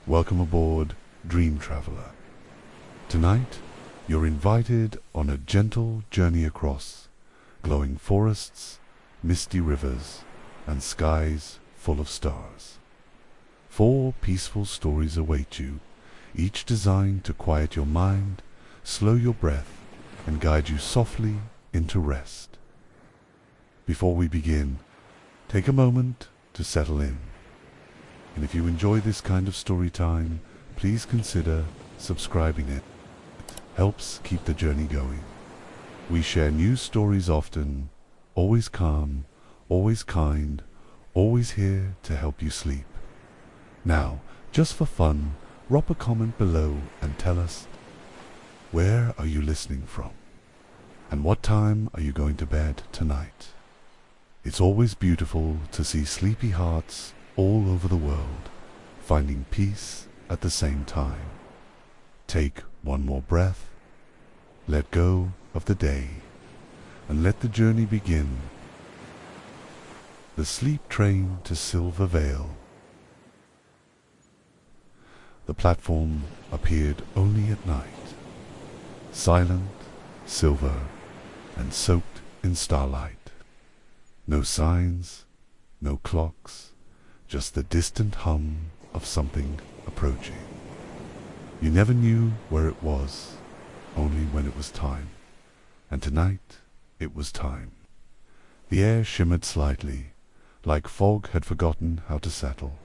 Welcome aboard, Dream Traveler. Tonight, you're invited on a gentle journey across glowing forests, misty rivers, and skies full of stars. 4 peaceful stories await you, each designed to quiet your mind, slow your breath, and guide you softly into rest. Before we begin, take a moment to settle in. And if you enjoy this kind of story time, please consider subscribing. It helps keep the journey going. We share new stories often, always calm, always kind, always here to help you sleep. Now, just for fun, drop a comment below and tell us, where are you listening from? And what time are you going to bed tonight? It's always beautiful to see sleepy hearts all over the world, finding peace at the same time. Take one more breath, let go of the day, and let the journey begin. The sleep train to Silver Vale. The platform appeared only at night, silent, silver, and soaked in starlight. No signs, no clocks, just the distant hum of something approaching. You never knew where it was, only when it was time. And tonight, it was time. The air shimmered slightly, like fog had forgotten how to settle.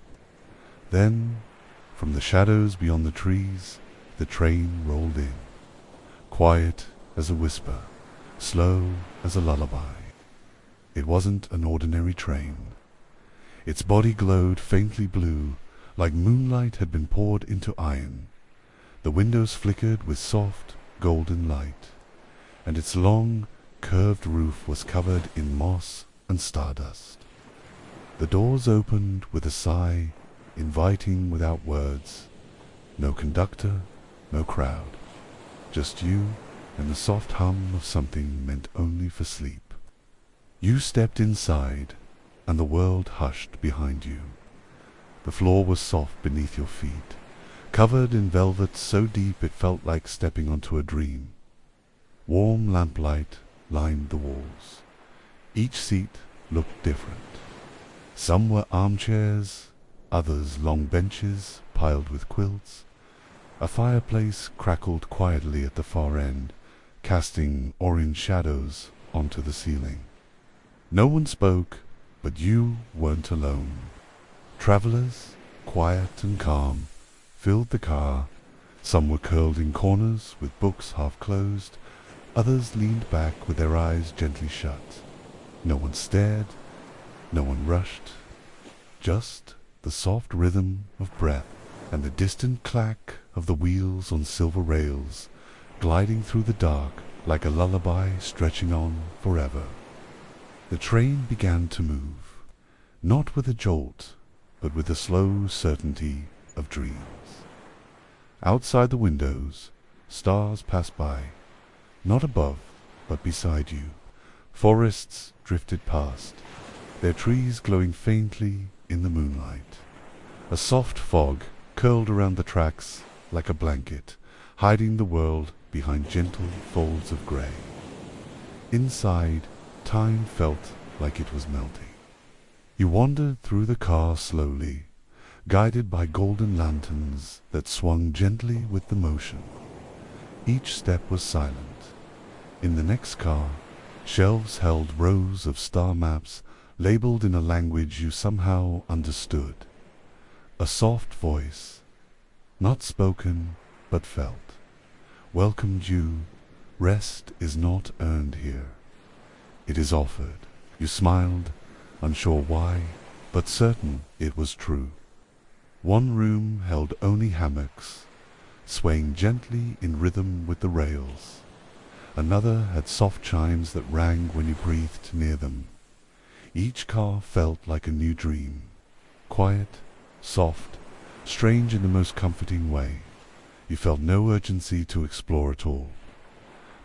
Then, from the shadows beyond the trees, the train rolled in, quiet as a whisper, slow as a lullaby. It wasn't an ordinary train. Its body glowed faintly blue, like moonlight had been poured into iron. The windows flickered with soft, golden light, and its long, curved roof was covered in moss and stardust. The doors opened with a sigh, inviting without words. No conductor, no crowd, just you and the soft hum of something meant only for sleep. You stepped inside, and the world hushed behind you. The floor was soft beneath your feet, covered in velvet so deep it felt like stepping onto a dream. Warm lamplight lined the walls. Each seat looked different. Some were armchairs, others long benches piled with quilts. A fireplace crackled quietly at the far end, casting orange shadows onto the ceiling. No one spoke, but you weren't alone. Travelers, quiet and calm, filled the car. Some were curled in corners with books half closed. Others leaned back with their eyes gently shut. No one stared, no one rushed. Just the soft rhythm of breath and the distant clack of the wheels on silver rails, gliding through the dark like a lullaby stretching on forever. The train began to move, not with a jolt, but with the slow certainty of dreams. Outside the windows, stars passed by, not above, but beside you. Forests drifted past, their trees glowing faintly in the moonlight. A soft fog curled around the tracks like a blanket, hiding the world behind gentle folds of grey. Inside, time felt like it was melting. You wandered through the car slowly, guided by golden lanterns that swung gently with the motion. Each step was silent. In the next car, shelves held rows of star maps labeled in a language you somehow understood. A soft voice, not spoken but felt, welcomed you. Rest is not earned here. It is offered. You smiled, unsure why, but certain it was true. One room held only hammocks, swaying gently in rhythm with the rails. Another had soft chimes that rang when you breathed near them. Each car felt like a new dream, quiet, soft, strange in the most comforting way. You felt no urgency to explore at all.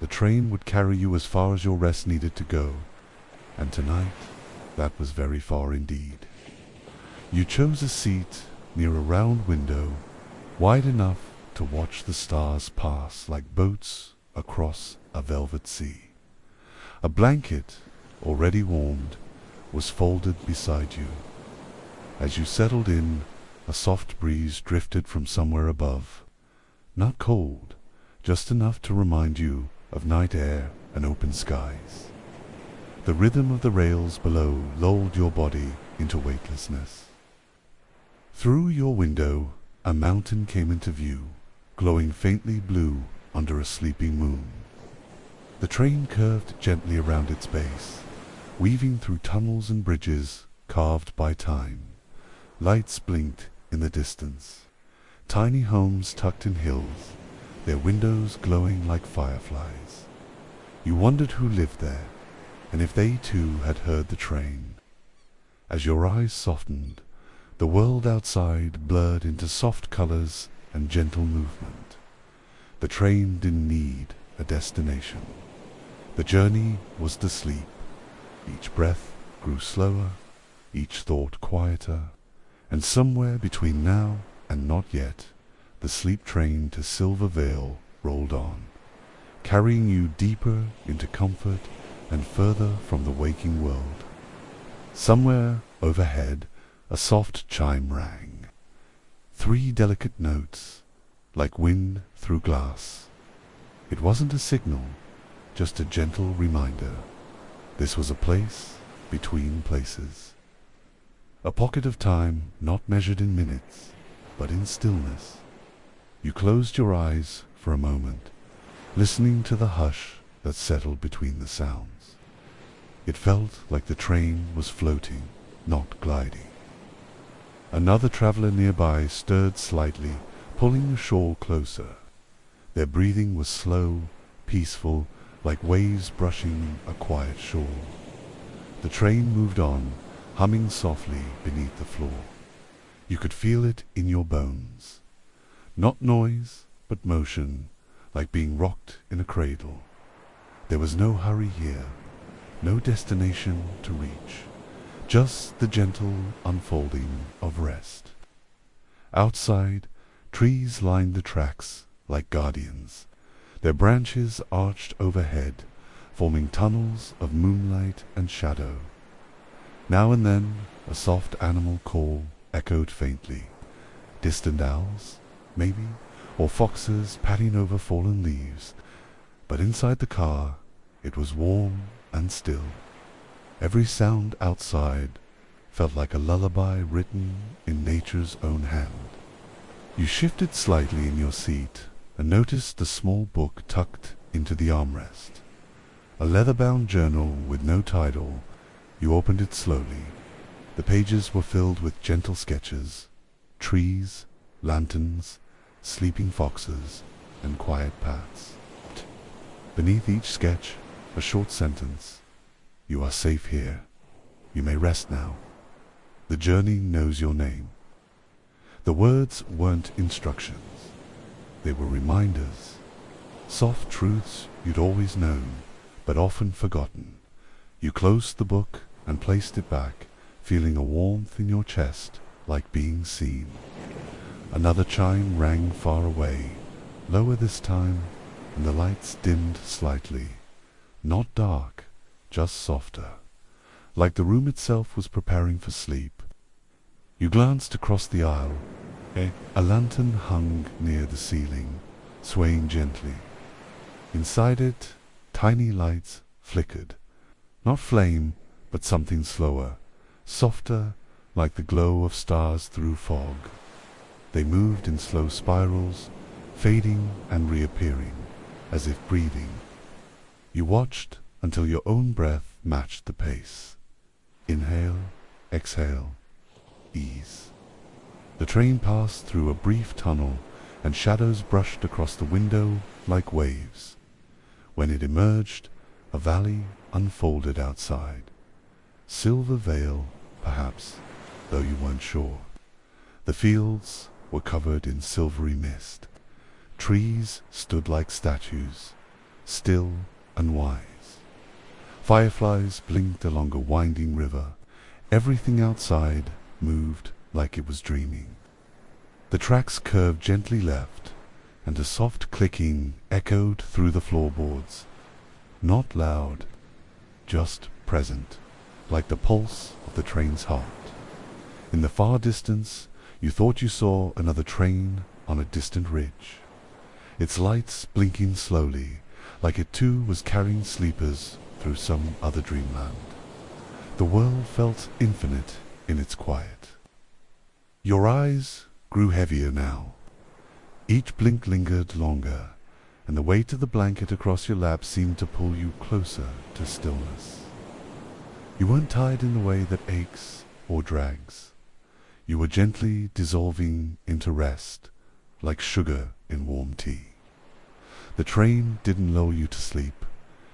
The train would carry you as far as your rest needed to go, and tonight that was very far indeed. You chose a seat near a round window wide enough to watch the stars pass like boats across a velvet sea. A blanket, already warmed, was folded beside you. As you settled in, a soft breeze drifted from somewhere above. Not cold, just enough to remind you of night air and open skies. The rhythm of the rails below lulled your body into weightlessness. Through your window, a mountain came into view, glowing faintly blue under a sleeping moon. The train curved gently around its base, weaving through tunnels and bridges carved by time. Lights blinked in the distance. Tiny homes tucked in hills, their windows glowing like fireflies. You wondered who lived there, and if they too had heard the train. As your eyes softened, the world outside blurred into soft colors and gentle movement. The train didn't need a destination. The journey was to sleep. Each breath grew slower, each thought quieter, and somewhere between now and not yet, the sleep train to Silver Vale rolled on, carrying you deeper into comfort and further from the waking world. Somewhere overhead, a soft chime rang. 3 delicate notes, like wind through glass. It wasn't a signal, just a gentle reminder. This was a place between places. A pocket of time not measured in minutes, but in stillness. You closed your eyes for a moment, listening to the hush that settled between the sounds. It felt like the train was floating, not gliding. Another traveler nearby stirred slightly, pulling the shawl closer. Their breathing was slow, peaceful, like waves brushing a quiet shore. The train moved on, humming softly beneath the floor. You could feel it in your bones. Not noise, but motion, like being rocked in a cradle. There was no hurry here, no destination to reach, just the gentle unfolding of rest. Outside, trees lined the tracks like guardians. Their branches arched overhead, forming tunnels of moonlight and shadow. Now and then, a soft animal call echoed faintly. Distant owls, maybe, or foxes patting over fallen leaves. But inside the car, it was warm and still. Every sound outside felt like a lullaby written in nature's own hand. You shifted slightly in your seat and noticed the small book tucked into the armrest. A leather-bound journal with no title. You opened it slowly. The pages were filled with gentle sketches, trees, lanterns, sleeping foxes, and quiet paths. Beneath each sketch, a short sentence. You are safe here. You may rest now. The journey knows your name. The words weren't instructions. They were reminders, soft truths you'd always known, but often forgotten. You closed the book and placed it back, feeling a warmth in your chest, like being seen. Another chime rang far away, lower this time, and the lights dimmed slightly. Not dark, just softer, like the room itself was preparing for sleep. You glanced across the aisle. A lantern hung near the ceiling, swaying gently. Inside it, tiny lights flickered. Not flame, but something slower, softer, like the glow of stars through fog. They moved in slow spirals, fading and reappearing, as if breathing. You watched until your own breath matched the pace. Inhale, exhale, ease. The train passed through a brief tunnel, and shadows brushed across the window like waves. When it emerged, a valley unfolded outside. Silver Vale, perhaps, though you weren't sure. The fields were covered in silvery mist. Trees stood like statues, still and wise. Fireflies blinked along a winding river. Everything outside moved like it was dreaming. The tracks curved gently left, and a soft clicking echoed through the floorboards. Not loud, just present, like the pulse of the train's heart. In the far distance, you thought you saw another train on a distant ridge, its lights blinking slowly, like it too was carrying sleepers through some other dreamland. The world felt infinite in its quiet. Your eyes grew heavier now. Each blink lingered longer, and the weight of the blanket across your lap seemed to pull you closer to stillness. You weren't tired in the way that aches or drags. You were gently dissolving into rest, like sugar in warm tea. The train didn't lull you to sleep,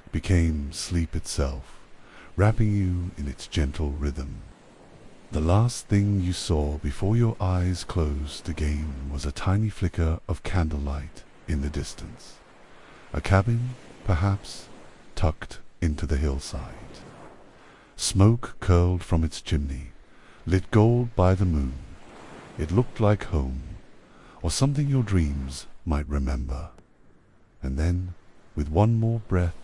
it became sleep itself, wrapping you in its gentle rhythm. The last thing you saw before your eyes closed again was a tiny flicker of candlelight in the distance. A cabin, perhaps, tucked into the hillside. Smoke curled from its chimney, lit gold by the moon. It looked like home, or something your dreams might remember. And then, with one more breath,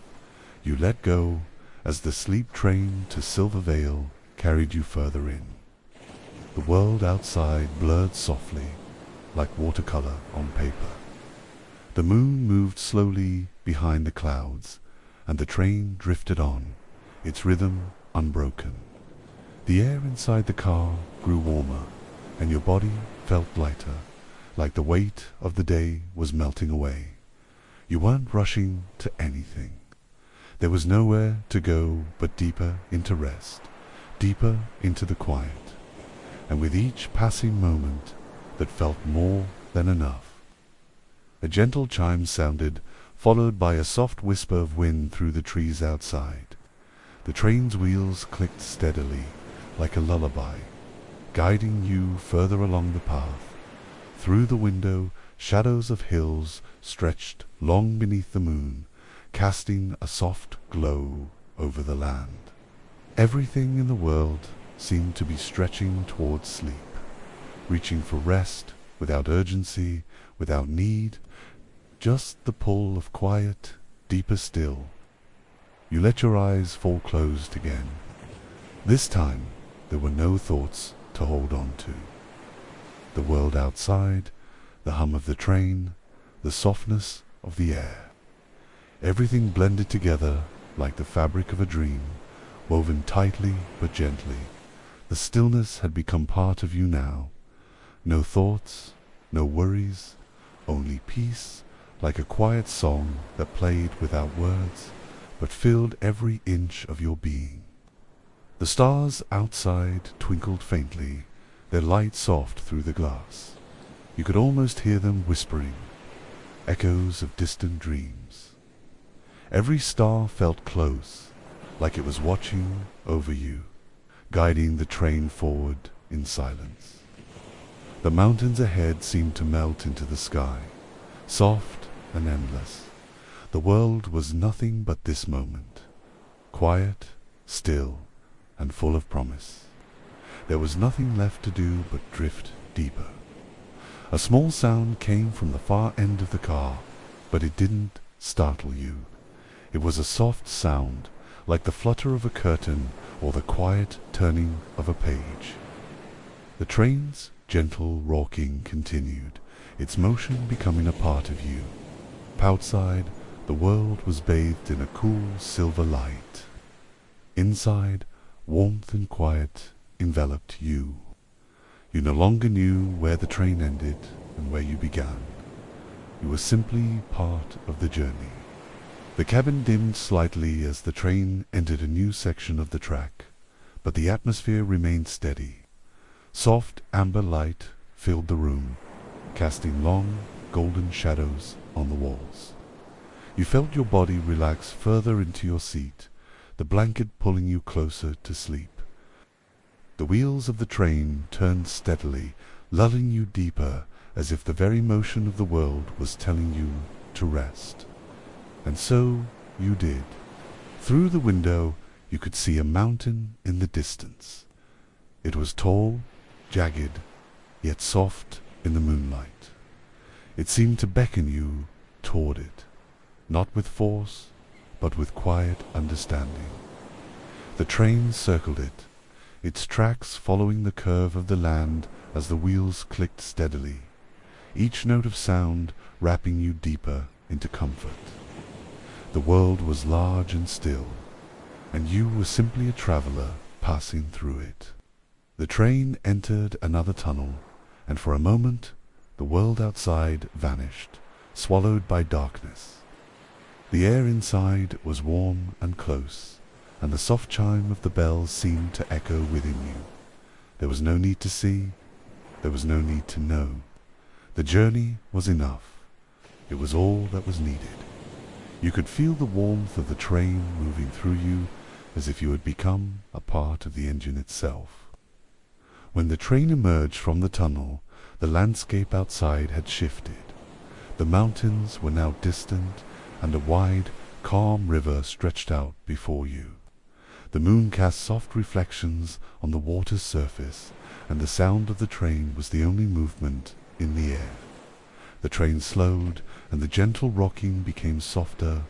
you let go as the sleep train to Silver Vale carried you further in. The world outside blurred softly, like watercolor on paper. The moon moved slowly behind the clouds, and the train drifted on, its rhythm unbroken. The air inside the car grew warmer, and your body felt lighter, like the weight of the day was melting away. You weren't rushing to anything. There was nowhere to go but deeper into rest, deeper into the quiet, and with each passing moment that felt more than enough. A gentle chime sounded, followed by a soft whisper of wind through the trees outside. The train's wheels clicked steadily, like a lullaby, guiding you further along the path. Through the window, shadows of hills stretched long beneath the moon, casting a soft glow over the land. Everything in the world seemed to be stretching towards sleep, reaching for rest without urgency, without need, just the pull of quiet, deeper still. You let your eyes fall closed again. This time there were no thoughts to hold on to. The world outside, the hum of the train, the softness of the air. Everything blended together like the fabric of a dream, woven tightly but gently. The stillness had become part of you now. No thoughts, no worries, only peace, like a quiet song that played without words, but filled every inch of your being. The stars outside twinkled faintly, their light soft through the glass. You could almost hear them whispering, echoes of distant dreams. Every star felt close, like it was watching over you, guiding the train forward in silence. The mountains ahead seemed to melt into the sky, soft and endless. The world was nothing but this moment, quiet, still, and full of promise. There was nothing left to do but drift deeper. A small sound came from the far end of the car, but it didn't startle you. It was a soft sound, like the flutter of a curtain or the quiet turning of a page. The train's gentle rocking continued, its motion becoming a part of you. Outside, the world was bathed in a cool silver light. Inside, warmth and quiet enveloped you. You no longer knew where the train ended and where you began. You were simply part of the journey. The cabin dimmed slightly as the train entered a new section of the track, but the atmosphere remained steady. Soft amber light filled the room, casting long, golden shadows on the walls. You felt your body relax further into your seat, the blanket pulling you closer to sleep. The wheels of the train turned steadily, lulling you deeper, as if the very motion of the world was telling you to rest. And so you did. Through the window you could see a mountain in the distance. It was tall, jagged, yet soft in the moonlight. It seemed to beckon you toward it, not with force, but with quiet understanding. The train circled it, its tracks following the curve of the land as the wheels clicked steadily, each note of sound wrapping you deeper into comfort. The world was large and still, and you were simply a traveler passing through it. The train entered another tunnel, and for a moment the world outside vanished, swallowed by darkness. The air inside was warm and close, and the soft chime of the bells seemed to echo within you. There was no need to see, there was no need to know. The journey was enough. It was all that was needed. You could feel the warmth of the train moving through you as if you had become a part of the engine itself. When the train emerged from the tunnel, the landscape outside had shifted. The mountains were now distant, and a wide, calm river stretched out before you. The moon cast soft reflections on the water's surface, and the sound of the train was the only movement in the air. The train slowed, and the gentle rocking became softer.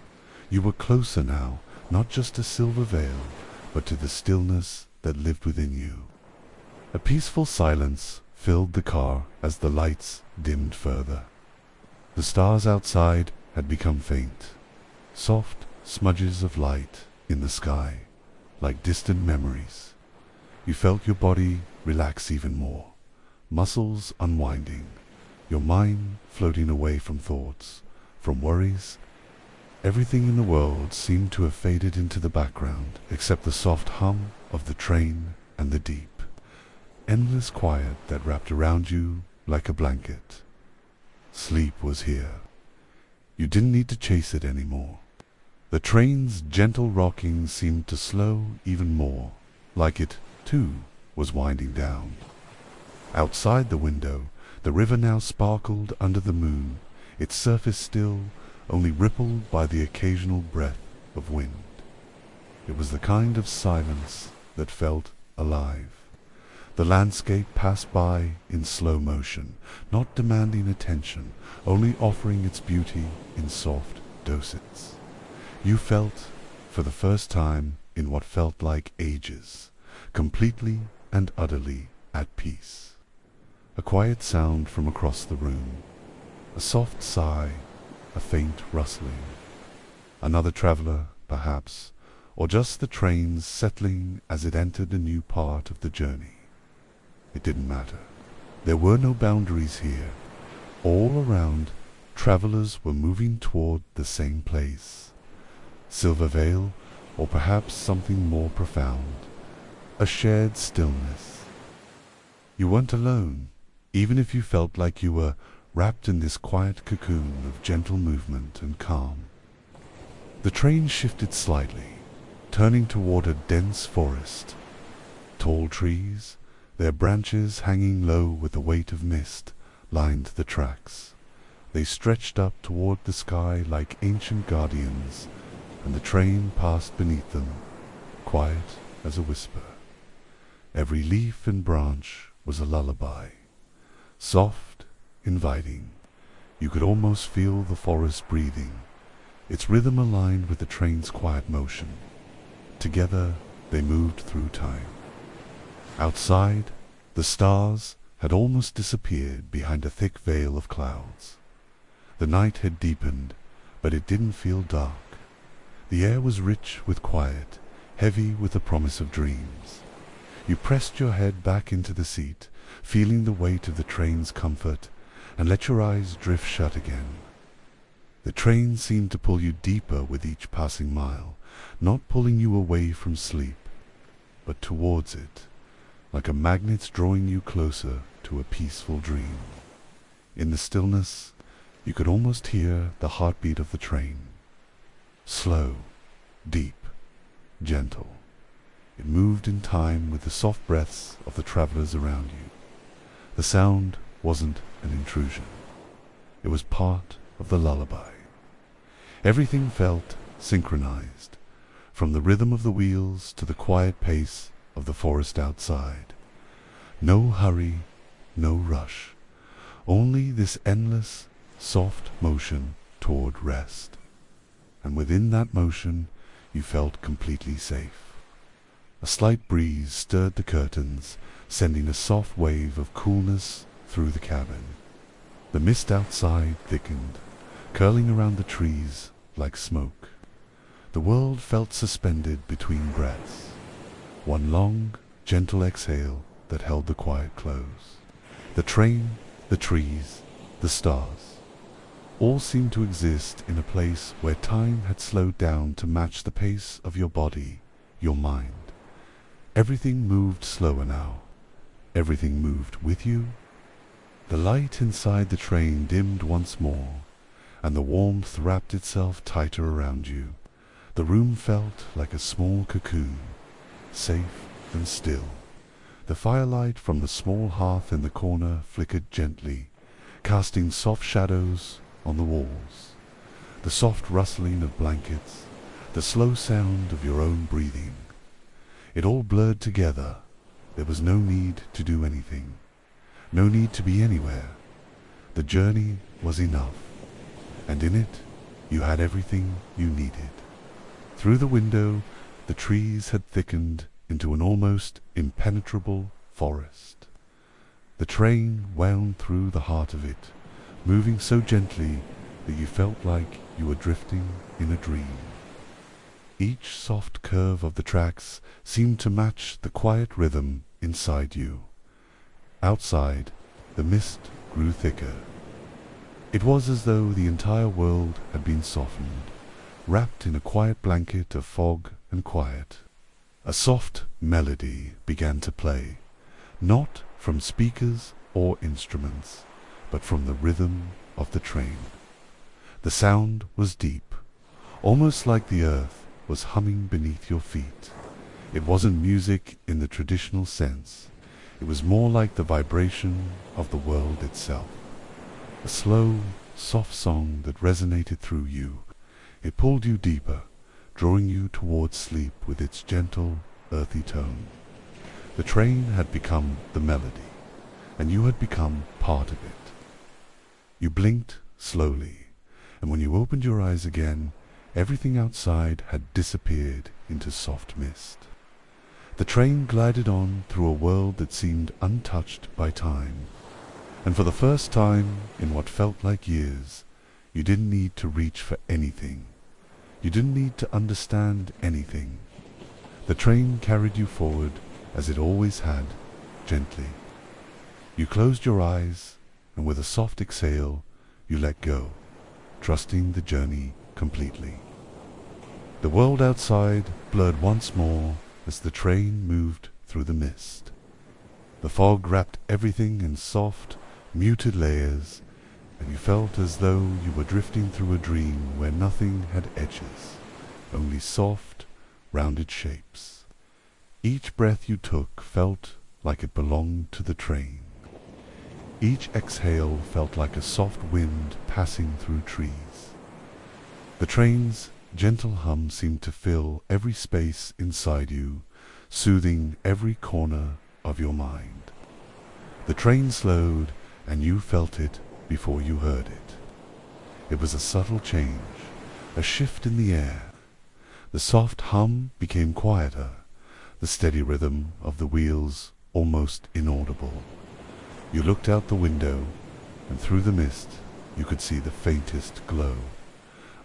You were closer now, not just to Silver Vale, but to the stillness that lived within you. A peaceful silence filled the car as the lights dimmed further. The stars outside had become faint, soft smudges of light in the sky, like distant memories. You felt your body relax even more, muscles unwinding, your mind floating away from thoughts, from worries. Everything in the world seemed to have faded into the background, except the soft hum of the train and the deep, endless quiet that wrapped around you like a blanket. Sleep was here. You didn't need to chase it anymore. The train's gentle rocking seemed to slow even more, like it, too, was winding down. Outside the window, the river now sparkled under the moon, its surface still, only rippled by the occasional breath of wind. It was the kind of silence that felt alive. The landscape passed by in slow motion, not demanding attention, only offering its beauty in soft doses. You felt, for the first time in what felt like ages, completely and utterly at peace. A quiet sound from across the room, a soft sigh, a faint rustling. Another traveler, perhaps, or just the train settling as it entered a new part of the journey. It didn't matter. There were no boundaries here. All around, travelers were moving toward the same place. Silver Vale, or perhaps something more profound, a shared stillness. You weren't alone, even if you felt like you were wrapped in this quiet cocoon of gentle movement and calm. The train shifted slightly, turning toward a dense forest. Tall trees, their branches hanging low with the weight of mist, lined the tracks. They stretched up toward the sky like ancient guardians, and the train passed beneath them, quiet as a whisper. Every leaf and branch was a lullaby, soft, inviting. You could almost feel the forest breathing, its rhythm aligned with the train's quiet motion. Together they moved through time. Outside, the stars had almost disappeared behind a thick veil of clouds. The night had deepened, but it didn't feel dark. The air was rich with quiet, heavy with the promise of dreams. You pressed your head back into the seat, feeling the weight of the train's comfort, and let your eyes drift shut again. The train seemed to pull you deeper with each passing mile, not pulling you away from sleep, but towards it, like a magnet drawing you closer to a peaceful dream. In the stillness, you could almost hear the heartbeat of the train. Slow, deep, gentle. It moved in time with the soft breaths of the travelers around you. The sound wasn't an intrusion. It was part of the lullaby. Everything felt synchronized, from the rhythm of the wheels to the quiet pace of the forest outside. No hurry, no rush, only this endless, soft motion toward rest. And within that motion you felt completely safe. A slight breeze stirred the curtains, sending a soft wave of coolness through the cabin. The mist outside thickened, curling around the trees like smoke. The world felt suspended between breaths, one long, gentle exhale that held the quiet close. The train, the trees, the stars, all seemed to exist in a place where time had slowed down to match the pace of your body, your mind. Everything moved slower now. Everything moved with you. The light inside the train dimmed once more, and the warmth wrapped itself tighter around you. The room felt like a small cocoon, safe and still. The firelight from the small hearth in the corner flickered gently, casting soft shadows on the walls. The soft rustling of blankets, the slow sound of your own breathing. It all blurred together. There was no need to do anything, no need to be anywhere. The journey was enough, and in it you had everything you needed. Through the window, the trees had thickened into an almost impenetrable forest. The train wound through the heart of it, moving so gently that you felt like you were drifting in a dream. Each soft curve of the tracks seemed to match the quiet rhythm inside you. Outside, the mist grew thicker. It was as though the entire world had been softened, wrapped in a quiet blanket of fog and quiet. A soft melody began to play, not from speakers or instruments, but from the rhythm of the train. The sound was deep, almost like the earth was humming beneath your feet. It wasn't music in the traditional sense. It was more like the vibration of the world itself. A slow, soft song that resonated through you. It pulled you deeper, drawing you towards sleep with its gentle, earthy tone. The train had become the melody, and you had become part of it. You blinked slowly, and when you opened your eyes again, everything outside had disappeared into soft mist. The train glided on through a world that seemed untouched by time, and for the first time in what felt like years, you didn't need to reach for anything. You didn't need to understand anything. The train carried you forward as it always had, gently. You closed your eyes, and with a soft exhale, you let go, trusting the journey completely. The world outside blurred once more as the train moved through the mist. The fog wrapped everything in soft, muted layers, and you felt as though you were drifting through a dream where nothing had edges, only soft, rounded shapes. Each breath you took felt like it belonged to the train. Each exhale felt like a soft wind passing through trees. The train's gentle hum seemed to fill every space inside you, soothing every corner of your mind. The train slowed, and you felt it before you heard it. It was a subtle change, a shift in the air. The soft hum became quieter, the steady rhythm of the wheels almost inaudible. You looked out the window, and through the mist you could see the faintest glow,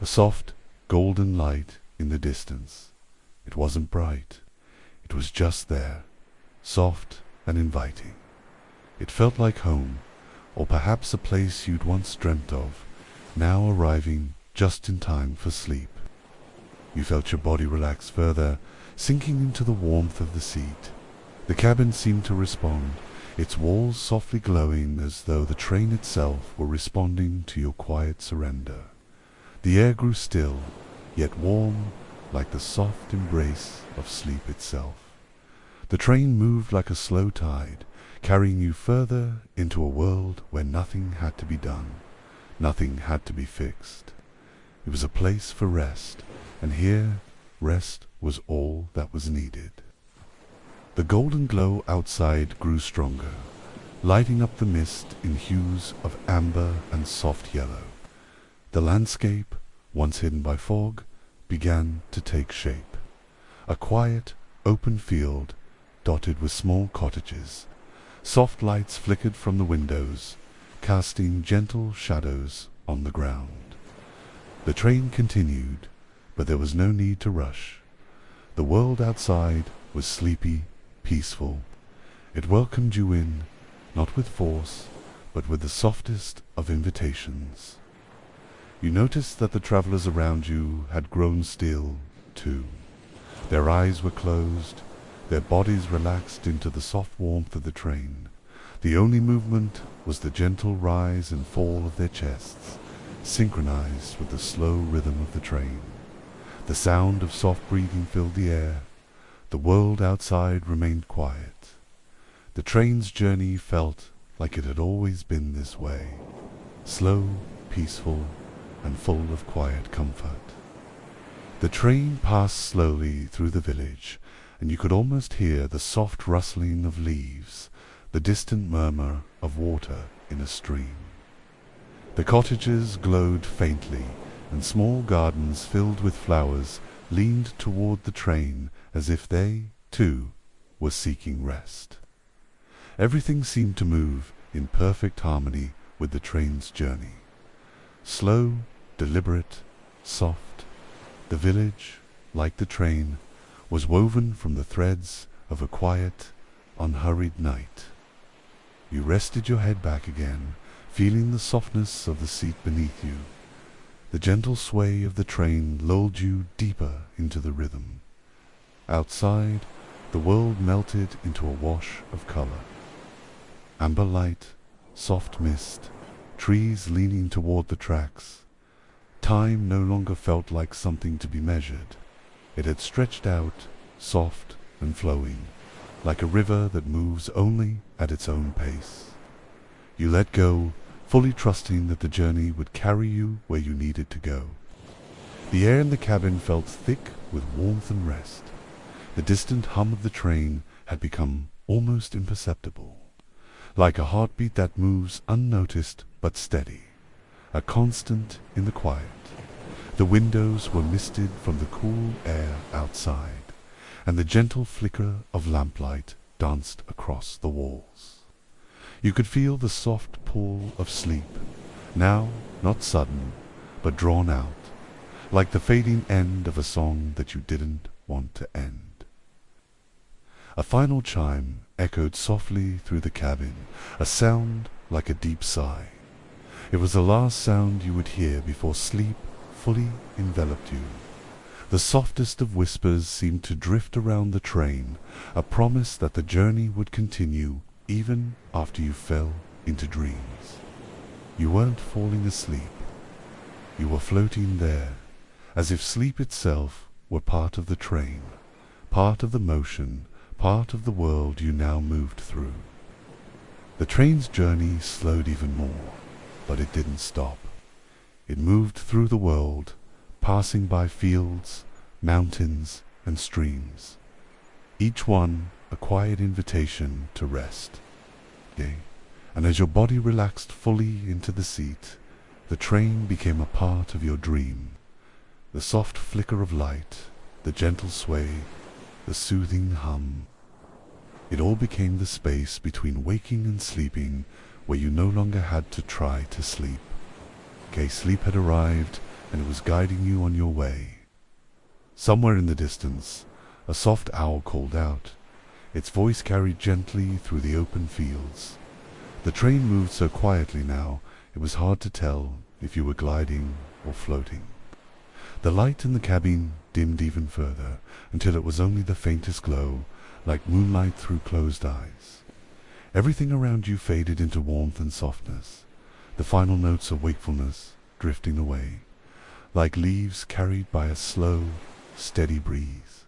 a soft, golden light in the distance. It wasn't bright. It was just there, soft and inviting. It felt like home, or perhaps a place you'd once dreamt of, now arriving just in time for sleep. You felt your body relax further, sinking into the warmth of the seat. The cabin seemed to respond, its walls softly glowing as though the train itself were responding to your quiet surrender. The air grew still, yet warm, like the soft embrace of sleep itself. The train moved like a slow tide, carrying you further into a world where nothing had to be done, nothing had to be fixed. It was a place for rest, and here rest was all that was needed. The golden glow outside grew stronger. lighting up the mist in hues of amber and soft yellow. The landscape, once hidden by fog, began to take shape. A quiet, open field, dotted with small cottages. Soft lights flickered from the windows, casting gentle shadows on the ground. The train continued, but there was no need to rush. The world outside was sleepy, peaceful. It welcomed you in, not with force, but with the softest of invitations. You noticed that the travelers around you had grown still, too. Their eyes were closed, their bodies relaxed into the soft warmth of the train. The only movement was the gentle rise and fall of their chests, synchronized with the slow rhythm of the train. The sound of soft breathing filled the air. The world outside remained quiet. The train's journey felt like it had always been this way, slow, peaceful, and full of quiet comfort. The train passed slowly through the village, and you could almost hear the soft rustling of leaves, the distant murmur of water in a stream. The cottages glowed faintly, and small gardens filled with flowers leaned toward the train as if they, too, were seeking rest. Everything seemed to move in perfect harmony with the train's journey. Slow, deliberate, soft, the village, like the train, was woven from the threads of a quiet, unhurried night. You rested your head back again, feeling the softness of the seat beneath you. The gentle sway of the train lulled you deeper into the rhythm. Outside, the world melted into a wash of color. Amber light, soft mist, trees leaning toward the tracks. Time no longer felt like something to be measured. It had stretched out, soft and flowing, like a river that moves only at its own pace. You let go, fully trusting that the journey would carry you where you needed to go. The air in the cabin felt thick with warmth and rest. The distant hum of the train had become almost imperceptible, like a heartbeat that moves unnoticed but steady, a constant in the quiet. The windows were misted from the cool air outside, and the gentle flicker of lamplight danced across the walls. You could feel the soft pull of sleep, now not sudden, but drawn out, like the fading end of a song that you didn't want to end. A final chime echoed softly through the cabin, a sound like a deep sigh. It was the last sound you would hear before sleep fully enveloped you. The softest of whispers seemed to drift around the train, a promise that the journey would continue even after you fell into dreams. You weren't falling asleep. You were floating there, as if sleep itself were part of the train, part of the motion, part of the world you now moved through. The train's journey slowed even more, but it didn't stop. It moved through the world, passing by fields, mountains, and streams, each one a quiet invitation to rest. And as your body relaxed fully into the seat, the train became a part of your dream. The soft flicker of light, the gentle sway, the soothing hum. It all became the space between waking and sleeping, where you no longer had to try to sleep. Sleep had arrived, and it was guiding you on your way. Somewhere in the distance, a soft owl called out. Its voice carried gently through the open fields. The train moved so quietly now, it was hard to tell if you were gliding or floating. The light in the cabin dimmed even further, until it was only the faintest glow, like moonlight through closed eyes. Everything around you faded into warmth and softness, the final notes of wakefulness drifting away, like leaves carried by a slow, steady breeze.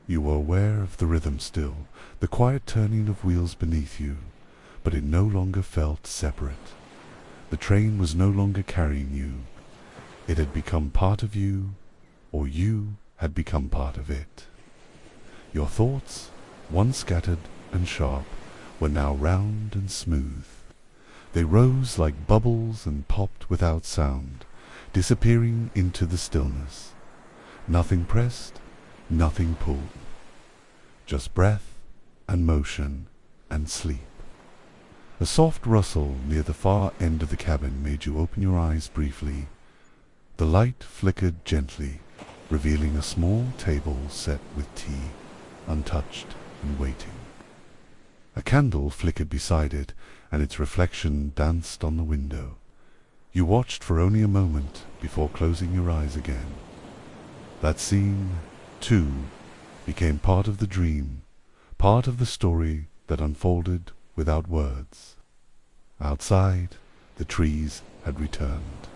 You were aware of the rhythm still, the quiet turning of wheels beneath you, but it no longer felt separate. The train was no longer carrying you. It had become part of you, or you had become part of it. Your thoughts, once scattered and sharp, were now round and smooth. They rose like bubbles and popped without sound, disappearing into the stillness. Nothing pressed, nothing pulled. Just breath and motion and sleep. A soft rustle near the far end of the cabin made you open your eyes briefly. The light flickered gently, revealing a small table set with tea, untouched and waiting. A candle flickered beside it, and its reflection danced on the window. You watched for only a moment before closing your eyes again. That scene, too, became part of the dream, part of the story that unfolded without words. Outside, the trees had returned.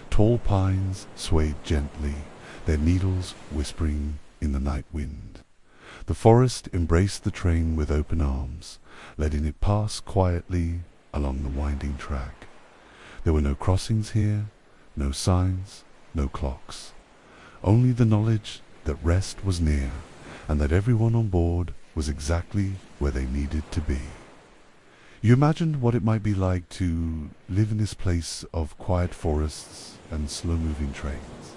Tall pines swayed gently, their needles whispering in the night wind. The forest embraced the train with open arms, letting it pass quietly along the winding track. There were no crossings here, no signs, no clocks. Only the knowledge that rest was near, and that everyone on board was exactly where they needed to be. You imagined what it might be like to live in this place of quiet forests and slow-moving trains,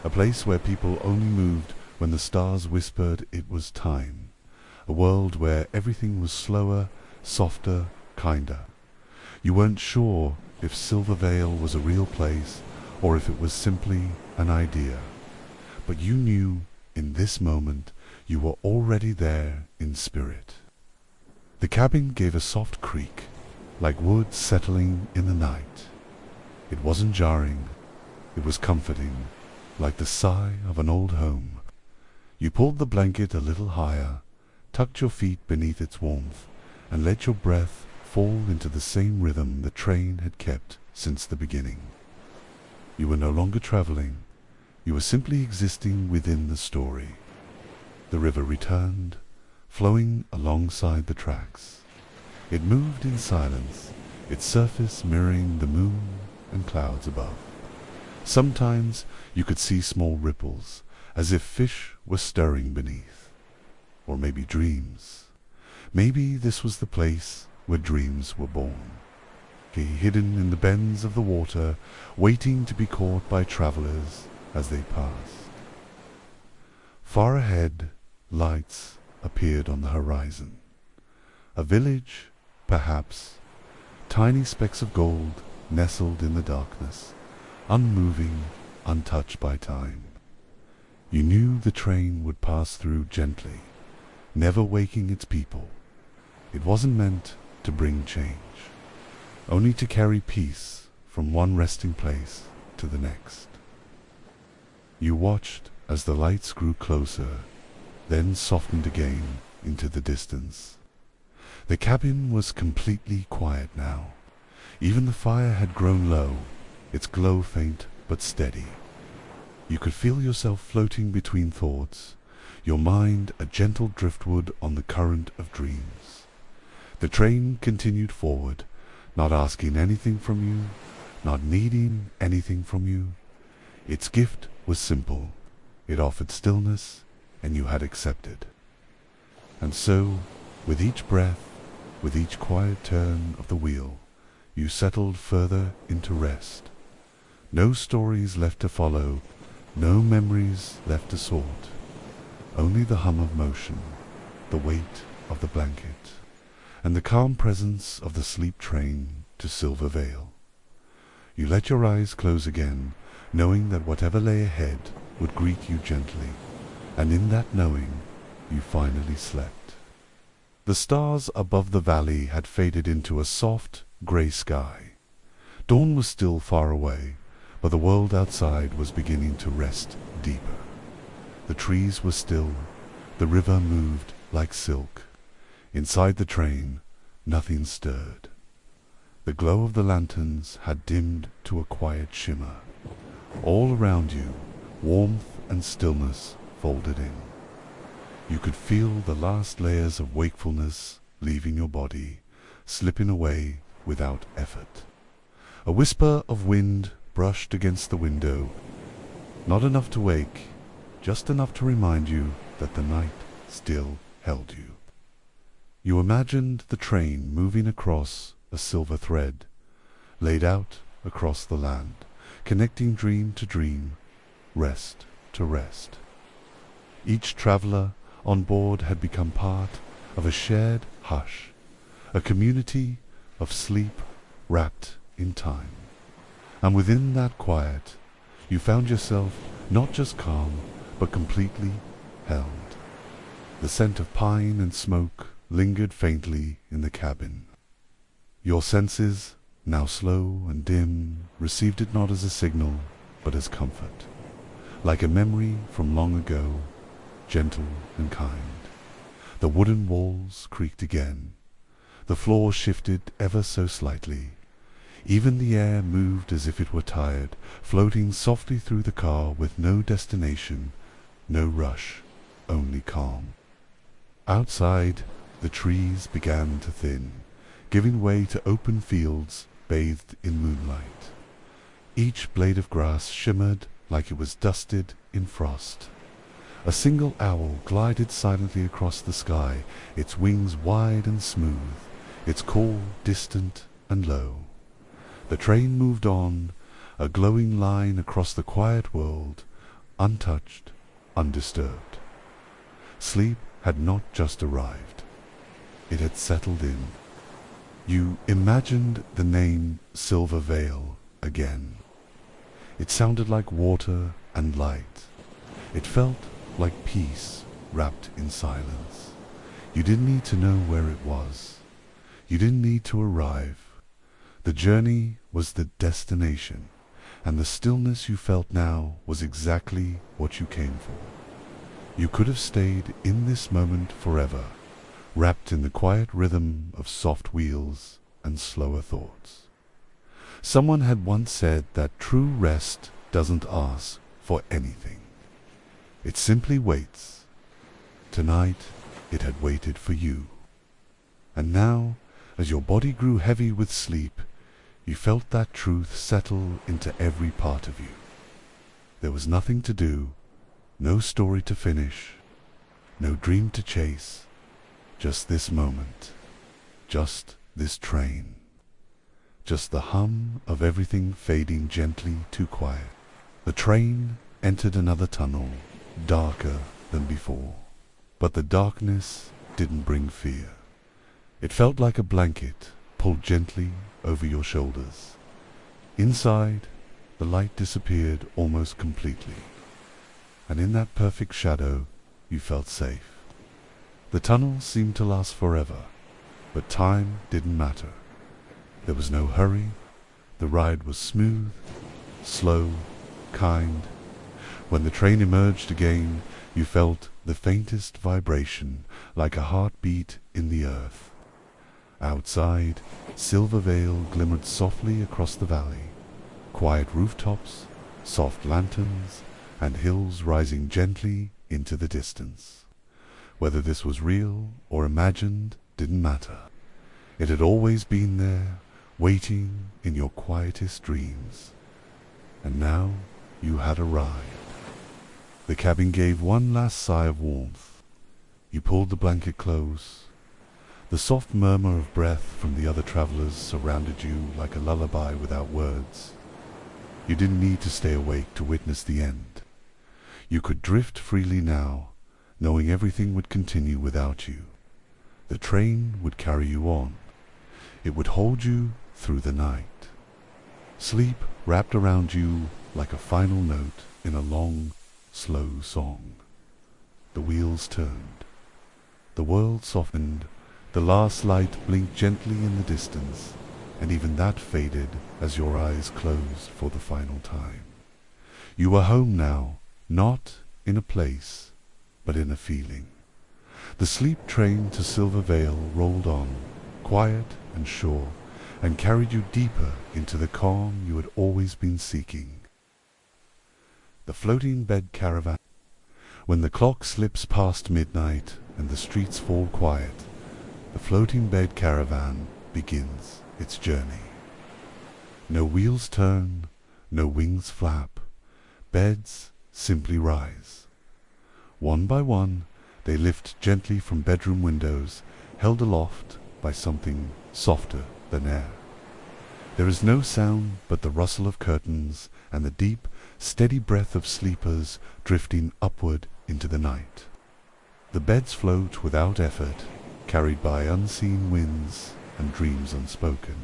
a place where people only moved when the stars whispered it was time, a world where everything was slower, softer, kinder. You weren't sure if Silver Vale was a real place or if it was simply an idea, but you knew in this moment you were already there in spirit. The cabin gave a soft creak, like wood settling in the night. It wasn't jarring, it was comforting, like the sigh of an old home. You pulled the blanket a little higher, tucked your feet beneath its warmth, and let your breath fall into the same rhythm the train had kept since the beginning. You were no longer traveling, you were simply existing within the story. The river returned, flowing alongside the tracks. It moved in silence, its surface mirroring the moon and clouds above. Sometimes you could see small ripples, as if fish were stirring beneath. Or maybe dreams. Maybe this was the place where dreams were born, hidden in the bends of the water, waiting to be caught by travelers as they passed. Far ahead, lights appeared on the horizon. A village, perhaps, tiny specks of gold nestled in the darkness, unmoving, untouched by time. You knew the train would pass through gently, never waking its people. It wasn't meant to bring change, only to carry peace from one resting place to the next. You watched as the lights grew closer, then softened again into the distance. The cabin was completely quiet now. Even the fire had grown low, its glow faint but steady. You could feel yourself floating between thoughts, your mind a gentle driftwood on the current of dreams. The train continued forward, not asking anything from you, not needing anything from you. Its gift was simple. It offered stillness, and you had accepted. And so, with each breath, with each quiet turn of the wheel, you settled further into rest. No stories left to follow, no memories left to sort. Only the hum of motion, the weight of the blanket, and the calm presence of the sleep train to Silver Vale. You let your eyes close again, knowing that whatever lay ahead would greet you gently, and in that knowing you finally slept. The stars above the valley had faded into a soft, grey sky. Dawn was still far away, but the world outside was beginning to rest deeper. The trees were still, the river moved like silk. Inside the train, nothing stirred. The glow of the lanterns had dimmed to a quiet shimmer. All around you, warmth and stillness folded in. You could feel the last layers of wakefulness leaving your body, slipping away without effort. A whisper of wind brushed against the window, not enough to wake, just enough to remind you that the night still held you. You imagined the train moving across a silver thread, laid out across the land, connecting dream to dream, rest to rest. Each traveler on board had become part of a shared hush, a community of sleep wrapped in time. And within that quiet, you found yourself not just calm, but completely held. The scent of pine and smoke lingered faintly in the cabin. Your senses, now slow and dim, received it not as a signal, but as comfort, like a memory from long ago, gentle and kind. The wooden walls creaked again. The floor shifted ever so slightly. Even the air moved as if it were tired, floating softly through the car with no destination, no rush, only calm. Outside, the trees began to thin, giving way to open fields bathed in moonlight. Each blade of grass shimmered like it was dusted in frost. A single owl glided silently across the sky, its wings wide and smooth, its call distant and low. The train moved on, a glowing line across the quiet world, untouched, undisturbed. Sleep had not just arrived. It had settled in. You imagined the name Silver Vale again. It sounded like water and light. It felt like peace wrapped in silence. You didn't need to know where it was. You didn't need to arrive. The journey was the destination, and the stillness you felt now was exactly what you came for. You could have stayed in this moment forever, wrapped in the quiet rhythm of soft wheels and slower thoughts. Someone had once said that true rest doesn't ask for anything. It simply waits. Tonight it had waited for you. And now, as your body grew heavy with sleep, you felt that truth settle into every part of you. There was nothing to do, no story to finish, no dream to chase, just this moment, just this train, just the hum of everything fading gently to quiet. The train entered another tunnel, darker than before, but the darkness didn't bring fear. It felt like a blanket pulled gently over your shoulders. Inside, the light disappeared almost completely, and in that perfect shadow, you felt safe. The tunnel seemed to last forever, but time didn't matter. There was no hurry. The ride was smooth, slow, kind. When the train emerged again, you felt the faintest vibration, like a heartbeat in the earth. Outside, Silver Vale glimmered softly across the valley. Quiet rooftops, soft lanterns, and hills rising gently into the distance. Whether this was real or imagined didn't matter. It had always been there, waiting in your quietest dreams. And now you had arrived. The cabin gave one last sigh of warmth. You pulled the blanket close. The soft murmur of breath from the other travelers surrounded you like a lullaby without words. You didn't need to stay awake to witness the end. You could drift freely now, knowing everything would continue without you. The train would carry you on. It would hold you through the night. Sleep wrapped around you like a final note in a long, slow song. The wheels turned. The world softened. The last light blinked gently in the distance, and even that faded as your eyes closed for the final time. You were home now, not in a place, but in a feeling. The sleep train to Silver Vale rolled on, quiet and sure, and carried you deeper into the calm you had always been seeking. The Floating Bed Caravan. When the clock slips past midnight and the streets fall quiet, the Floating Bed Caravan begins its journey. No wheels turn, no wings flap. Beds simply rise. One by one, they lift gently from bedroom windows, held aloft by something softer than air. There is no sound but the rustle of curtains and the deep, steady breath of sleepers drifting upward into the night. The beds float without effort, carried by unseen winds and dreams unspoken.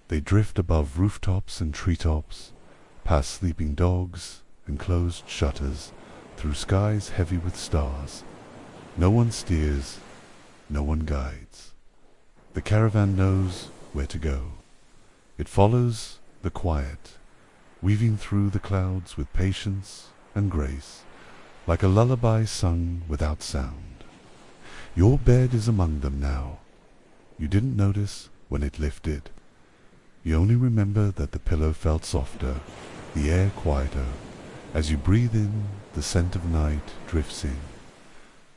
They drift above rooftops and treetops, past sleeping dogs and closed shutters, through skies heavy with stars. No one steers, no one guides. The caravan knows where to go. It follows the quiet, weaving through the clouds with patience and grace, like a lullaby sung without sound. Your bed is among them now. You didn't notice when it lifted. You only remember that the pillow felt softer, the air quieter. As you breathe in, the scent of night drifts in,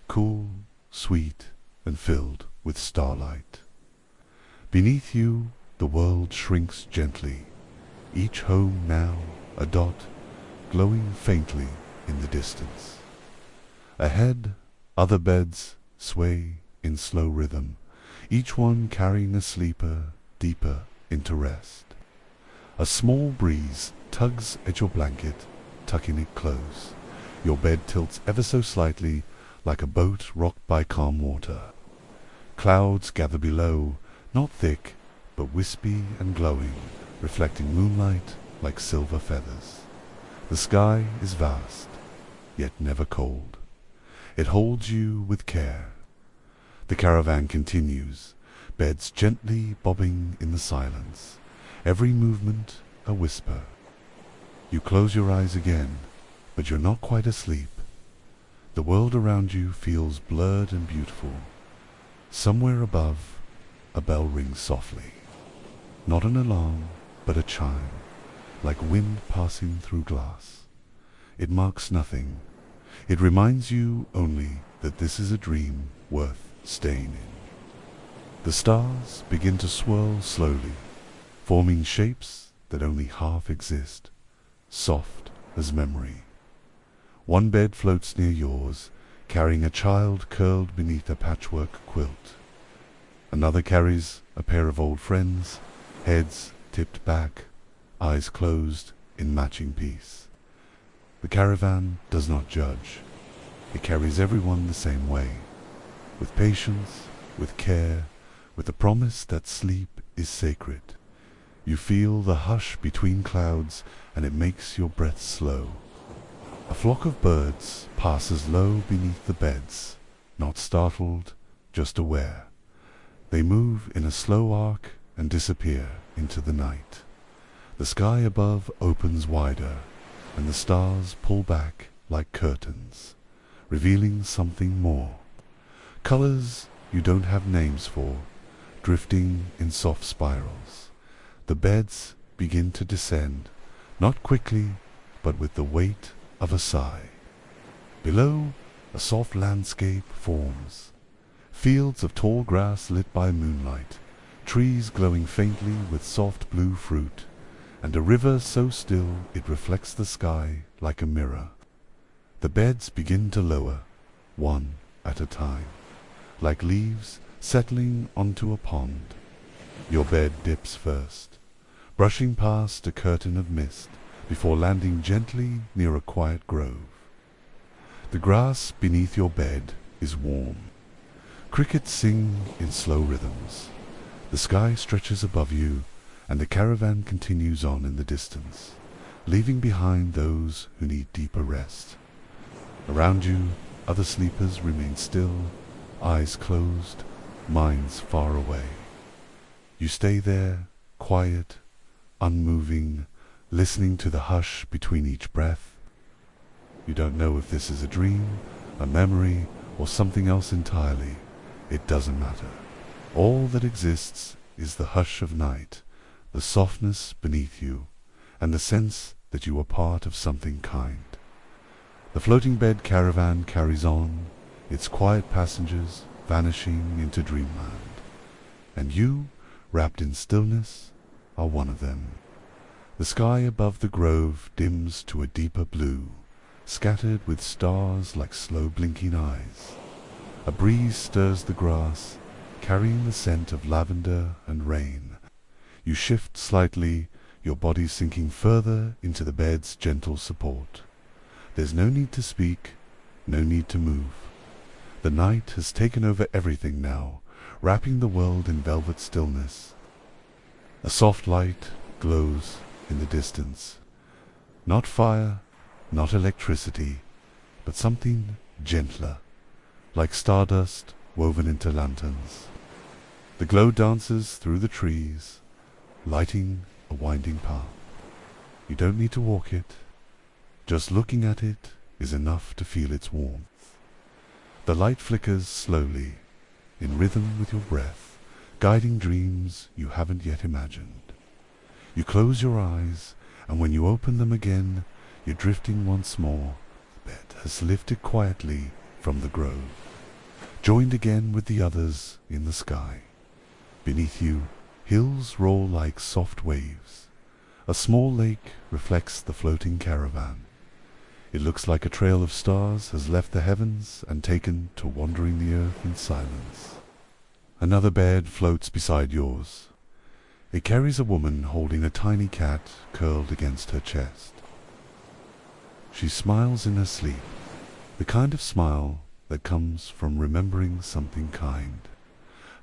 cool, sweet, and filled with starlight. Beneath you, the world shrinks gently, each home now a dot glowing faintly in the distance. Ahead, other beds sway in slow rhythm, each one carrying a sleeper deeper into rest. A small breeze tugs at your blanket, tucking it close. Your bed tilts ever so slightly, like a boat rocked by calm water. Clouds gather below, not thick, but wispy and glowing, reflecting moonlight like silver feathers. The sky is vast, yet never cold. It holds you with care. The caravan continues, beds gently bobbing in the silence, every movement a whisper. You close your eyes again, but you're not quite asleep. The world around you feels blurred and beautiful. Somewhere above, a bell rings softly. Not an alarm, but a chime, like wind passing through glass. It marks nothing. It reminds you only that this is a dream worth staying in. The stars begin to swirl slowly, forming shapes that only half exist, soft as memory. One bed floats near yours, carrying a child curled beneath a patchwork quilt. Another carries a pair of old friends, heads tipped back, eyes closed in matching peace. The caravan does not judge. It carries everyone the same way, with patience, with care, with the promise that sleep is sacred. You feel the hush between clouds, and it makes your breath slow. A flock of birds passes low beneath the beds, not startled, just aware. They move in a slow arc and disappear into the night. The sky above opens wider, and the stars pull back like curtains, revealing something more. Colors you don't have names for, drifting in soft spirals. The beds begin to descend, not quickly, but with the weight of a sigh. Below, a soft landscape forms. Fields of tall grass lit by moonlight, trees glowing faintly with soft blue fruit, and a river so still it reflects the sky like a mirror. The beds begin to lower, one at a time, like leaves settling onto a pond. Your bed dips first, brushing past a curtain of mist, before landing gently near a quiet grove. The grass beneath your bed is warm. Crickets sing in slow rhythms. The sky stretches above you, and the caravan continues on in the distance, leaving behind those who need deeper rest. Around you, other sleepers remain still, eyes closed, minds far away. You stay there, quiet, unmoving, listening to the hush between each breath. You don't know if this is a dream, a memory, or something else entirely. It doesn't matter. All that exists is the hush of night, the softness beneath you, and the sense that you are part of something kind. The floating bed caravan carries on, its quiet passengers vanishing into dreamland, and you, wrapped in stillness, are one of them. The sky above the grove dims to a deeper blue, scattered with stars like slow blinking eyes. A breeze stirs the grass, carrying the scent of lavender and rain. You shift slightly, your body sinking further into the bed's gentle support. There's no need to speak, no need to move. The night has taken over everything now, wrapping the world in velvet stillness. A soft light glows in the distance. Not fire, not electricity, but something gentler, like stardust woven into lanterns. The glow dances through the trees, lighting a winding path. You don't need to walk it. Just looking at it is enough to feel its warmth. The light flickers slowly, in rhythm with your breath, guiding dreams you haven't yet imagined. You close your eyes, and when you open them again, you're drifting once more. The bed has lifted quietly from the grove, joined again with the others in the sky. Beneath you, hills roll like soft waves. A small lake reflects the floating caravan. It looks like a trail of stars has left the heavens and taken to wandering the earth in silence. Another bed floats beside yours. It carries a woman holding a tiny cat curled against her chest. She smiles in her sleep, the kind of smile that comes from remembering something kind.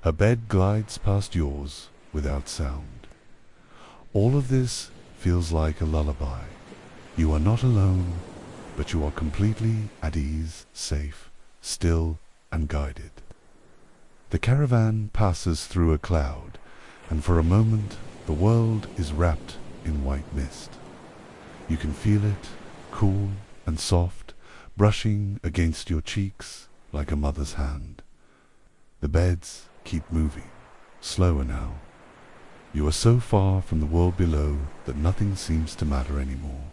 Her bed glides past yours without sound. All of this feels like a lullaby. You are not alone, but you are completely at ease, safe, still, and guided. The caravan passes through a cloud, and for a moment the world is wrapped in white mist. You can feel it, cool and soft, brushing against your cheeks like a mother's hand. The beds keep moving, slower now. You are so far from the world below that nothing seems to matter anymore.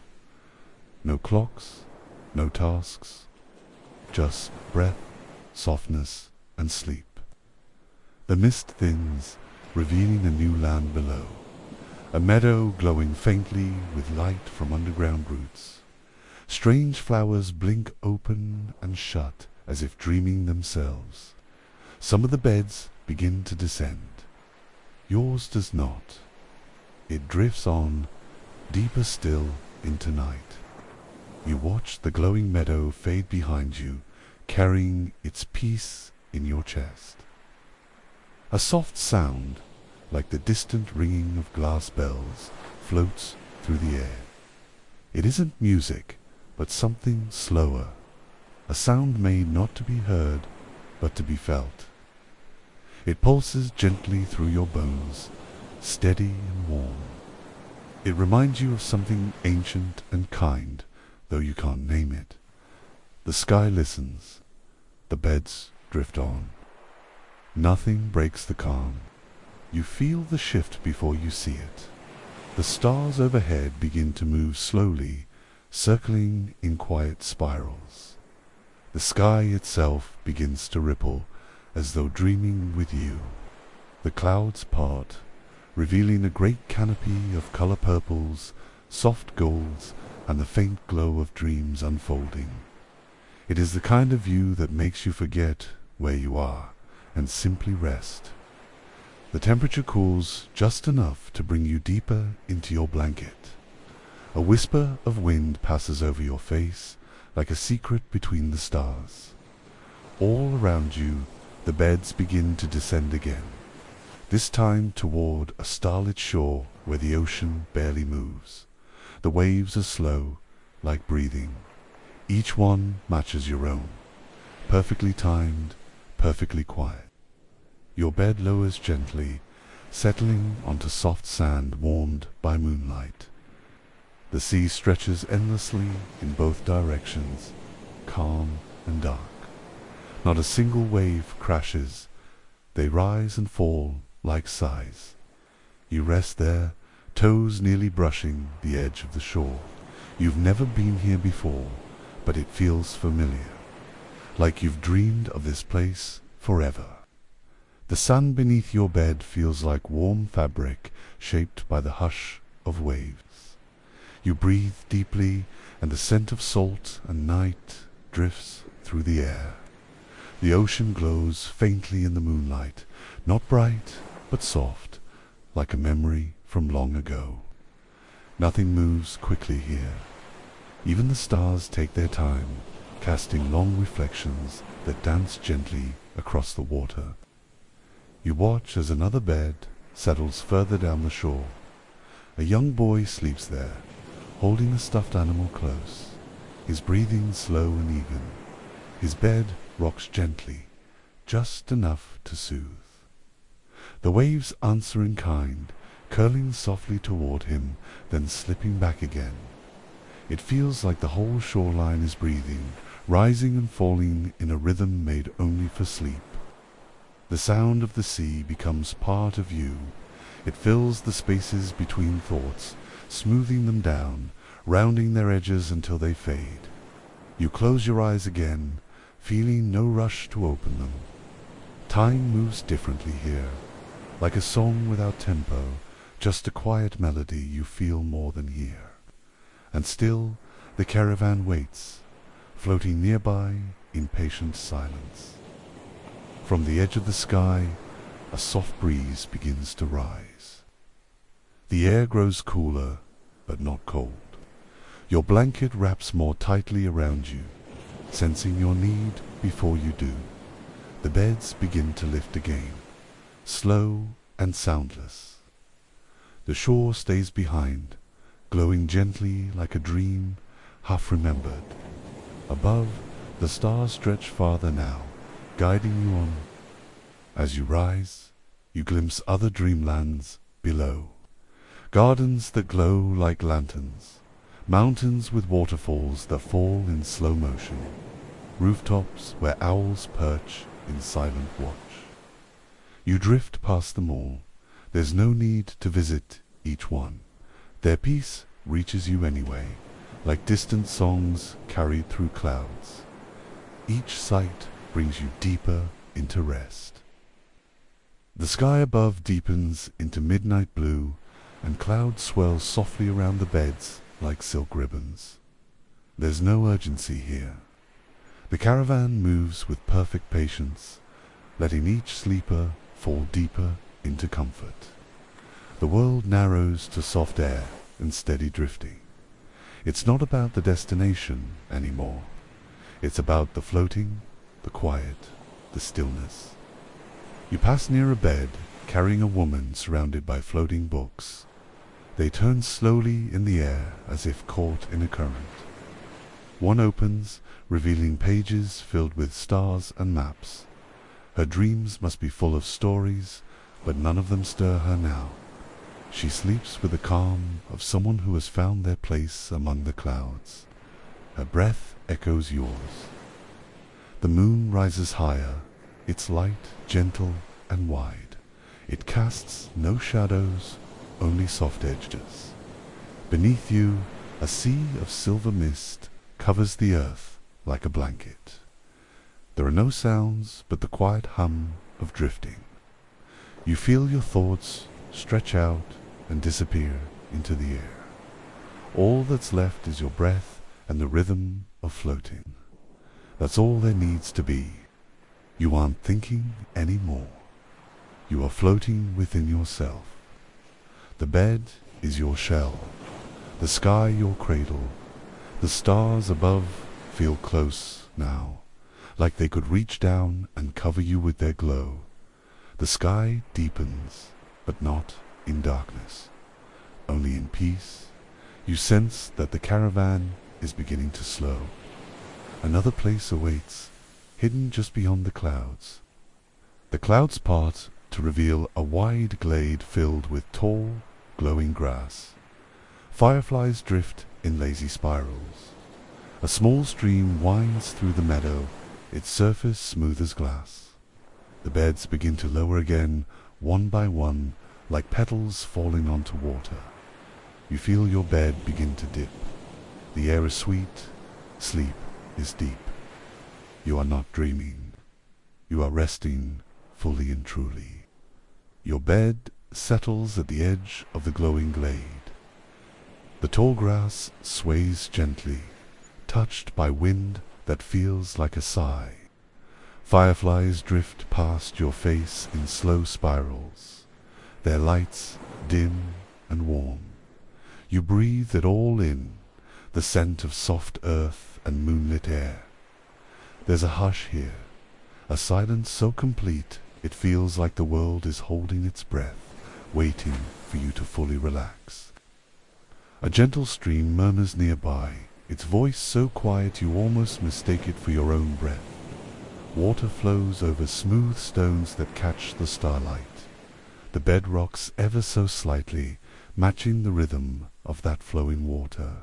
No clocks, no tasks, just breath, softness, and sleep. The mist thins, revealing a new land below, a meadow glowing faintly with light from underground roots. Strange flowers blink open and shut as if dreaming themselves. Some of the beds begin to descend. Yours does not. It drifts on, deeper still, into night. You watch the glowing meadow fade behind you, carrying its peace in your chest. A soft sound, like the distant ringing of glass bells, floats through the air. It isn't music, but something slower, a sound made not to be heard, but to be felt. It pulses gently through your bones, steady and warm. It reminds you of something ancient and kind, though you can't name it. The sky listens. The beds drift on. Nothing breaks the calm. You feel the shift before you see it. The stars overhead begin to move slowly, circling in quiet spirals. The sky itself begins to ripple, as though dreaming with you. The clouds part, revealing a great canopy of color purples, soft golds, and the faint glow of dreams unfolding. It is the kind of view that makes you forget where you are and simply rest. The temperature cools just enough to bring you deeper into your blanket. A whisper of wind passes over your face like a secret between the stars. All around you, the beds begin to descend again, this time toward a starlit shore where the ocean barely moves. The waves are slow, like breathing. Each one matches your own, perfectly timed, perfectly quiet. Your bed lowers gently, settling onto soft sand warmed by moonlight. The sea stretches endlessly in both directions, calm and dark. Not a single wave crashes. They rise and fall like sighs. You rest there, toes nearly brushing the edge of the shore. You've never been here before, but it feels familiar, like you've dreamed of this place forever. The sun beneath your bed feels like warm fabric shaped by the hush of waves. You breathe deeply, and the scent of salt and night drifts through the air. The ocean glows faintly in the moonlight, not bright, but soft, like a memory from long ago. Nothing moves quickly here. Even the stars take their time, casting long reflections that dance gently across the water. You watch as another bed settles further down the shore. A young boy sleeps there, holding a stuffed animal close, his breathing slow and even. His bed rocks gently, just enough to soothe. The waves answer in kind, curling softly toward him, then slipping back again. It feels like the whole shoreline is breathing, rising and falling in a rhythm made only for sleep. The sound of the sea becomes part of you. It fills the spaces between thoughts, smoothing them down, rounding their edges until they fade. You close your eyes again, feeling no rush to open them. Time moves differently here, like a song without tempo, just a quiet melody you feel more than hear. And still the caravan waits, floating nearby in patient silence. From the edge of the sky, a soft breeze begins to rise. The air grows cooler, but not cold. Your blanket wraps more tightly around you, sensing your need before you do. The beds begin to lift again, slow and soundless. The shore stays behind, glowing gently like a dream half remembered. Above, the stars stretch farther now, guiding you on. As you rise, you glimpse other dreamlands below. Gardens that glow like lanterns, mountains with waterfalls that fall in slow motion, rooftops where owls perch in silent watch. You drift past them all. There's no need to visit each one. Their peace reaches you anyway, like distant songs carried through clouds. Each sight brings you deeper into rest. The sky above deepens into midnight blue, and clouds swirl softly around the beds like silk ribbons. There's no urgency here. The caravan moves with perfect patience, letting each sleeper fall deeper into comfort. The world narrows to soft air and steady drifting. It's not about the destination anymore. It's about the floating, the quiet, the stillness. You pass near a bed, carrying a woman surrounded by floating books. They turn slowly in the air as if caught in a current. One opens, revealing pages filled with stars and maps. Her dreams must be full of stories, but none of them stir her now. She sleeps with the calm of someone who has found their place among the clouds. Her breath echoes yours. The moon rises higher, its light gentle and wide. It casts no shadows, only soft edges. Beneath you, a sea of silver mist covers the earth like a blanket. There are no sounds but the quiet hum of drifting. You feel your thoughts stretch out and disappear into the air. All that's left is your breath and the rhythm of floating. That's all there needs to be. You aren't thinking anymore. You are floating within yourself. The bed is your shell, the sky your cradle. The stars above feel close now, like they could reach down and cover you with their glow. The sky deepens, but not in darkness, only in peace. You sense that the caravan is beginning to slow. Another place awaits, hidden just beyond the clouds. The clouds part to reveal a wide glade filled with tall, glowing grass. Fireflies drift in lazy spirals. A small stream winds through the meadow, its surface smooth as glass. The beds begin to lower again, one by one, like petals falling onto water. You feel your bed begin to dip. The air is sweet, sleep is deep. You are not dreaming. You are resting fully and truly. Your bed settles at the edge of the glowing glade. The tall grass sways gently, touched by wind that feels like a sigh. Fireflies drift past your face in slow spirals, their lights dim and warm. You breathe it all in, the scent of soft earth and moonlit air. There's a hush here, a silence so complete it feels like the world is holding its breath, waiting for you to fully relax. A gentle stream murmurs nearby, its voice so quiet you almost mistake it for your own breath. Water flows over smooth stones that catch the starlight. The bed rocks ever so slightly, matching the rhythm of that flowing water.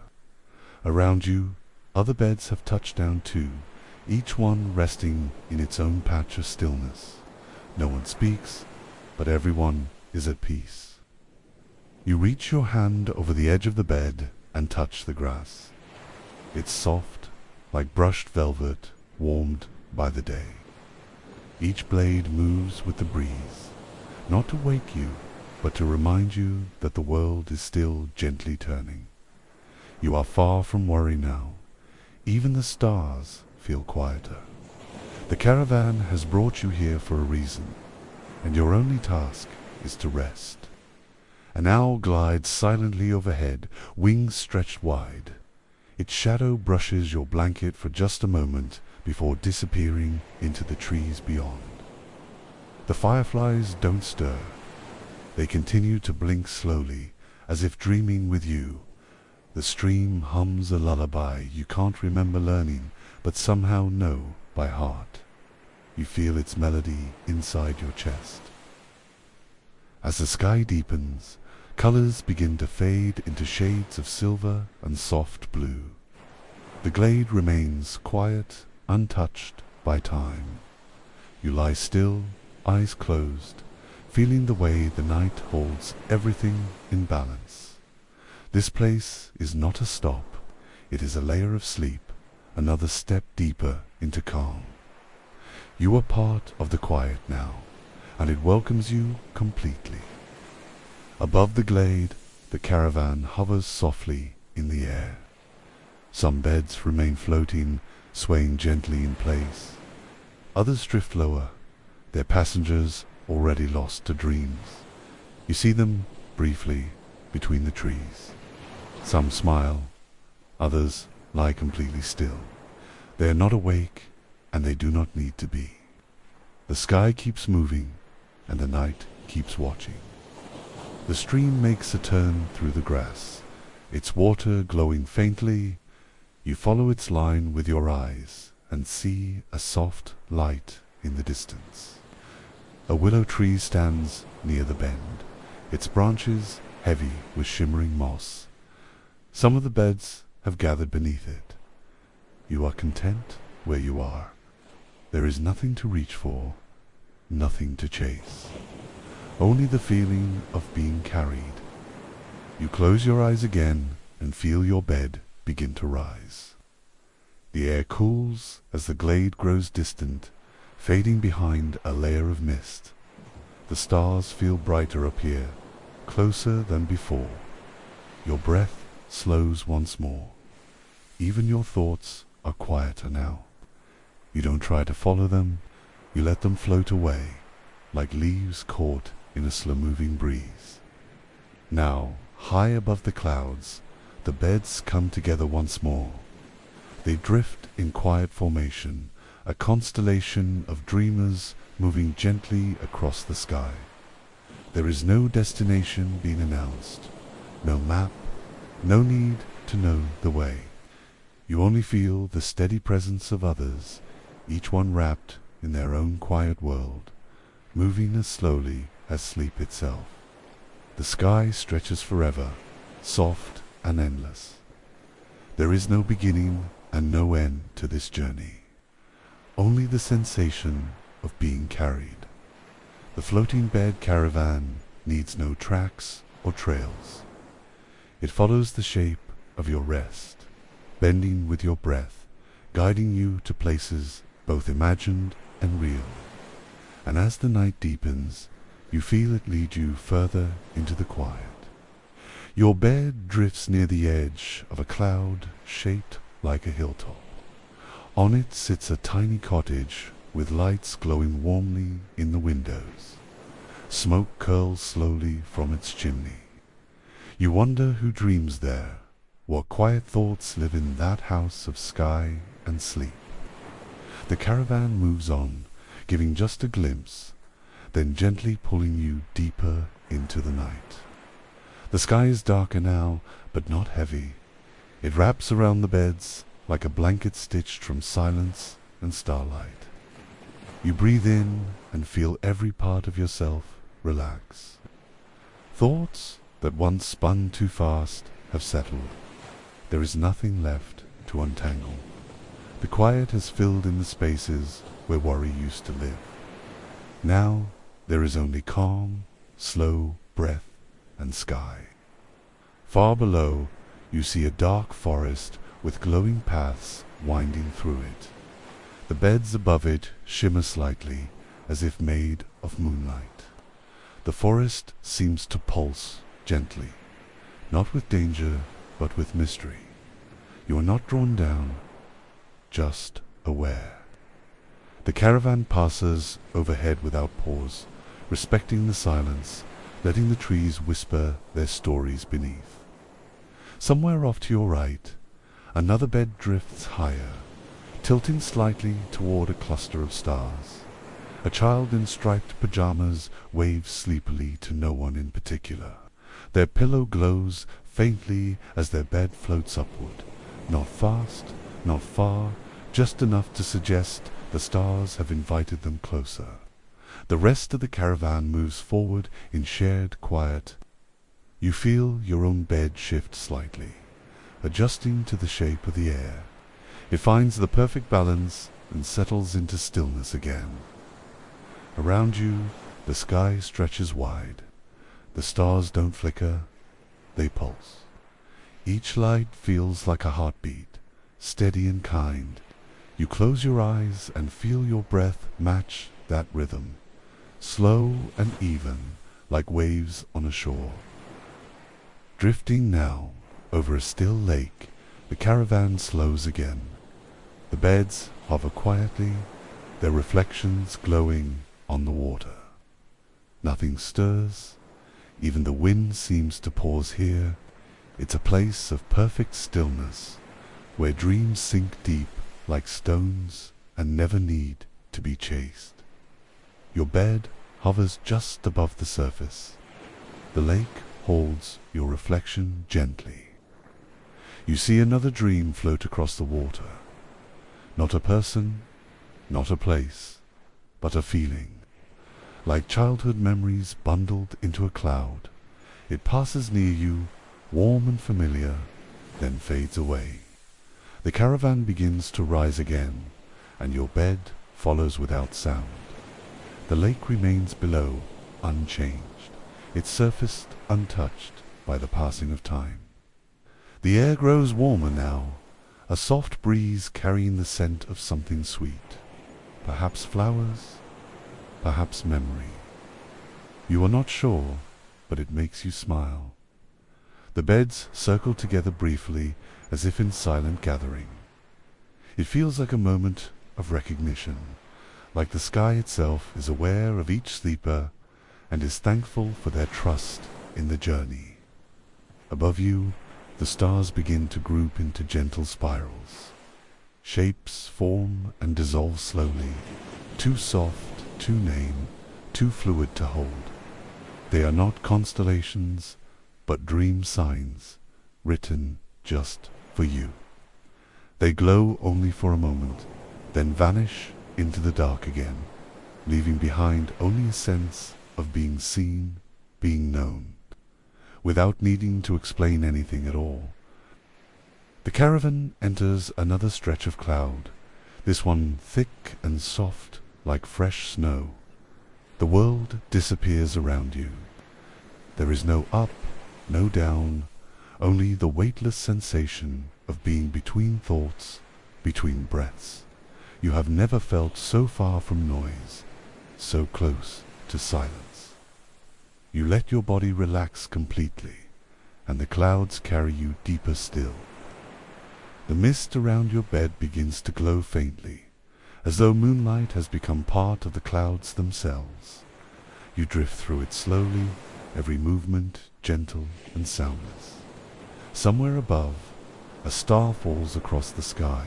Around you, other beds have touched down too, each one resting in its own patch of stillness. No one speaks, but everyone is at peace. You reach your hand over the edge of the bed and touch the grass. It's soft, like brushed velvet, warmed by the day. Each blade moves with the breeze, not to wake you, but to remind you that the world is still gently turning. You are far from worry now. Even the stars feel quieter. The caravan has brought you here for a reason, and your only task is to rest. An owl glides silently overhead, wings stretched wide. Its shadow brushes your blanket for just a moment before disappearing into the trees beyond. The fireflies don't stir. They continue to blink slowly, as if dreaming with you. The stream hums a lullaby you can't remember learning, but somehow know by heart. You feel its melody inside your chest. As the sky deepens, colors begin to fade into shades of silver and soft blue. The glade remains quiet, untouched by time. You lie still, eyes closed, feeling the way the night holds everything in balance. This place is not a stop, it is a layer of sleep, another step deeper into calm. You are part of the quiet now, and it welcomes you completely. Above the glade, the caravan hovers softly in the air. Some beds remain floating, swaying gently in place. Others drift lower, their passengers already lost to dreams. You see them briefly between the trees. Some smile, others lie completely still. They are not awake, and they do not need to be. The sky keeps moving, and the night keeps watching. The stream makes a turn through the grass, its water glowing faintly. You follow its line with your eyes and see a soft light in the distance. A willow tree stands near the bend, its branches heavy with shimmering moss. Some of the beds have gathered beneath it. You are content where you are. There is nothing to reach for, nothing to chase. Only the feeling of being carried. You close your eyes again and feel your bed begin to rise. The air cools as the glade grows distant, fading behind a layer of mist. The stars feel brighter up here, closer than before. Your breath slows once more. Even your thoughts are quieter now. You don't try to follow them, you let them float away, like leaves caught in a slow-moving breeze. Now, high above the clouds, the beds come together once more. They drift in quiet formation, a constellation of dreamers moving gently across the sky. There is no destination being announced, no map, no need to know the way. You only feel the steady presence of others, each one wrapped in their own quiet world, moving as slowly as sleep itself. The sky stretches forever, soft and endless. There is no beginning and no end to this journey, only the sensation of being carried. The floating bed caravan needs no tracks or trails. It follows the shape of your rest, bending with your breath, guiding you to places both imagined and real. And as the night deepens, you feel it lead you further into the quiet. Your bed drifts near the edge of a cloud shaped like a hilltop. On it sits a tiny cottage with lights glowing warmly in the windows. Smoke curls slowly from its chimney. You wonder who dreams there, what quiet thoughts live in that house of sky and sleep. The caravan moves on, giving just a glimpse, then gently pulling you deeper into the night. The sky is darker now, but not heavy. It wraps around the beds like a blanket stitched from silence and starlight. You breathe in and feel every part of yourself relax. Thoughts that once spun too fast have settled. There is nothing left to untangle. The quiet has filled in the spaces where worry used to live. Now there is only calm, slow breath and sky. Far below, you see a dark forest with glowing paths winding through it. The beds above it shimmer slightly, as if made of moonlight. The forest seems to pulse gently, not with danger, but with mystery. You are not drawn down, just aware. The caravan passes overhead without pause, respecting the silence, letting the trees whisper their stories beneath. Somewhere off to your right, another bed drifts higher, tilting slightly toward a cluster of stars. A child in striped pajamas waves sleepily to no one in particular. Their pillow glows faintly as their bed floats upward, not fast, not far, just enough to suggest the stars have invited them closer. The rest of the caravan moves forward in shared quiet. You feel your own bed shift slightly, adjusting to the shape of the air. It finds the perfect balance and settles into stillness again. Around you, the sky stretches wide. The stars don't flicker, they pulse. Each light feels like a heartbeat, steady and kind. You close your eyes and feel your breath match that rhythm, slow and even, like waves on a shore. Drifting now over a still lake, the caravan slows again. The beds hover quietly, their reflections glowing on the water. Nothing stirs, even the wind seems to pause here. It's a place of perfect stillness, where dreams sink deep like stones and never need to be chased. Your bed hovers just above the surface. The lake holds your reflection gently. You see another dream float across the water. Not a person, not a place, but a feeling. Like childhood memories bundled into a cloud, it passes near you, warm and familiar, then fades away. The caravan begins to rise again, and your bed follows without sound. The lake remains below, unchanged, its surface untouched by the passing of time. The air grows warmer now, a soft breeze carrying the scent of something sweet. Perhaps flowers, perhaps memory. You are not sure, but it makes you smile. The beds circle together briefly, as if in silent gathering. It feels like a moment of recognition, like the sky itself is aware of each sleeper and is thankful for their trust in the journey. Above you, the stars begin to group into gentle spirals. Shapes form and dissolve slowly, too soft to name, too fluid to hold. They are not constellations, but dream signs, written just for you. They glow only for a moment, then vanish into the dark again, leaving behind only a sense of being seen, being known, without needing to explain anything at all. The caravan enters another stretch of cloud, this one thick and soft like fresh snow. The world disappears around you. There is no up, no down, only the weightless sensation of being between thoughts, between breaths. You have never felt so far from noise, so close to silence. You let your body relax completely, and the clouds carry you deeper still. The mist around your bed begins to glow faintly, as though moonlight has become part of the clouds themselves. You drift through it slowly, every movement gentle and soundless. Somewhere above, a star falls across the sky,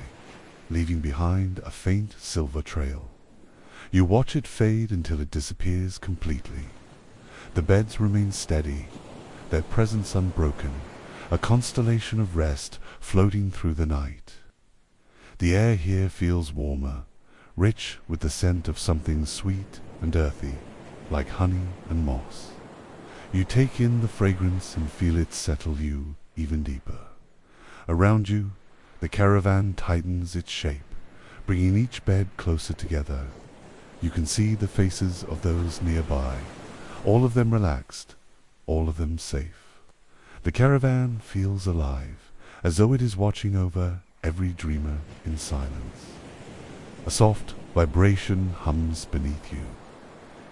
leaving behind a faint silver trail. You watch it fade until it disappears completely. The beds remain steady, their presence unbroken, a constellation of rest floating through the night. The air here feels warmer, rich with the scent of something sweet and earthy, like honey and moss. You take in the fragrance and feel it settle you even deeper. Around you, the caravan tightens its shape, bringing each bed closer together. You can see the faces of those nearby, all of them relaxed, all of them safe. The caravan feels alive, as though it is watching over every dreamer in silence. A soft vibration hums beneath you.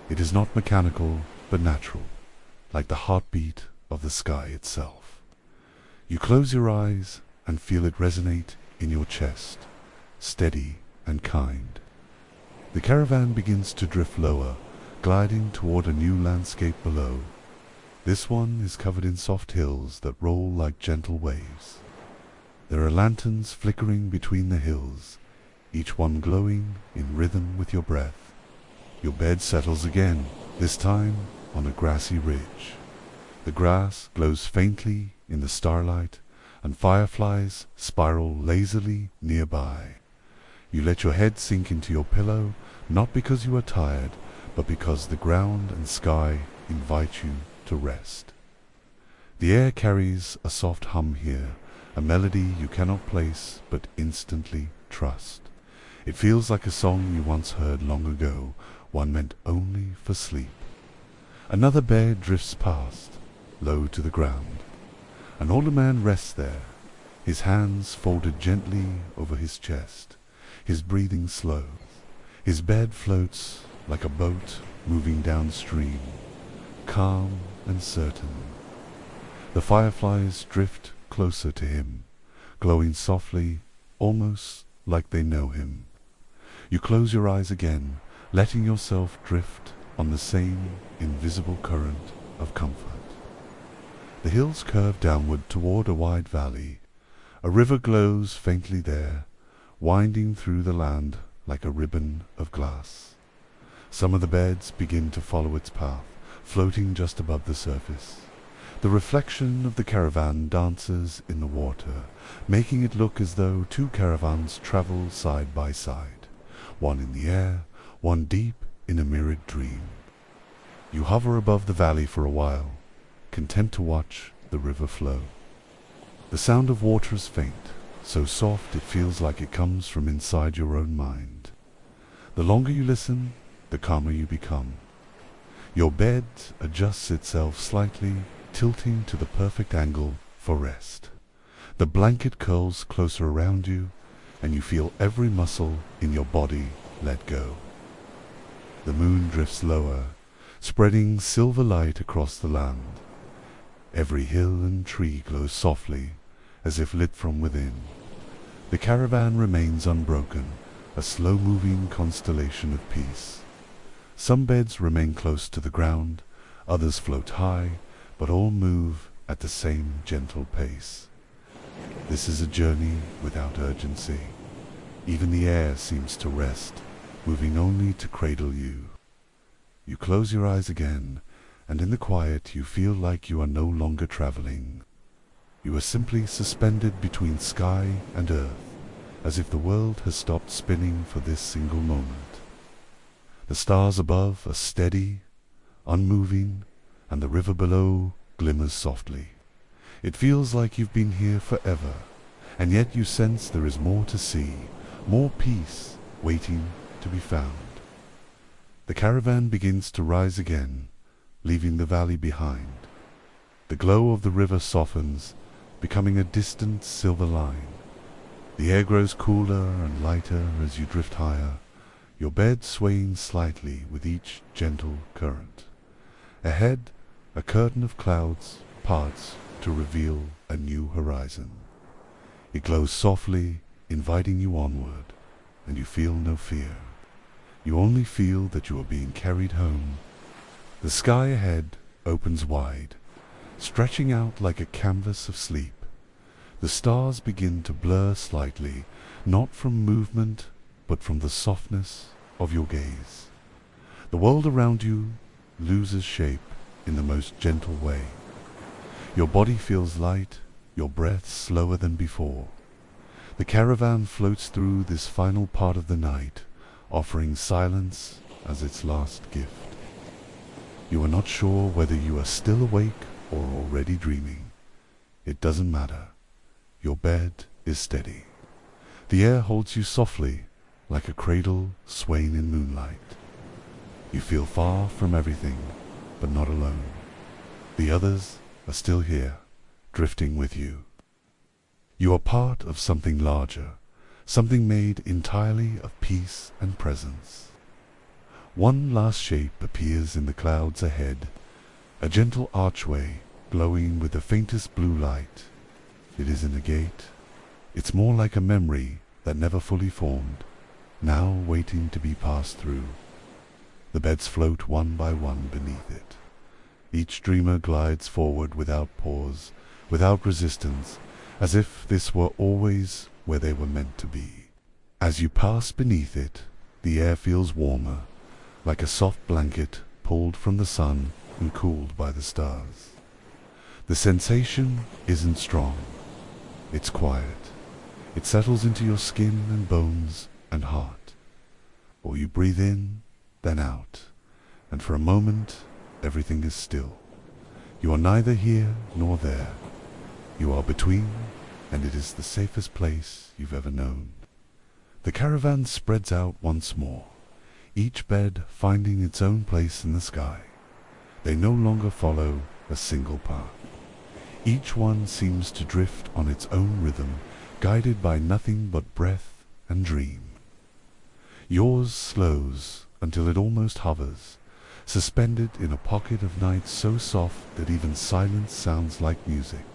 It is not mechanical, but natural, like the heartbeat of the sky itself. You close your eyes and feel it resonate in your chest, steady and kind. The caravan begins to drift lower, gliding toward a new landscape below. This one is covered in soft hills that roll like gentle waves. There are lanterns flickering between the hills, each one glowing in rhythm with your breath. Your bed settles again, this time on a grassy ridge. The grass glows faintly in the starlight, and fireflies spiral lazily nearby. You let your head sink into your pillow, not because you are tired, but because the ground and sky invite you to rest. The air carries a soft hum here, a melody you cannot place but instantly trust. It feels like a song you once heard long ago, one meant only for sleep. Another bed drifts past, low to the ground. An older man rests there, his hands folded gently over his chest, his breathing slow. His bed floats like a boat moving downstream, calm and certain. The fireflies drift closer to him, glowing softly, almost like they know him. You close your eyes again, letting yourself drift on the same invisible current of comfort. The hills curve downward toward a wide valley. A river glows faintly there, winding through the land like a ribbon of glass. Some of the beds begin to follow its path, floating just above the surface. The reflection of the caravan dances in the water, making it look as though two caravans travel side by side, one in the air, one deep in a mirrored dream. You hover above the valley for a while, content to watch the river flow. The sound of water is faint, so soft it feels like it comes from inside your own mind. The longer you listen, the calmer you become. Your bed adjusts itself slightly, tilting to the perfect angle for rest. The blanket curls closer around you, and you feel every muscle in your body let go. The moon drifts lower, spreading silver light across the land. Every hill and tree glows softly, as if lit from within. The caravan remains unbroken, a slow-moving constellation of peace. Some beds remain close to the ground, others float high, but all move at the same gentle pace. This is a journey without urgency. Even the air seems to rest, moving only to cradle you. You close your eyes again, and in the quiet you feel like you are no longer traveling. You are simply suspended between sky and earth, as if the world has stopped spinning for this single moment. The stars above are steady, unmoving, and the river below glimmers softly. It feels like you've been here forever, and yet you sense there is more to see, more peace waiting to be found. The caravan begins to rise again, leaving the valley behind. The glow of the river softens, becoming a distant silver line. The air grows cooler and lighter as you drift higher, your bed swaying slightly with each gentle current. Ahead, a curtain of clouds parts to reveal a new horizon. It glows softly, inviting you onward, and you feel no fear. You only feel that you are being carried home. The sky ahead opens wide, stretching out like a canvas of sleep. The stars begin to blur slightly, not from movement, but from the softness of your gaze. The world around you loses shape in the most gentle way. Your body feels light, your breath slower than before. The caravan floats through this final part of the night, offering silence as its last gift. You are not sure whether you are still awake or already dreaming. It doesn't matter. Your bed is steady. The air holds you softly, like a cradle swaying in moonlight. You feel far from everything, but not alone. The others are still here, drifting with you. You are part of something larger, something made entirely of peace and presence. One last shape appears in the clouds ahead, a gentle archway glowing with the faintest blue light. It isn't a gate. It's more like a memory that never fully formed, now waiting to be passed through. The beds float one by one beneath it. Each dreamer glides forward without pause, without resistance, as if this were always where they were meant to be. As you pass beneath it, the air feels warmer, like a soft blanket pulled from the sun and cooled by the stars. The sensation isn't strong. It's quiet. It settles into your skin and bones and heart. Or you breathe in, then out, and for a moment everything is still. You are neither here nor there. You are between, and it is the safest place you've ever known. The caravan spreads out once more, each bed finding its own place in the sky. They no longer follow a single path. Each one seems to drift on its own rhythm, guided by nothing but breath and dream. Yours slows until it almost hovers, suspended in a pocket of night so soft that even silence sounds like music.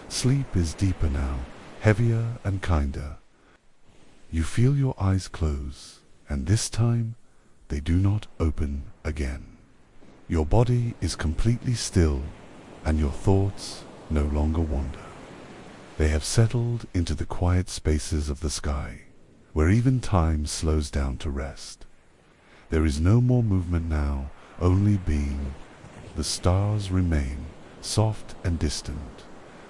Sleep is deeper now, heavier and kinder. You feel your eyes close, and this time they do not open again. Your body is completely still, and your thoughts no longer wander. They have settled into the quiet spaces of the sky, where even time slows down to rest. There is no more movement now, only being. The stars remain, soft and distant,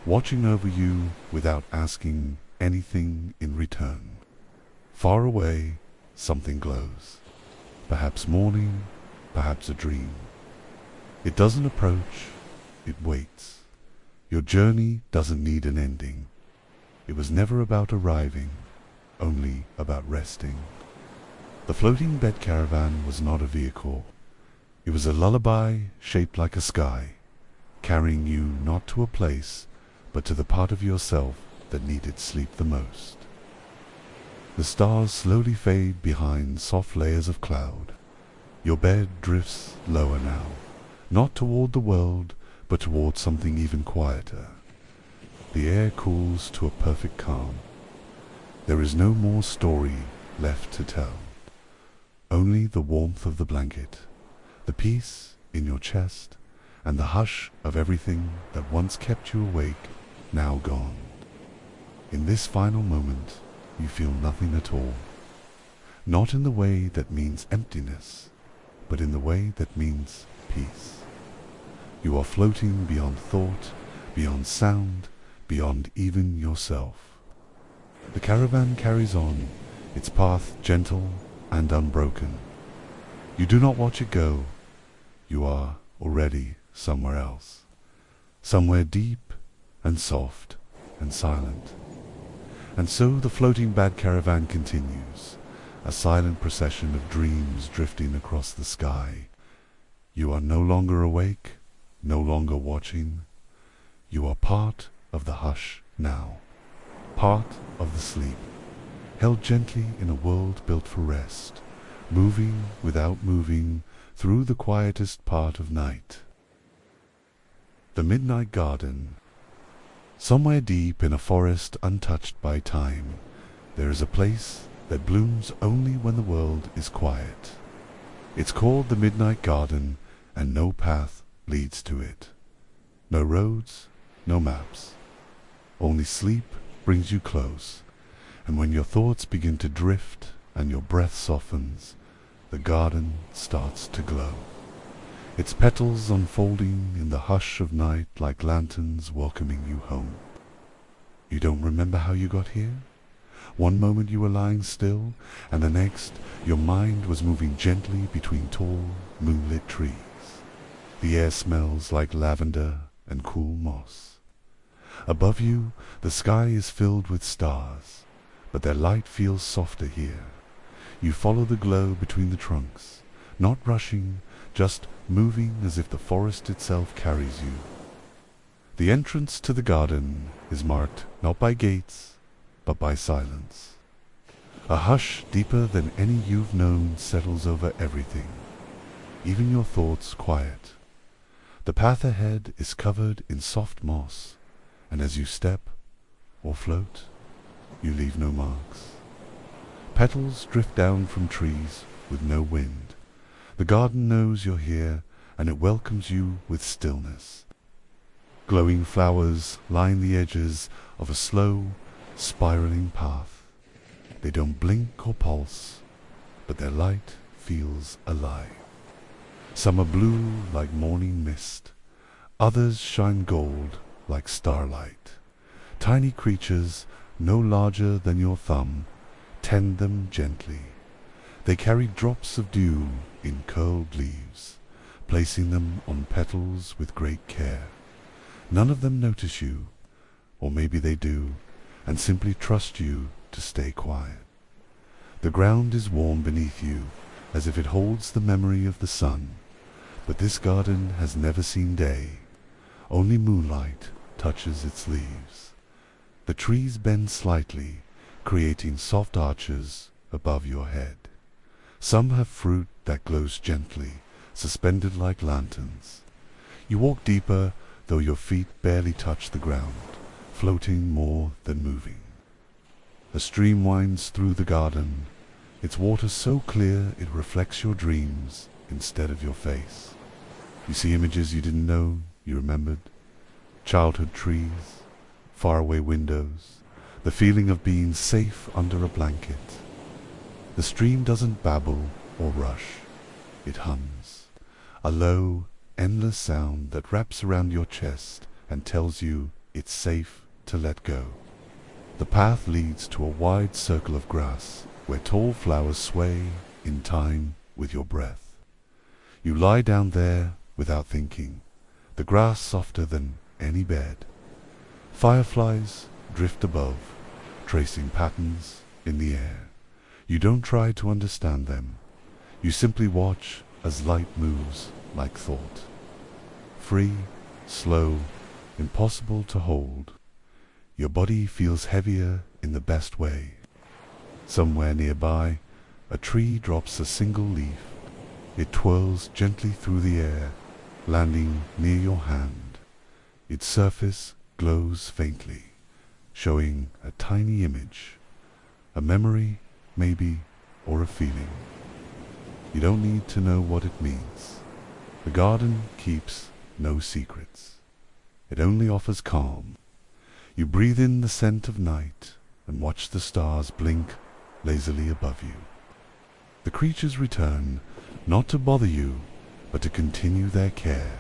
watching over you without asking anything in return. Far away, something glows. Perhaps morning, perhaps a dream. It doesn't approach, it waits. Your journey doesn't need an ending. It was never about arriving, only about resting. The floating bed caravan was not a vehicle. It was a lullaby shaped like a sky, carrying you not to a place, but to the part of yourself that needed sleep the most. The stars slowly fade behind soft layers of cloud. Your bed drifts lower now, not toward the world, but toward something even quieter. The air cools to a perfect calm. There is no more story left to tell. Only the warmth of the blanket, the peace in your chest, and the hush of everything that once kept you awake, now gone. In this final moment, you feel nothing at all. Not in the way that means emptiness, but in the way that means peace. You are floating beyond thought, beyond sound, beyond even yourself. The caravan carries on, its path gentle and unbroken. You do not watch it go. You are already somewhere else. Somewhere deep and soft and silent. And so the floating bed caravan continues, a silent procession of dreams drifting across the sky. You are no longer awake, no longer watching. You are part of the hush now, part of the sleep, held gently in a world built for rest, moving without moving through the quietest part of night. The Midnight Garden. Somewhere deep in a forest untouched by time, there is a place that blooms only when the world is quiet. It's called the Midnight Garden, and no path leads to it. No roads, no maps. Only sleep brings you close, and when your thoughts begin to drift and your breath softens, the garden starts to glow. Its petals unfolding in the hush of night like lanterns welcoming you home. You don't remember how you got here? One moment you were lying still, and the next your mind was moving gently between tall, moonlit trees. The air smells like lavender and cool moss. Above you, the sky is filled with stars, but their light feels softer here. You follow the glow between the trunks, not rushing, just moving as if the forest itself carries you. The entrance to the garden is marked not by gates, but by silence. A hush deeper than any you've known settles over everything, even your thoughts quiet. The path ahead is covered in soft moss, and as you step or float, you leave no marks. Petals drift down from trees with no wind. The garden knows you're here, and it welcomes you with stillness. Glowing flowers line the edges of a slow, spiraling path. They don't blink or pulse, but their light feels alive. Some are blue like morning mist. Others shine gold like starlight. Tiny creatures, no larger than your thumb, tend them gently. They carry drops of dew in curled leaves, placing them on petals with great care. None of them notice you, or maybe they do, and simply trust you to stay quiet. The ground is warm beneath you, as if it holds the memory of the sun, but this garden has never seen day. Only moonlight touches its leaves. The trees bend slightly, creating soft arches above your head. Some have fruit that glows gently, suspended like lanterns. You walk deeper, though your feet barely touch the ground, floating more than moving. A stream winds through the garden, its water so clear it reflects your dreams instead of your face. You see images you didn't know you remembered. Childhood trees, faraway windows, the feeling of being safe under a blanket. The stream doesn't babble or rush. It hums, a low, endless sound that wraps around your chest and tells you it's safe to let go. The path leads to a wide circle of grass where tall flowers sway in time with your breath. You lie down there without thinking, the grass softer than any bed. Fireflies drift above, tracing patterns in the air. You don't try to understand them. You simply watch as light moves like thought. Free, slow, impossible to hold. Your body feels heavier in the best way. Somewhere nearby, a tree drops a single leaf. It twirls gently through the air, landing near your hand. Its surface glows faintly, showing a tiny image, a memory, maybe, or a feeling. You don't need to know what it means. The garden keeps no secrets. It only offers calm. You breathe in the scent of night and watch the stars blink lazily above you. The creatures return, not to bother you, but to continue their care.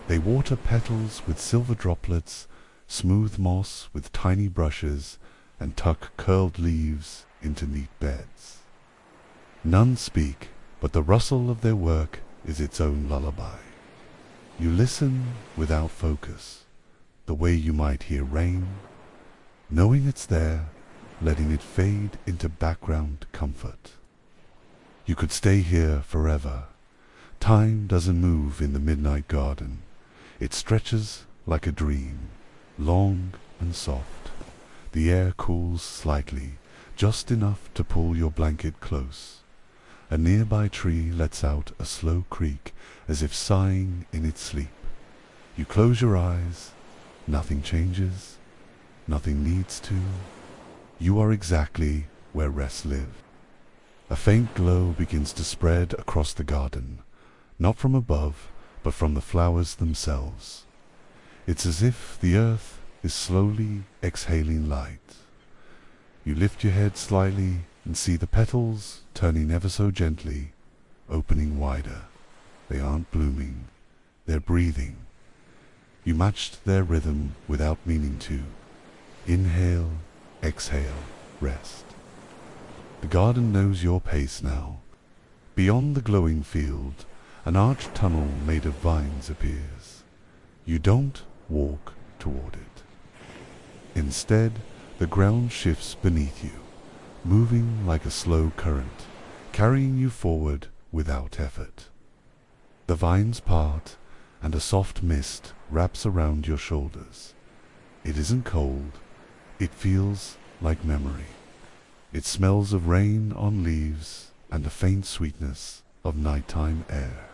They water petals with silver droplets, smooth moss with tiny brushes, and tuck curled leaves into neat beds. None speak, but the rustle of their work is its own lullaby. You listen without focus, the way you might hear rain, knowing it's there, letting it fade into background comfort. You could stay here forever. Time doesn't move in the midnight garden. It stretches like a dream, long and soft. The air cools slightly, just enough to pull your blanket close. A nearby tree lets out a slow creak, as if sighing in its sleep. You close your eyes. Nothing changes. Nothing needs to. You are exactly where rests live. A faint glow begins to spread across the garden, not from above, but from the flowers themselves. It's as if the earth is slowly exhaling light. You lift your head slightly and see the petals turning ever so gently, opening wider. They aren't blooming, they're breathing. You matched their rhythm without meaning to. Inhale, exhale, rest. The garden knows your pace now. Beyond the glowing field, an arched tunnel made of vines appears. You don't walk toward it. Instead, the ground shifts beneath you, moving like a slow current, carrying you forward without effort. The vines part, and a soft mist wraps around your shoulders. It isn't cold, it feels like memory. It smells of rain on leaves and a faint sweetness of nighttime air.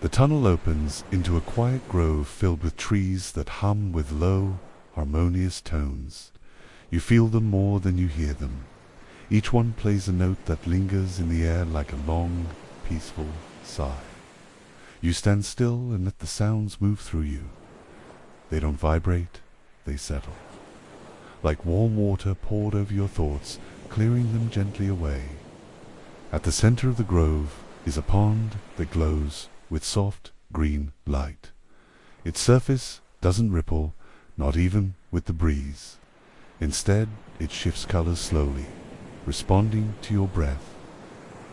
The tunnel opens into a quiet grove filled with trees that hum with low, harmonious tones. You feel them more than you hear them. Each one plays a note that lingers in the air like a long, peaceful sigh. You stand still and let the sounds move through you. They don't vibrate, they settle. Like warm water poured over your thoughts, clearing them gently away. At the center of the grove is a pond that glows with soft green light. Its surface doesn't ripple, not even with the breeze. Instead, it shifts colors slowly, responding to your breath.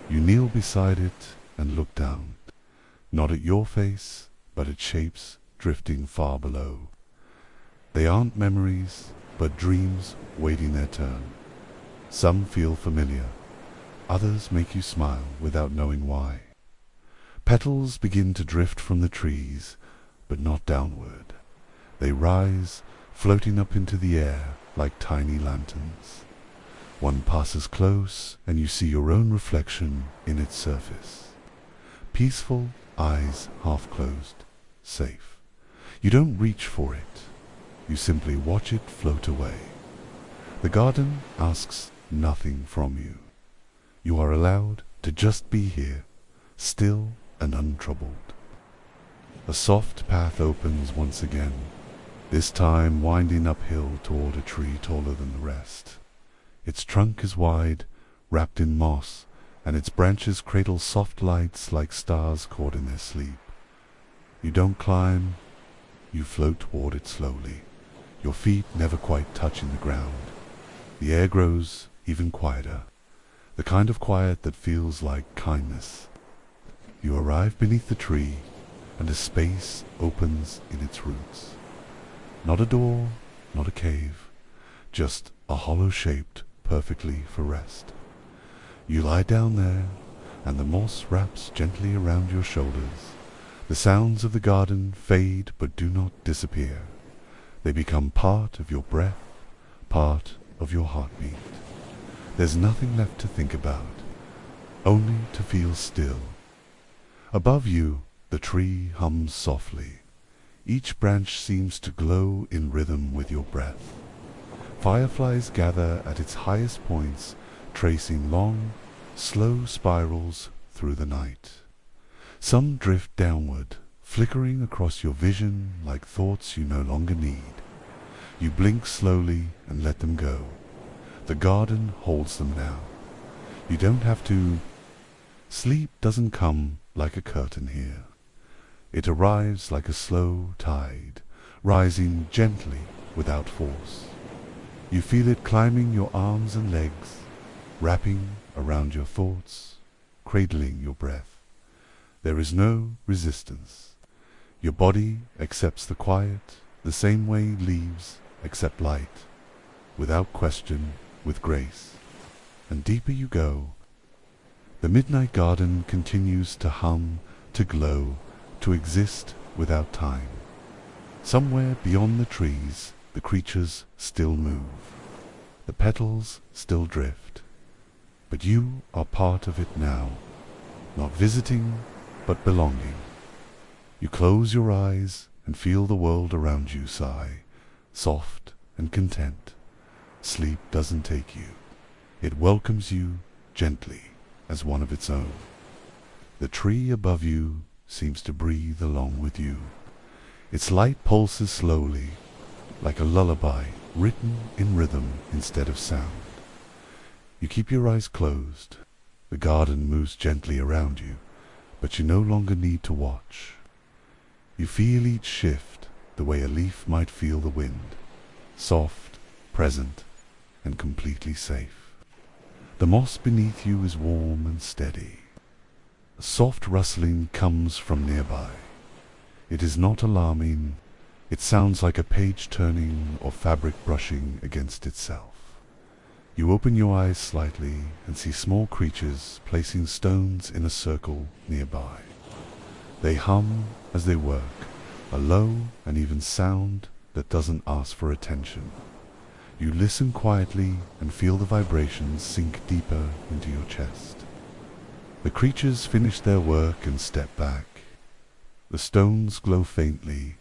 You kneel beside it and look down, not at your face, but at shapes drifting far below. They aren't memories, but dreams waiting their turn. Some feel familiar, others make you smile without knowing why. Petals begin to drift from the trees, but not downward. They rise, floating up into the air like tiny lanterns. One passes close, and you see your own reflection in its surface. Peaceful, eyes half closed, safe. You don't reach for it. You simply watch it float away. The garden asks nothing from you. You are allowed to just be here, still and untroubled. A soft path opens once again, this time winding uphill toward a tree taller than the rest. Its trunk is wide, wrapped in moss, and its branches cradle soft lights like stars caught in their sleep. You don't climb, you float toward it slowly, your feet never quite touching the ground. The air grows even quieter, the kind of quiet that feels like kindness. You arrive beneath the tree, and a space opens in its roots. Not a door, not a cave, just a hollow shaped perfectly for rest. You lie down there, and the moss wraps gently around your shoulders. The sounds of the garden fade but do not disappear. They become part of your breath, part of your heartbeat. There's nothing left to think about, only to feel still. Above you, the tree hums softly. Each branch seems to glow in rhythm with your breath. Fireflies gather at its highest points, tracing long, slow spirals through the night. Some drift downward, flickering across your vision like thoughts you no longer need. You blink slowly and let them go. The garden holds them now. You don't have to. Sleep doesn't come like a curtain here. It arrives like a slow tide, rising gently without force. You feel it climbing your arms and legs, wrapping around your thoughts, cradling your breath. There is no resistance. Your body accepts the quiet the same way leaves accept light, without question, with grace. And deeper you go. The midnight garden continues to hum, to glow, to exist without time. Somewhere beyond the trees, the creatures still move. The petals still drift. But you are part of it now, not visiting, but belonging. You close your eyes and feel the world around you sigh, soft and content. Sleep doesn't take you. It welcomes you gently as one of its own. The tree above you seems to breathe along with you. Its light pulses slowly, like a lullaby written in rhythm instead of sound. You keep your eyes closed. The garden moves gently around you, but you no longer need to watch. You feel each shift the way a leaf might feel the wind, soft, present, and completely safe. The moss beneath you is warm and steady. A soft rustling comes from nearby. It is not alarming. It sounds like a page turning or fabric brushing against itself. You open your eyes slightly and see small creatures placing stones in a circle nearby. They hum as they work, a low and even sound that doesn't ask for attention. You listen quietly and feel the vibrations sink deeper into your chest. The creatures finish their work and step back. The stones glow faintly,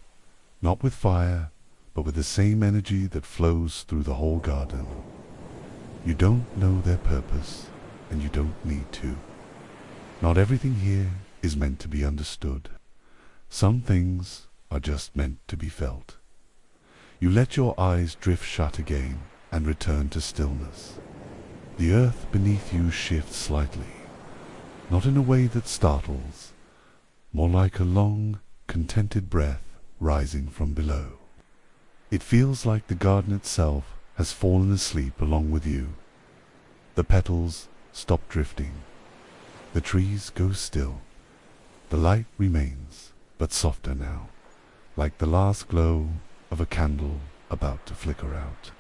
not with fire, but with the same energy that flows through the whole garden. You don't know their purpose, and you don't need to. Not everything here is meant to be understood. Some things are just meant to be felt. You let your eyes drift shut again and return to stillness. The earth beneath you shifts slightly, not in a way that startles, more like a long, contented breath rising from below. It feels like the garden itself has fallen asleep along with you. The petals stop drifting. The trees go still. The light remains, but softer now, like the last glow of a candle about to flicker out.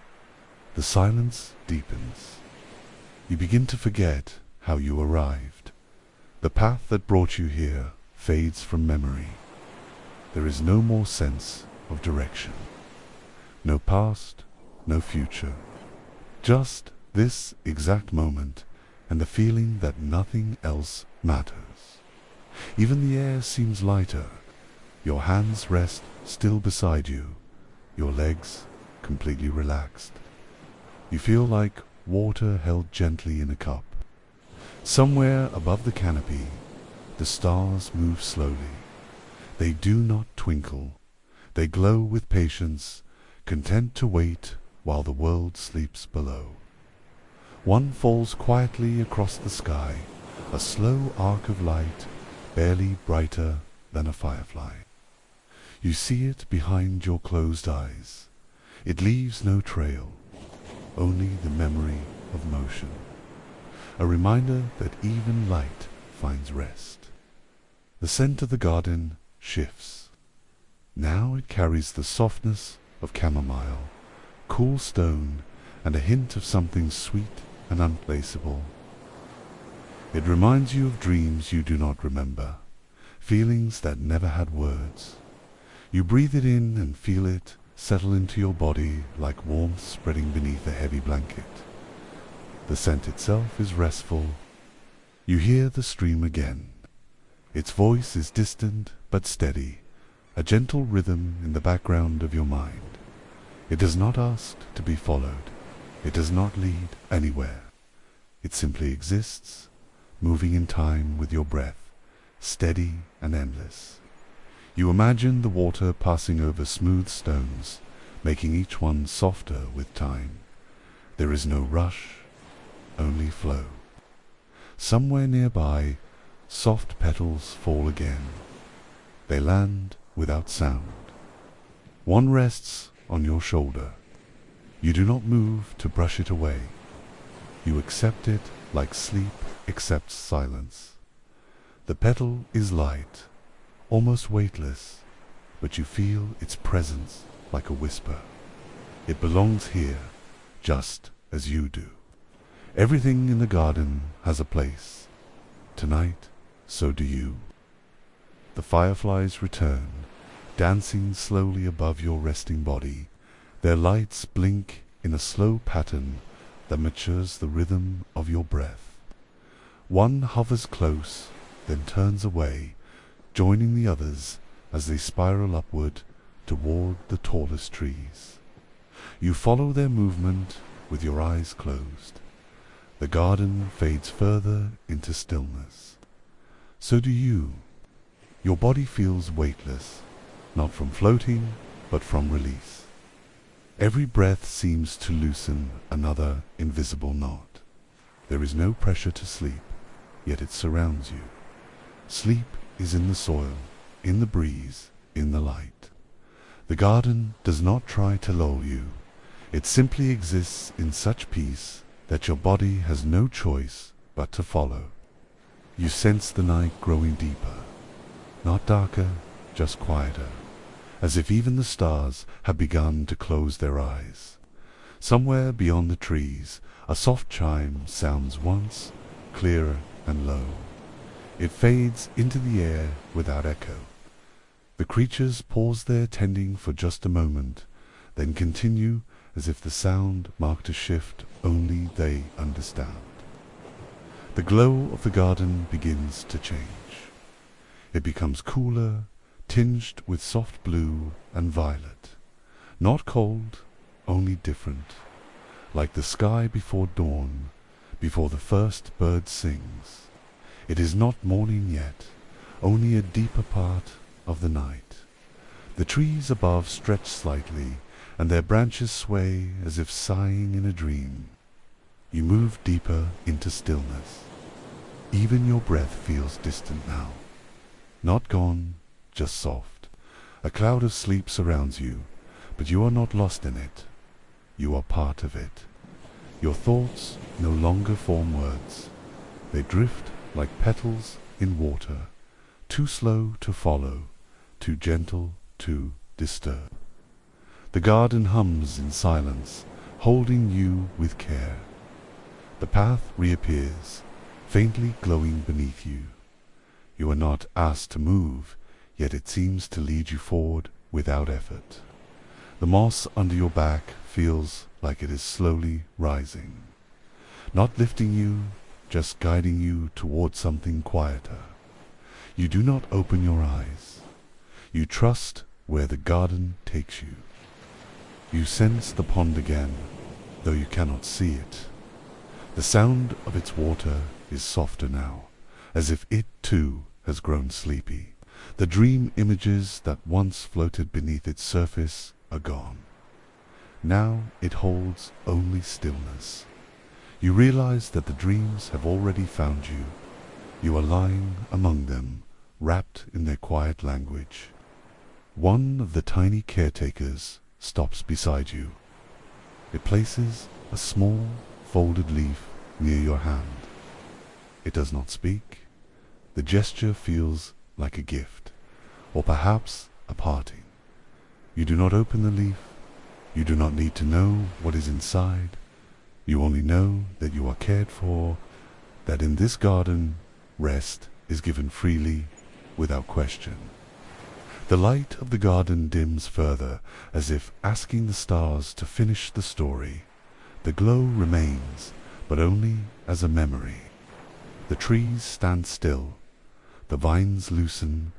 The silence deepens. You begin to forget how you arrived. The path that brought you here fades from memory. There is no more sense of direction. No past, no future. Just this exact moment and the feeling that nothing else matters. Even the air seems lighter. Your hands rest still beside you, your legs completely relaxed. You feel like water held gently in a cup. Somewhere above the canopy, the stars move slowly. They do not twinkle. They glow with patience, content to wait while the world sleeps below. One falls quietly across the sky, a slow arc of light, barely brighter than a firefly. You see it behind your closed eyes. It leaves no trail, only the memory of motion. A reminder that even light finds rest. The scent of the garden shifts. Now it carries the softness of chamomile, cool stone, and a hint of something sweet and unplaceable. It reminds you of dreams you do not remember, feelings that never had words. You breathe it in and feel it settle into your body like warmth spreading beneath a heavy blanket. The scent itself is restful. You hear the stream again. Its voice is distant but steady, a gentle rhythm in the background of your mind. It does not ask to be followed. It does not lead anywhere. It simply exists, moving in time with your breath, steady and endless. You imagine the water passing over smooth stones, making each one softer with time. There is no rush, only flow. Somewhere nearby, soft petals fall again. They land without sound. One rests on your shoulder. You do not move to brush it away. You accept it like sleep accepts silence. The petal is light, almost weightless, but you feel its presence like a whisper. It belongs here, just as you do. Everything in the garden has a place. Tonight, so do you. The fireflies return, dancing slowly above your resting body. Their lights blink in a slow pattern that matures the rhythm of your breath. One hovers close, then turns away, joining the others as they spiral upward toward the tallest trees. You follow their movement with your eyes closed. The garden fades further into stillness. So do you. Your body feels weightless, not from floating, but from release. Every breath seems to loosen another invisible knot. There is no pressure to sleep, yet it surrounds you. Sleep is in the soil, in the breeze, in the light. The garden does not try to lull you. It simply exists in such peace that your body has no choice but to follow. You sense the night growing deeper, not darker, just quieter, as if even the stars have begun to close their eyes. Somewhere beyond the trees, a soft chime sounds once, clearer and low. It fades into the air without echo. The creatures pause their tending for just a moment, then continue as if the sound marked a shift only they understand. The glow of the garden begins to change. It becomes cooler, tinged with soft blue and violet. Not cold, only different, like the sky before dawn, before the first bird sings. It is not morning yet, only a deeper part of the night. The trees above stretch slightly, and their branches sway as if sighing in a dream. You move deeper into stillness. Even your breath feels distant now. Not gone, just soft. A cloud of sleep surrounds you, but you are not lost in it. You are part of it. Your thoughts no longer form words. They drift like petals in water, too slow to follow, too gentle to disturb. The garden hums in silence, holding you with care. The path reappears, faintly glowing beneath you. You are not asked to move, yet it seems to lead you forward without effort. The moss under your back feels like it is slowly rising, not lifting you, just guiding you toward something quieter. You do not open your eyes. You trust where the garden takes you. You sense the pond again, though you cannot see it. The sound of its water is softer now, as if it too has grown sleepy. The dream images that once floated beneath its surface are gone. Now it holds only stillness. You realize that the dreams have already found you. You are lying among them, wrapped in their quiet language. One of the tiny caretakers stops beside you. It places a small, folded leaf near your hand. It does not speak. The gesture feels like a gift, or perhaps a parting. You do not open the leaf. You do not need to know what is inside. You only know that you are cared for, that in this garden, rest is given freely, without question. The light of the garden dims further, as if asking the stars to finish the story. The glow remains, but only as a memory. The trees stand still. The vines loosen.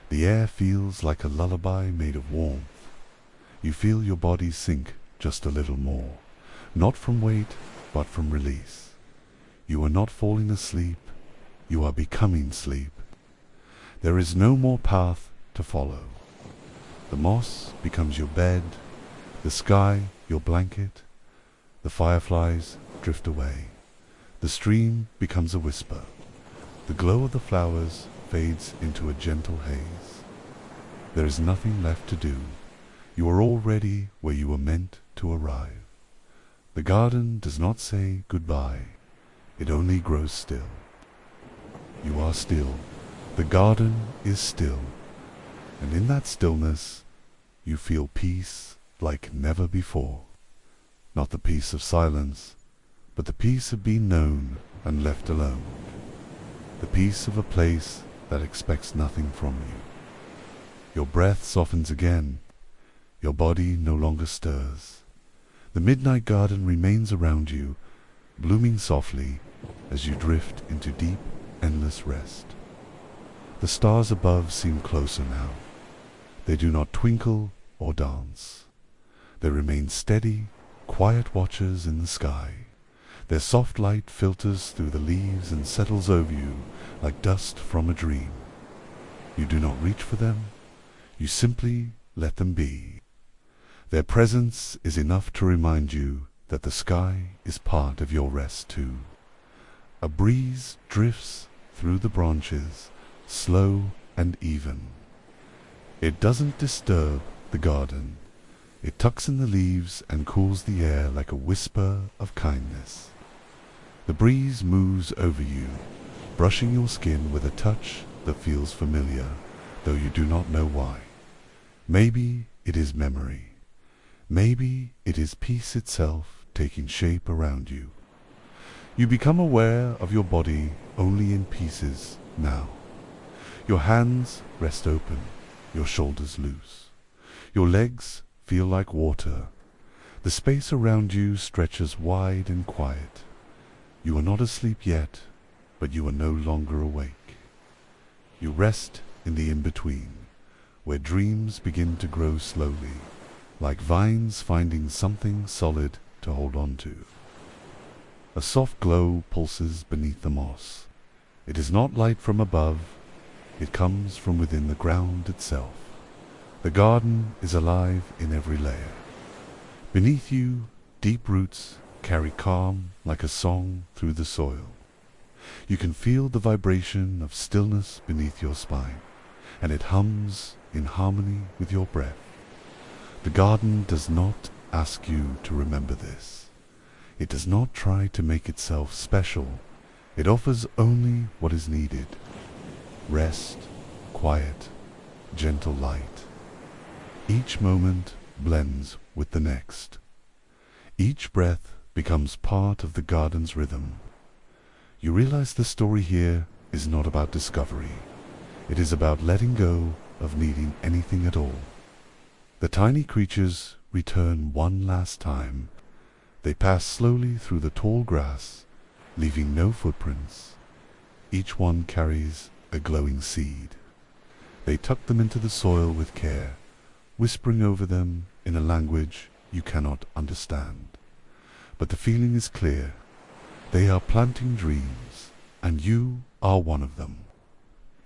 The air feels like a lullaby made of warmth. You feel your body sink just a little more, not from weight, but from release. You are not falling asleep. You are becoming sleep. There is no more path to follow. The moss becomes your bed, the sky your blanket, the fireflies drift away, the stream becomes a whisper, the glow of the flowers fades into a gentle haze. There is nothing left to do. You are already where you were meant to arrive. The garden does not say goodbye, it only grows still. You are still. The garden is still, and in that stillness you feel peace like never before. Not the peace of silence, but the peace of being known and left alone. The peace of a place that expects nothing from you. Your breath softens again. Your body no longer stirs. The midnight garden remains around you, blooming softly as you drift into deep, endless rest. The stars above seem closer now. They do not twinkle or dance. They remain steady, quiet watchers in the sky. Their soft light filters through the leaves and settles over you like dust from a dream. You do not reach for them, you simply let them be. Their presence is enough to remind you that the sky is part of your rest too. A breeze drifts through the branches, slow and even. It doesn't disturb the garden. It tucks in the leaves and cools the air like a whisper of kindness. The breeze moves over you, brushing your skin with a touch that feels familiar, though you do not know why. Maybe it is memory. Maybe it is peace itself taking shape around you. You become aware of your body only in pieces now. Your hands rest open, your shoulders loose. Your legs feel like water. The space around you stretches wide and quiet. You are not asleep yet, but you are no longer awake. You rest in the in-between, where dreams begin to grow slowly, like vines finding something solid to hold on to. A soft glow pulses beneath the moss. It is not light from above, it comes from within the ground itself. The garden is alive in every layer. Beneath you, deep roots carry calm like a song through the soil. You can feel the vibration of stillness beneath your spine, and it hums in harmony with your breath. The garden does not ask you to remember this. It does not try to make itself special. It offers only what is needed. Rest, quiet, gentle light. Each moment blends with the next. Each breath becomes part of the garden's rhythm. You realize the story here is not about discovery. It is about letting go of needing anything at all. The tiny creatures return one last time. They pass slowly through the tall grass, leaving no footprints. Each one carries a glowing seed. They tuck them into the soil with care, whispering over them in a language you cannot understand. But the feeling is clear. They are planting dreams, and you are one of them.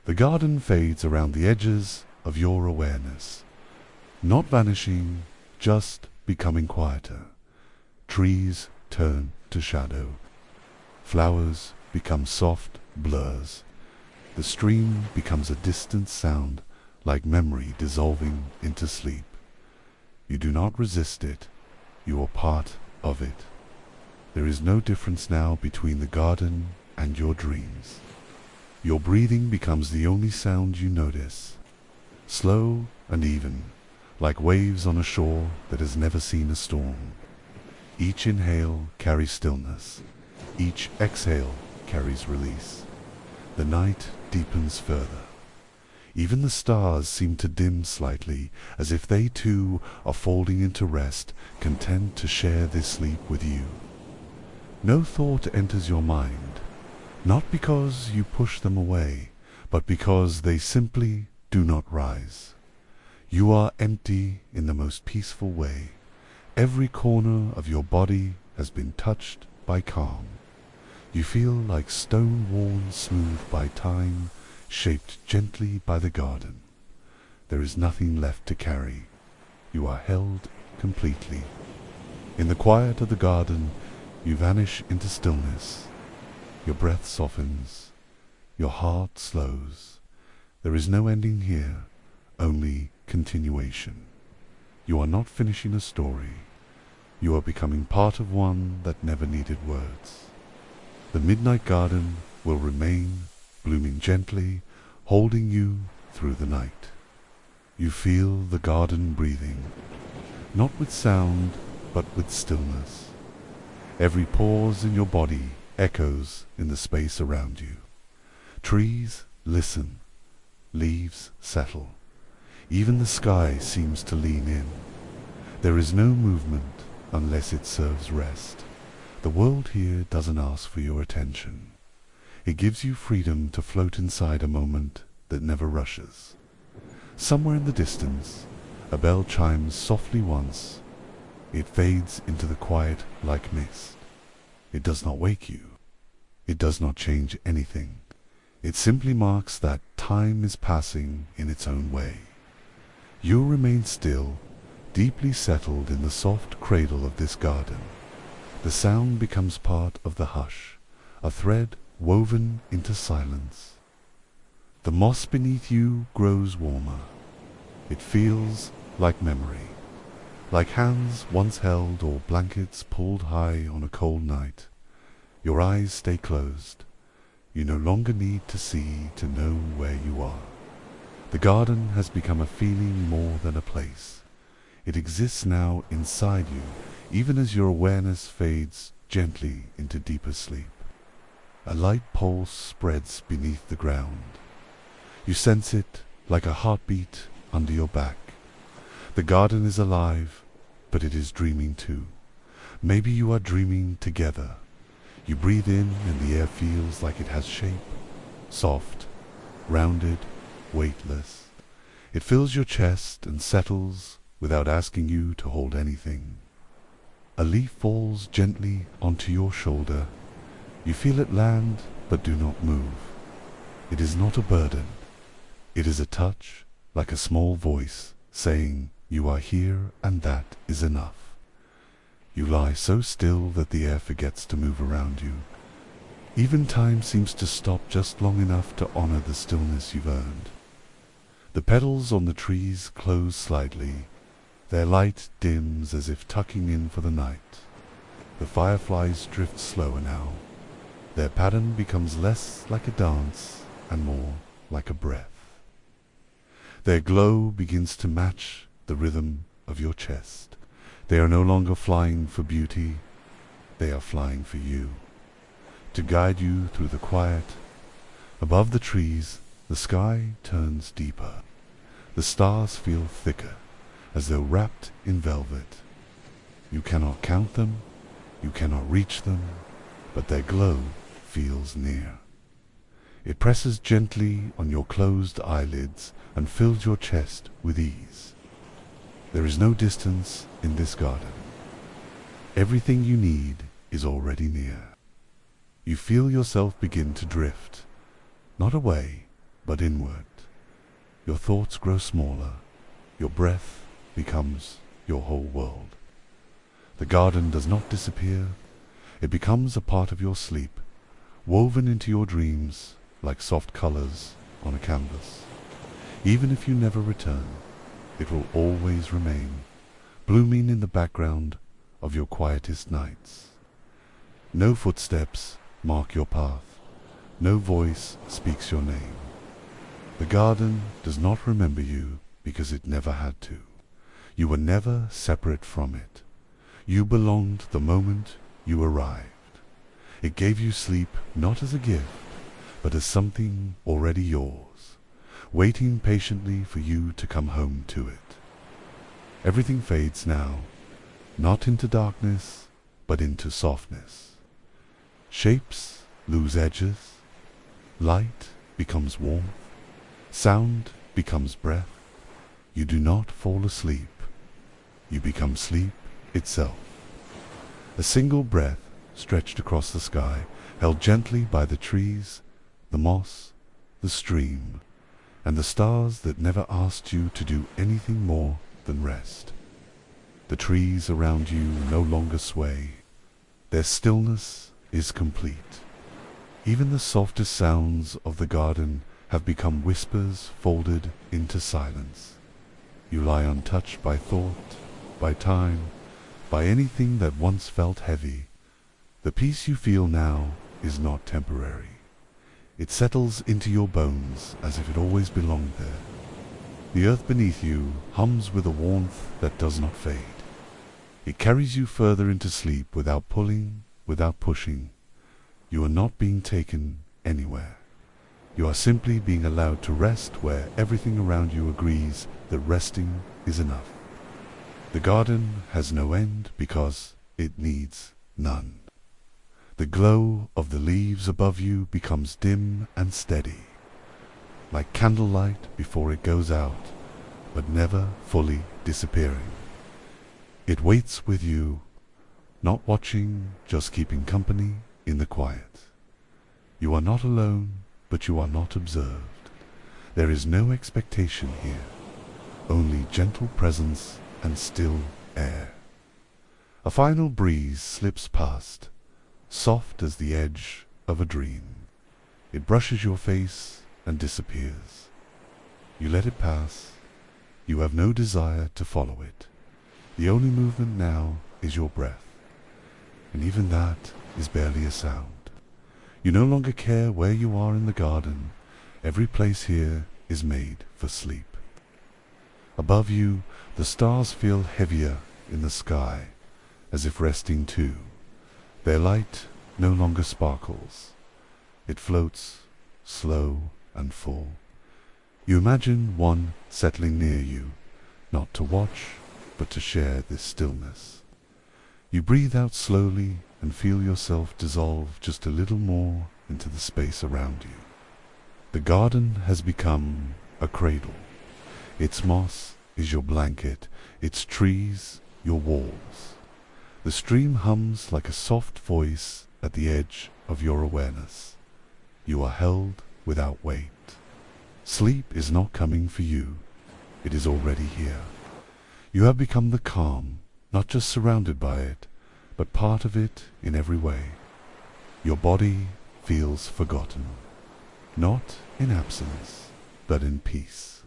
The garden fades around the edges of your awareness, not vanishing, just becoming quieter. Trees turn to shadow. Flowers become soft blurs. The stream becomes a distant sound, like memory dissolving into sleep. You do not resist it. You are part of it. There is no difference now between the garden and your dreams. Your breathing becomes the only sound you notice, slow and even, like waves on a shore that has never seen a storm. Each inhale carries stillness. Each exhale carries release. The night deepens further. Even the stars seem to dim slightly, as if they too are folding into rest, content to share this sleep with you. No thought enters your mind, not because you push them away, but because they simply do not rise. You are empty in the most peaceful way. Every corner of your body has been touched by calm. You feel like stone worn smooth by time, shaped gently by the garden. There is nothing left to carry. You are held completely. In the quiet of the garden, you vanish into stillness. Your breath softens. Your heart slows. There is no ending here, only continuation. You are not finishing a story. You are becoming part of one that never needed words. The midnight garden will remain, blooming gently, holding you through the night. You feel the garden breathing, not with sound, but with stillness. Every pause in your body echoes in the space around you. Trees listen, leaves settle. Even the sky seems to lean in. There is no movement unless it serves rest. The world here doesn't ask for your attention. It gives you freedom to float inside a moment that never rushes. Somewhere in the distance, a bell chimes softly once. It fades into the quiet like mist. It does not wake you. It does not change anything. It simply marks that time is passing in its own way. You remain still, deeply settled in the soft cradle of this garden. The sound becomes part of the hush, a thread woven into silence. The moss beneath you grows warmer. It feels like memory, like hands once held or blankets pulled high on a cold night. Your eyes stay closed. You no longer need to see to know where you are. The garden has become a feeling more than a place. It exists now inside you, even as your awareness fades gently into deeper sleep. A light pulse spreads beneath the ground. You sense it like a heartbeat under your back. The garden is alive, but it is dreaming too. Maybe you are dreaming together. You breathe in and the air feels like it has shape, soft, rounded, weightless. It fills your chest and settles without asking you to hold anything. A leaf falls gently onto your shoulder. You feel it land, but do not move. It is not a burden. It is a touch, like a small voice, saying, "You are here, and that is enough." You lie so still that the air forgets to move around you. Even time seems to stop just long enough to honor the stillness you've earned. The petals on the trees close slightly. Their light dims as if tucking in for the night. The fireflies drift slower now. Their pattern becomes less like a dance and more like a breath. Their glow begins to match the rhythm of your chest. They are no longer flying for beauty, they are flying for you, to guide you through the quiet. Above the trees, the sky turns deeper. The stars feel thicker, as though wrapped in velvet. You cannot count them, you cannot reach them, but their glow feels near. It presses gently on your closed eyelids and fills your chest with ease. There is no distance in this garden. Everything you need is already near. You feel yourself begin to drift, not away, but inward. Your thoughts grow smaller. Your breath becomes your whole world. The garden does not disappear. It becomes a part of your sleep, woven into your dreams like soft colors on a canvas. Even if you never return, it will always remain, blooming in the background of your quietest nights. No footsteps mark your path. No voice speaks your name. The garden does not remember you because it never had to. You were never separate from it. You belonged the moment you arrived. It gave you sleep not as a gift, but as something already yours, waiting patiently for you to come home to it. Everything fades now, not into darkness, but into softness. Shapes lose edges, light becomes warmth, sound becomes breath. You do not fall asleep. You become sleep itself. A single breath stretched across the sky, held gently by the trees, the moss, the stream, and the stars that never asked you to do anything more than rest. The trees around you no longer sway. Their stillness is complete. Even the softest sounds of the garden have become whispers folded into silence. You lie untouched by thought, by time, by anything that once felt heavy. The peace you feel now is not temporary. It settles into your bones as if it always belonged there. The earth beneath you hums with a warmth that does not fade. It carries you further into sleep without pulling, without pushing. You are not being taken anywhere. You are simply being allowed to rest where everything around you agrees that resting is enough. The garden has no end because it needs none. The glow of the leaves above you becomes dim and steady, like candlelight before it goes out, but never fully disappearing. It waits with you, Not watching, just keeping company in the quiet. You are not alone, but you are not observed. There is no expectation here, only gentle presence and still air. A final breeze slips past, soft as the edge of a dream. It brushes your face and disappears. You let it pass. You have no desire to follow it. The only movement now is your breath, and even that is barely a sound. You no longer care where you are in the garden. Every place here is made for sleep. Above you, the stars feel heavier in the sky, as if resting too. Their light no longer sparkles. It floats, slow and full. You imagine one settling near you, not to watch, but to share this stillness. You breathe out slowly and feel yourself dissolve just a little more into the space around you. The garden has become a cradle. Its moss is your blanket, its trees your walls. The stream hums like a soft voice at the edge of your awareness. You are held without weight. Sleep is not coming for you. It is already here. You have become the calm, not just surrounded by it, but part of it in every way. Your body feels forgotten, not in absence, but in peace.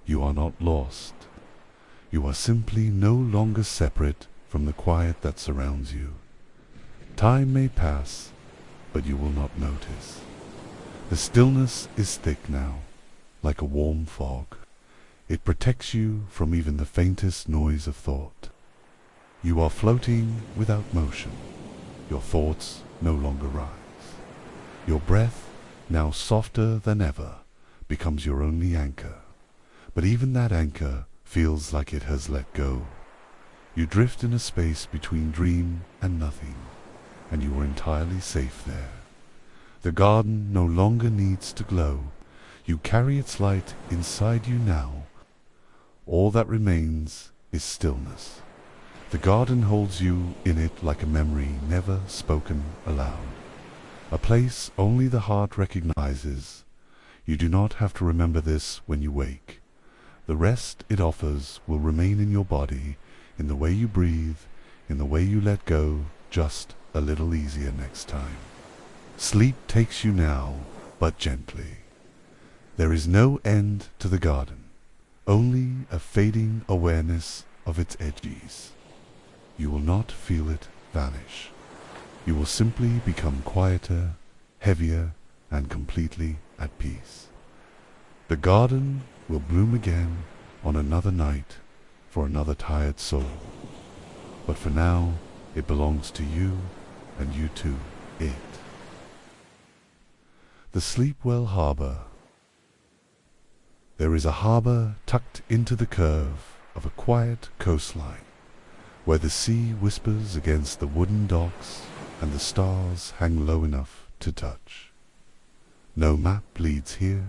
You are not lost. You are simply no longer separate from the quiet that surrounds you. Time may pass, but you will not notice. The stillness is thick now, like a warm fog. It protects you from even the faintest noise of thought. You are floating without motion. Your thoughts no longer rise. Your breath, now softer than ever, becomes your only anchor. But even that anchor feels like it has let go. You drift in a space between dream and nothing, and you are entirely safe there. The garden no longer needs to glow. You carry its light inside you now. All that remains is stillness. The garden holds you in it like a memory never spoken aloud. A place only the heart recognizes. You do not have to remember this when you wake. The rest it offers will remain in your body, in the way you breathe, in the way you let go, just a little easier next time. Sleep takes you now, but gently. There is no end to the garden, only a fading awareness of its edges. You will not feel it vanish. You will simply become quieter, heavier, and completely at peace. The garden will bloom again on another night for another tired soul. But for now, it belongs to you, and you to it. The Sleepwell Harbor. There is a harbor tucked into the curve of a quiet coastline, where the sea whispers against the wooden docks and the stars hang low enough to touch. No map leads here.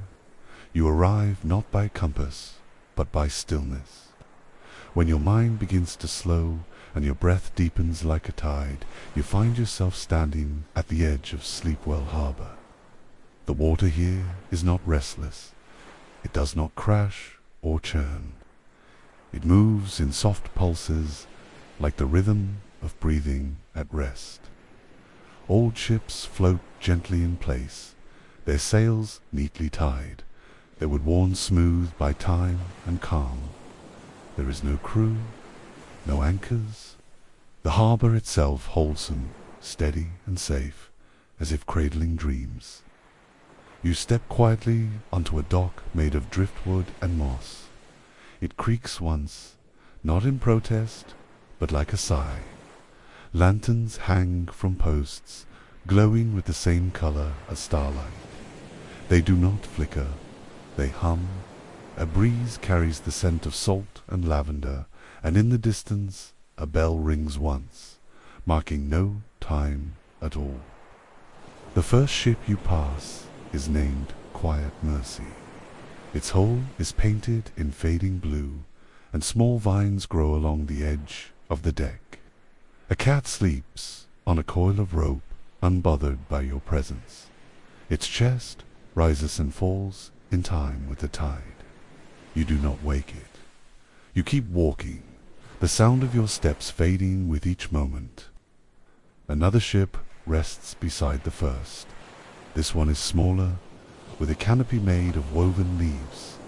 You arrive not by compass, but by stillness. When your mind begins to slow and your breath deepens like a tide, you find yourself standing at the edge of Sleepwell Harbor. The water here is not restless. It does not crash or churn. It moves in soft pulses, like the rhythm of breathing at rest. Old ships float gently in place, their sails neatly tied. They would worn smooth by time and calm. There is no crew, no anchors. The harbor itself wholesome, steady and safe, as if cradling dreams. You step quietly onto a dock made of driftwood and moss. It creaks once, not in protest, but like a sigh. Lanterns hang from posts, glowing with the same color as starlight. They do not flicker, they hum. A breeze carries the scent of salt and lavender, and in the distance a bell rings once, marking no time at all. The first ship you pass is named Quiet Mercy. Its hull is painted in fading blue, and small vines grow along the edge of the deck. A cat sleeps on a coil of rope, unbothered by your presence. Its chest rises and falls in time with the tide. You do not wake it. You keep walking, the sound of your steps fading with each moment. Another ship rests beside the first. This one is smaller, with a canopy made of woven leaves.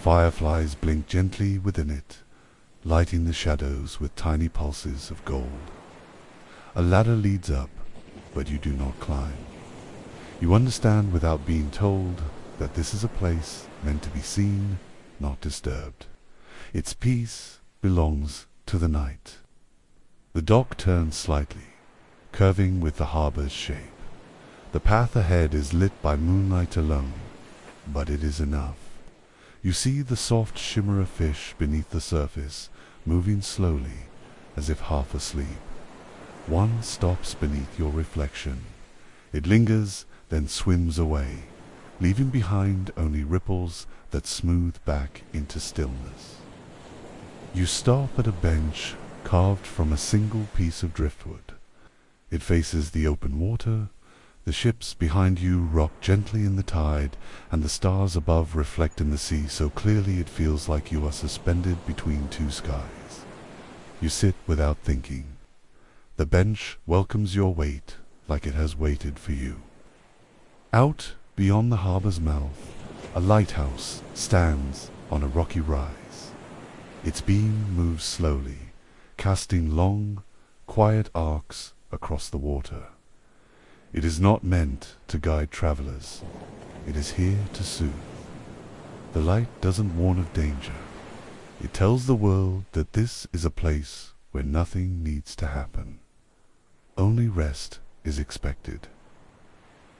Fireflies blink gently within it, lighting the shadows with tiny pulses of gold. A ladder leads up, but you do not climb. You understand without being told that this is a place meant to be seen, not disturbed. Its peace belongs to the night. The dock turns slightly, curving with the harbor's shape. The path ahead is lit by moonlight alone, but it is enough. You see the soft shimmer of fish beneath the surface, moving slowly, as if half asleep. One stops beneath your reflection. It lingers, then swims away, leaving behind only ripples that smooth back into stillness. You stop at a bench carved from a single piece of driftwood. It faces the open water. The ships behind you rock gently in the tide, and the stars above reflect in the sea so clearly it feels like you are suspended between two skies. You sit without thinking. The bench welcomes your weight like it has waited for you. Out beyond the harbor's mouth, a lighthouse stands on a rocky rise. Its beam moves slowly, casting long, quiet arcs across the water. It is not meant to guide travelers. It is here to soothe. The light doesn't warn of danger. It tells the world that this is a place where nothing needs to happen. Only rest is expected.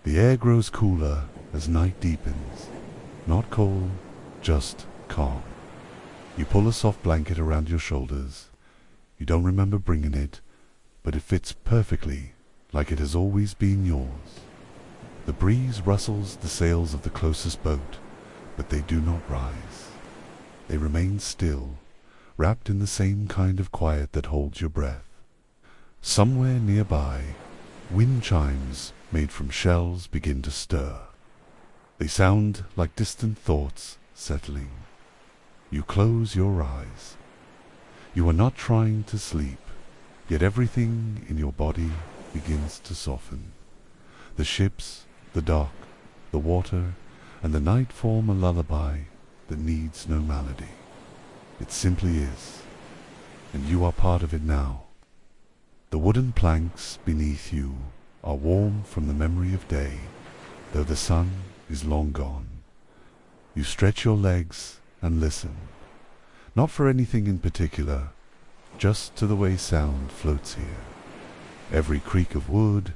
The air grows cooler as night deepens. Not cold, just calm. You pull a soft blanket around your shoulders. You don't remember bringing it, but it fits perfectly, like it has always been yours. The breeze rustles the sails of the closest boat, but they do not rise. They remain still, wrapped in the same kind of quiet that holds your breath. Somewhere nearby, wind chimes made from shells begin to stir. They sound like distant thoughts settling. You close your eyes. You are not trying to sleep, yet everything in your body begins to soften. The ships, the dock, the water, and the night form a lullaby that needs no melody. It simply is, and you are part of it now. The wooden planks beneath you are warm from the memory of day, though the sun is long gone. You stretch your legs and listen, not for anything in particular, just to the way sound floats here. Every creak of wood,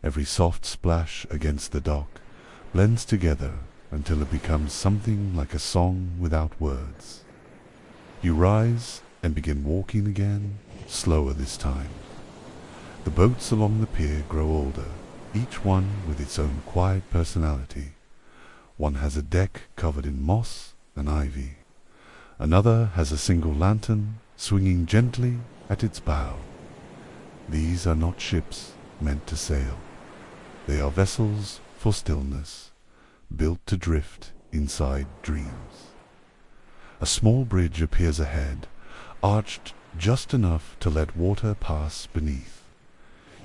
every soft splash against the dock, blends together until it becomes something like a song without words. You rise and begin walking again, slower this time. The boats along the pier grow older, each one with its own quiet personality. One has a deck covered in moss and ivy. Another has a single lantern swinging gently at its bow. These are not ships meant to sail. They are vessels for stillness, built to drift inside dreams. A small bridge appears ahead, arched just enough to let water pass beneath.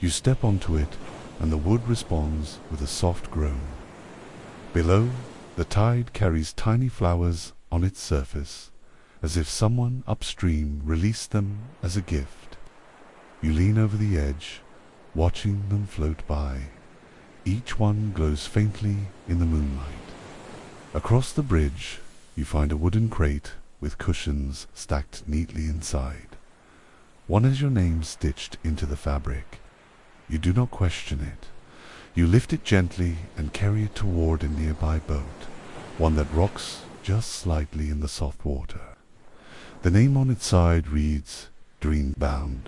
You step onto it, and the wood responds with a soft groan. Below, the tide carries tiny flowers on its surface, as if someone upstream released them as a gift. You lean over the edge, watching them float by. Each one glows faintly in the moonlight. Across the bridge, you find a wooden crate with cushions stacked neatly inside. One has your name stitched into the fabric. You do not question it. You lift it gently and carry it toward a nearby boat, one that rocks just slightly in the soft water. The name on its side reads, Dreambound.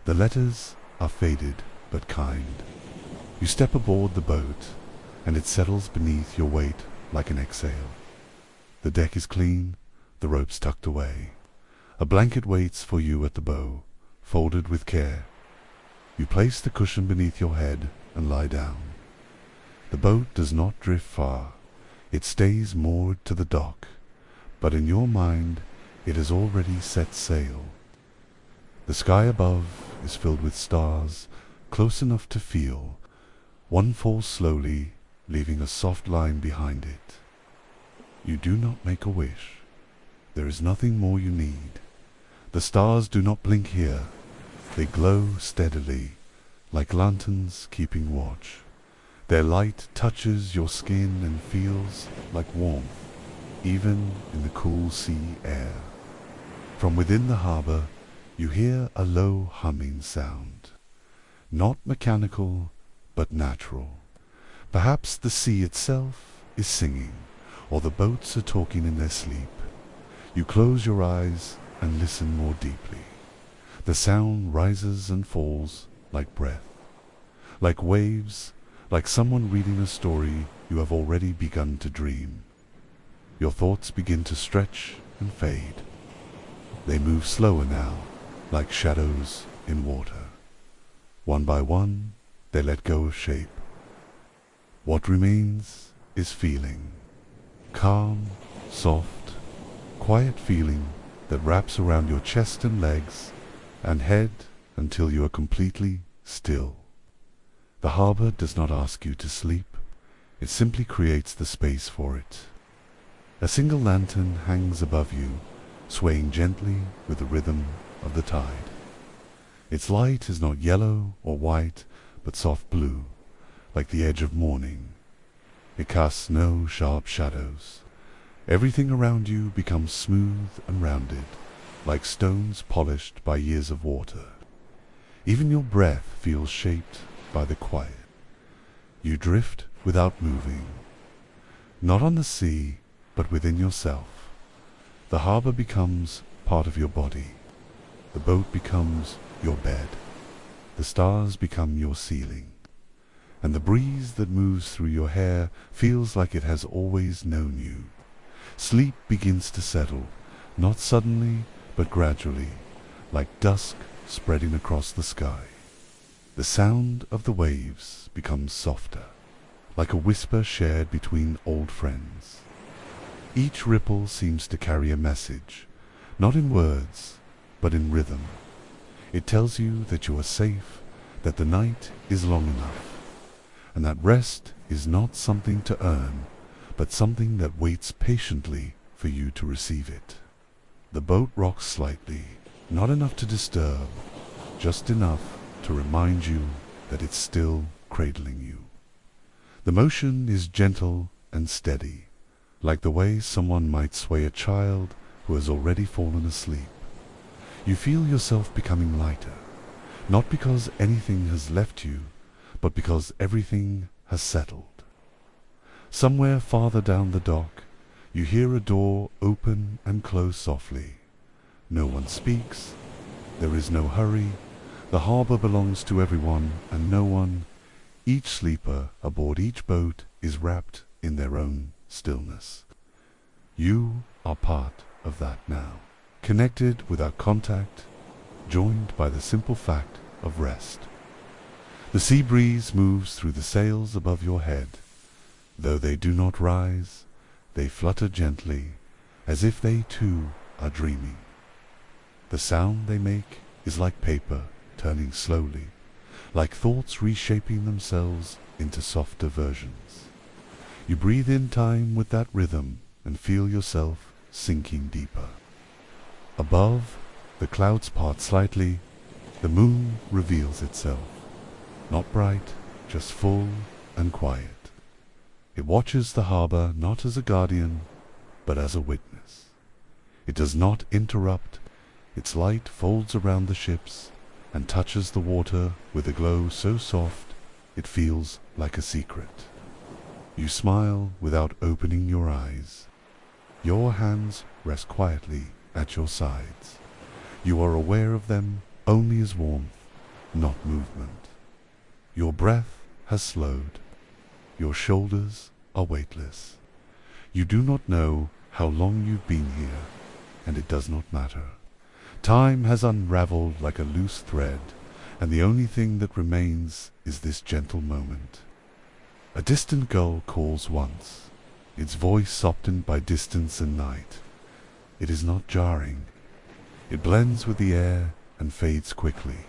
The letters are faded but kind. You step aboard the boat, and it settles beneath your weight like an exhale. The deck is clean, the ropes tucked away. A blanket waits for you at the bow, folded with care. You place the cushion beneath your head and lie down. The boat does not drift far. It stays moored to the dock, but in your mind it has already set sail. The sky above is filled with stars, close enough to feel. One falls slowly, leaving a soft line behind it. You do not make a wish. There is nothing more you need. The stars do not blink here. They glow steadily, like lanterns keeping watch. Their light touches your skin and feels like warmth, even in the cool sea air. From within the harbor, you hear a low humming sound. Not mechanical, but natural. Perhaps the sea itself is singing, or the boats are talking in their sleep. You close your eyes and listen more deeply. The sound rises and falls like breath, like waves, like someone reading a story you have already begun to dream. Your thoughts begin to stretch and fade. They move slower now, like shadows in water. One by one, they let go of shape. What remains is feeling. Calm, soft, quiet feeling that wraps around your chest and legs and head until you are completely still. The harbor does not ask you to sleep. It simply creates the space for it. A single lantern hangs above you, swaying gently with the rhythm of the tide. Its light is not yellow or white, but soft blue, like the edge of morning. It casts no sharp shadows. Everything around you becomes smooth and rounded, like stones polished by years of water. Even your breath feels shaped by the quiet. You drift without moving, not on the sea, but within yourself. The harbor becomes part of your body. The boat becomes your bed. The stars become your ceiling. And the breeze that moves through your hair feels like it has always known you. Sleep begins to settle, not suddenly, but gradually, like dusk spreading across the sky. The sound of the waves becomes softer, like a whisper shared between old friends. Each ripple seems to carry a message, not in words, but in rhythm. It tells you that you are safe, that the night is long enough, and that rest is not something to earn, but something that waits patiently for you to receive it. The boat rocks slightly, not enough to disturb, just enough to remind you that it's still cradling you. The motion is gentle and steady, like the way someone might sway a child who has already fallen asleep. You feel yourself becoming lighter, not because anything has left you, but because everything has settled. Somewhere farther down the dock, you hear a door open and close softly. No one speaks. There is no hurry. The harbor belongs to everyone and no one. Each sleeper aboard each boat is wrapped in their own stillness. You are part of that now, connected without contact, joined by the simple fact of rest. The sea breeze moves through the sails above your head. Though they do not rise, they flutter gently, as if they too are dreaming. The sound they make is like paper turning slowly, like thoughts reshaping themselves into softer versions. You breathe in time with that rhythm and feel yourself sinking deeper. Above, the clouds part slightly, the moon reveals itself, not bright, just full and quiet. It watches the harbor not as a guardian, but as a witness. It does not interrupt. Its light folds around the ships and touches the water with a glow so soft it feels like a secret. You smile without opening your eyes. Your hands rest quietly at your sides. You are aware of them only as warmth, not movement. Your breath has slowed. Your shoulders are weightless. You do not know how long you've been here, and it does not matter. Time has unraveled like a loose thread, and the only thing that remains is this gentle moment. A distant gull calls once, its voice softened by distance and night. It is not jarring. It blends with the air and fades quickly.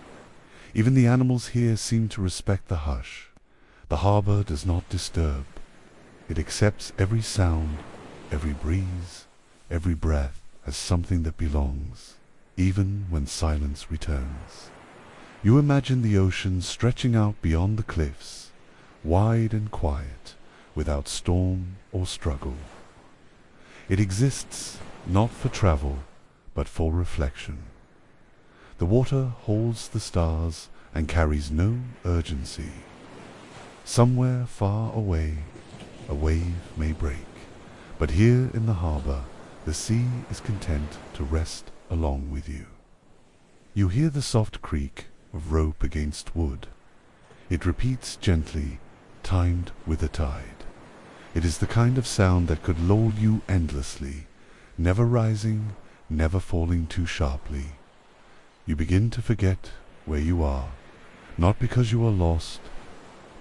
Even the animals here seem to respect the hush. The harbor does not disturb. It accepts every sound, every breeze, every breath as something that belongs, even when silence returns. You imagine the ocean stretching out beyond the cliffs, wide and quiet, without storm or struggle. It exists not for travel, but for reflection. The water holds the stars and carries no urgency. Somewhere far away, a wave may break, but here in the harbor, the sea is content to rest along with you. You hear the soft creak of rope against wood. It repeats gently, timed with the tide. It is the kind of sound that could lull you endlessly, never rising, never falling too sharply. You begin to forget where you are, not because you are lost,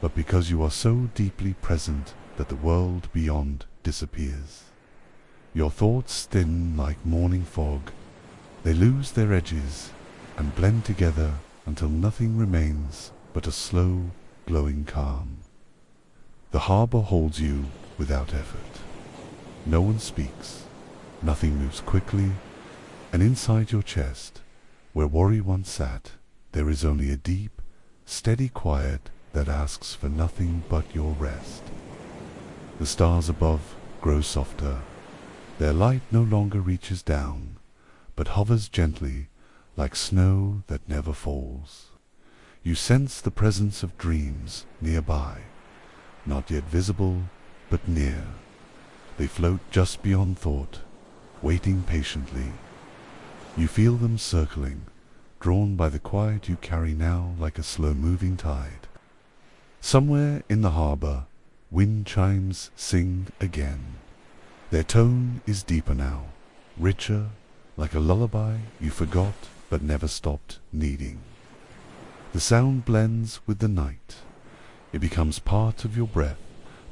but because you are so deeply present that the world beyond disappears. Your thoughts thin like morning fog. They lose their edges and blend together until nothing remains but a slow, glowing calm. The harbor holds you without effort. No one speaks, nothing moves quickly, and inside your chest, where worry once sat, there is only a deep, steady quiet that asks for nothing but your rest. The stars above grow softer. Their light no longer reaches down, but hovers gently like snow that never falls. You sense the presence of dreams nearby, not yet visible, but near. They float just beyond thought, waiting patiently. You feel them circling, drawn by the quiet you carry now like a slow-moving tide. Somewhere in the harbor, wind chimes sing again. Their tone is deeper now, richer, like a lullaby you forgot but never stopped needing. The sound blends with the night. It becomes part of your breath,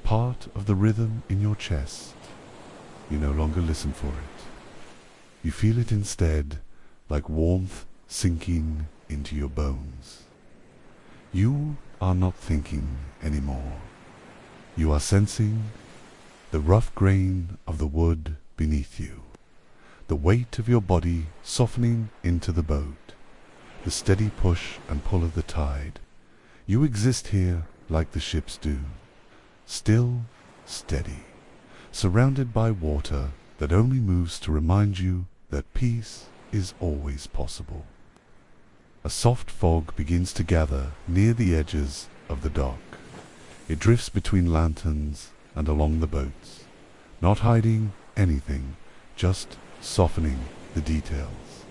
part of the rhythm in your chest. You no longer listen for it. You feel it instead, like warmth sinking into your bones. You are not thinking anymore. You are sensing the rough grain of the wood beneath you, the weight of your body softening into the boat, the steady push and pull of the tide. You exist here like the ships do, still, steady, surrounded by water that only moves to remind you that peace is always possible. A soft fog begins to gather near the edges of the dock. It drifts between lanterns and along the boats, not hiding anything, just softening the details.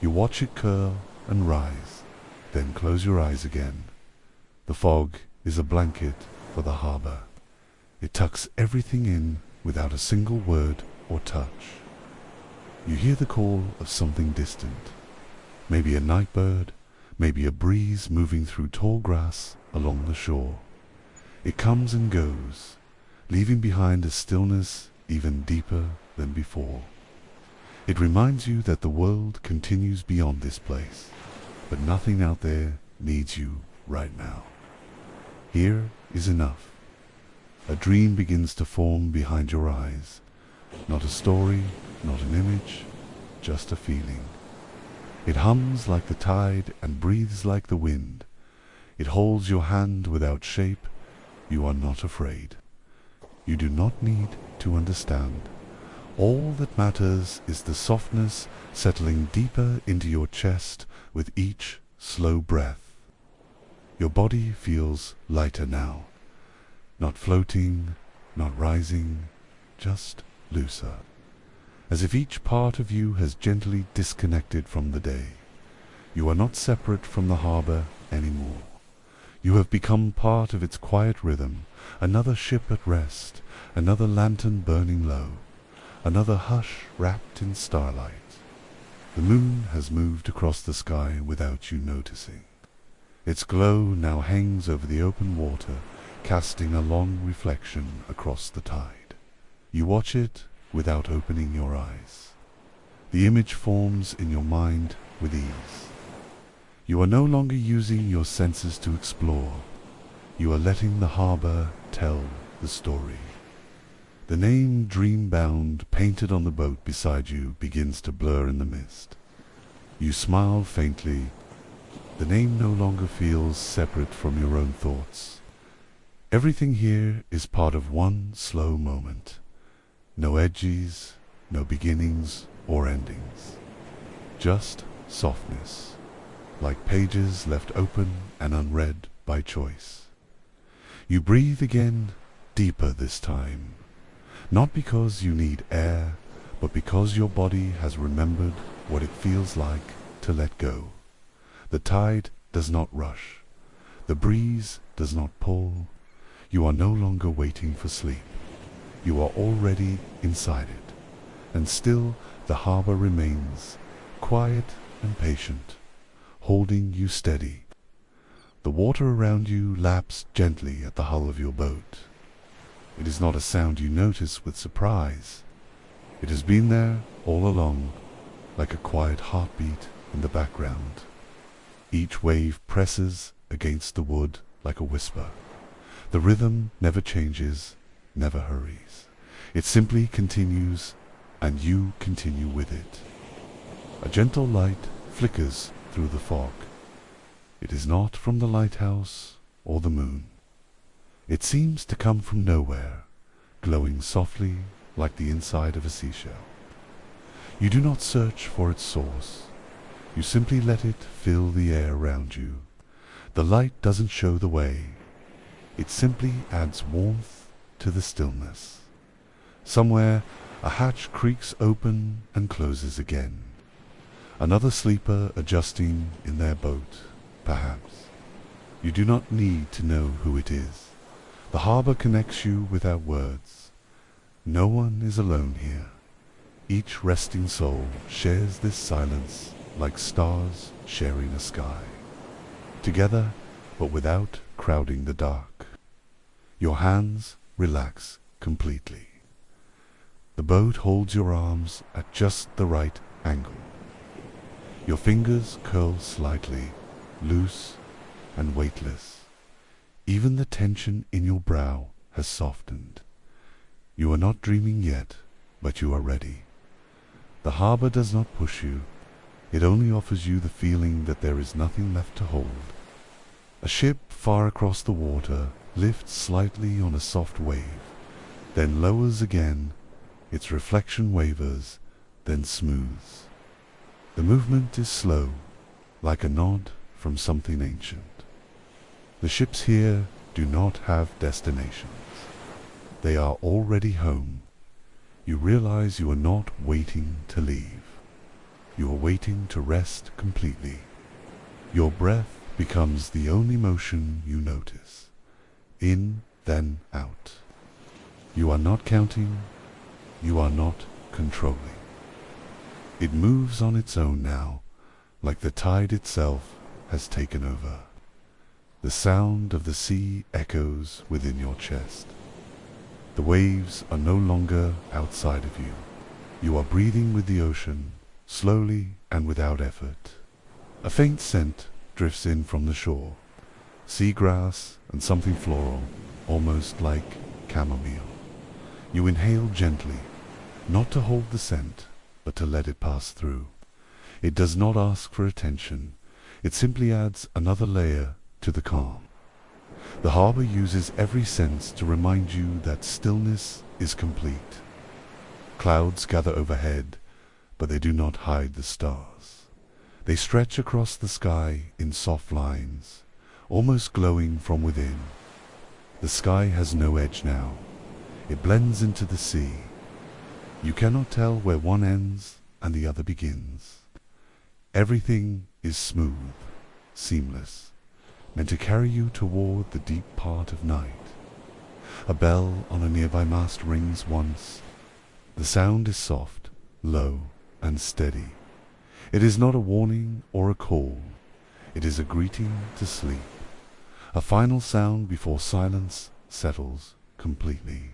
You watch it curl and rise, then close your eyes again. The fog is a blanket for the harbor. It tucks everything in without a single word or touch. You hear the call of something distant, maybe a night bird, maybe a breeze moving through tall grass along the shore. It comes and goes, leaving behind a stillness even deeper than before. It reminds you that the world continues beyond this place, but nothing out there needs you right now. Here is enough. A dream begins to form behind your eyes. Not a story, not an image, just a feeling. It hums like the tide and breathes like the wind. It holds your hand without shape. You are not afraid. You do not need to understand. All that matters is the softness settling deeper into your chest with each slow breath. Your body feels lighter now. Not floating, not rising, just looser. As if each part of you has gently disconnected from the day. You are not separate from the harbor anymore. You have become part of its quiet rhythm, another ship at rest, another lantern burning low, another hush wrapped in starlight. The moon has moved across the sky without you noticing. Its glow now hangs over the open water, casting a long reflection across the tide. You watch it without opening your eyes. The image forms in your mind with ease. You are no longer using your senses to explore. You are letting the harbor tell the story. The name Dreambound painted on the boat beside you begins to blur in the mist. You smile faintly. The name no longer feels separate from your own thoughts. Everything here is part of one slow moment. No edges, no beginnings or endings. Just softness, like pages left open and unread by choice. You breathe again, deeper this time. Not because you need air, but because your body has remembered what it feels like to let go. The tide does not rush. The breeze does not pull. You are no longer waiting for sleep. You are already inside it. And still the harbor remains, quiet and patient, holding you steady. The water around you laps gently at the hull of your boat. It is not a sound you notice with surprise. It has been there all along, like a quiet heartbeat in the background. Each wave presses against the wood like a whisper. The rhythm never changes, never hurries. It simply continues, and you continue with it. A gentle light flickers through the fog. It is not from the lighthouse or the moon. It seems to come from nowhere, glowing softly like the inside of a seashell. You do not search for its source. You simply let it fill the air around you. The light doesn't show the way. It simply adds warmth to the stillness. Somewhere, a hatch creaks open and closes again. Another sleeper adjusting in their boat, perhaps. You do not need to know who it is. The harbor connects you without words. No one is alone here. Each resting soul shares this silence like stars sharing a sky. Together, but without crowding the dark. Your hands relax completely. The boat holds your arms at just the right angle. Your fingers curl slightly, loose and weightless. Even the tension in your brow has softened. You are not dreaming yet, but you are ready. The harbor does not push you. It only offers you the feeling that there is nothing left to hold. A ship far across the water lifts slightly on a soft wave, then lowers again. Its reflection wavers, then smooths. The movement is slow, like a nod from something ancient. The ships here do not have destinations. They are already home. You realize you are not waiting to leave. You are waiting to rest completely. Your breath becomes the only motion you notice. In, then out. You are not counting. You are not controlling. It moves on its own now, like the tide itself has taken over. The sound of the sea echoes within your chest. The waves are no longer outside of you. You are breathing with the ocean, slowly and without effort. A faint scent drifts in from the shore. Seagrass and something floral, almost like chamomile. You inhale gently, not to hold the scent, but to let it pass through. It does not ask for attention. It simply adds another layer to the calm. The harbor uses every sense to remind you that stillness is complete. Clouds gather overhead, but they do not hide the stars. They stretch across the sky in soft lines, almost glowing from within. The sky has no edge now. It blends into the sea. You cannot tell where one ends and the other begins. Everything is smooth, seamless, meant to carry you toward the deep part of night. A bell on a nearby mast rings once. The sound is soft, low, and steady. It is not a warning or a call. It is a greeting to sleep, a final sound before silence settles completely.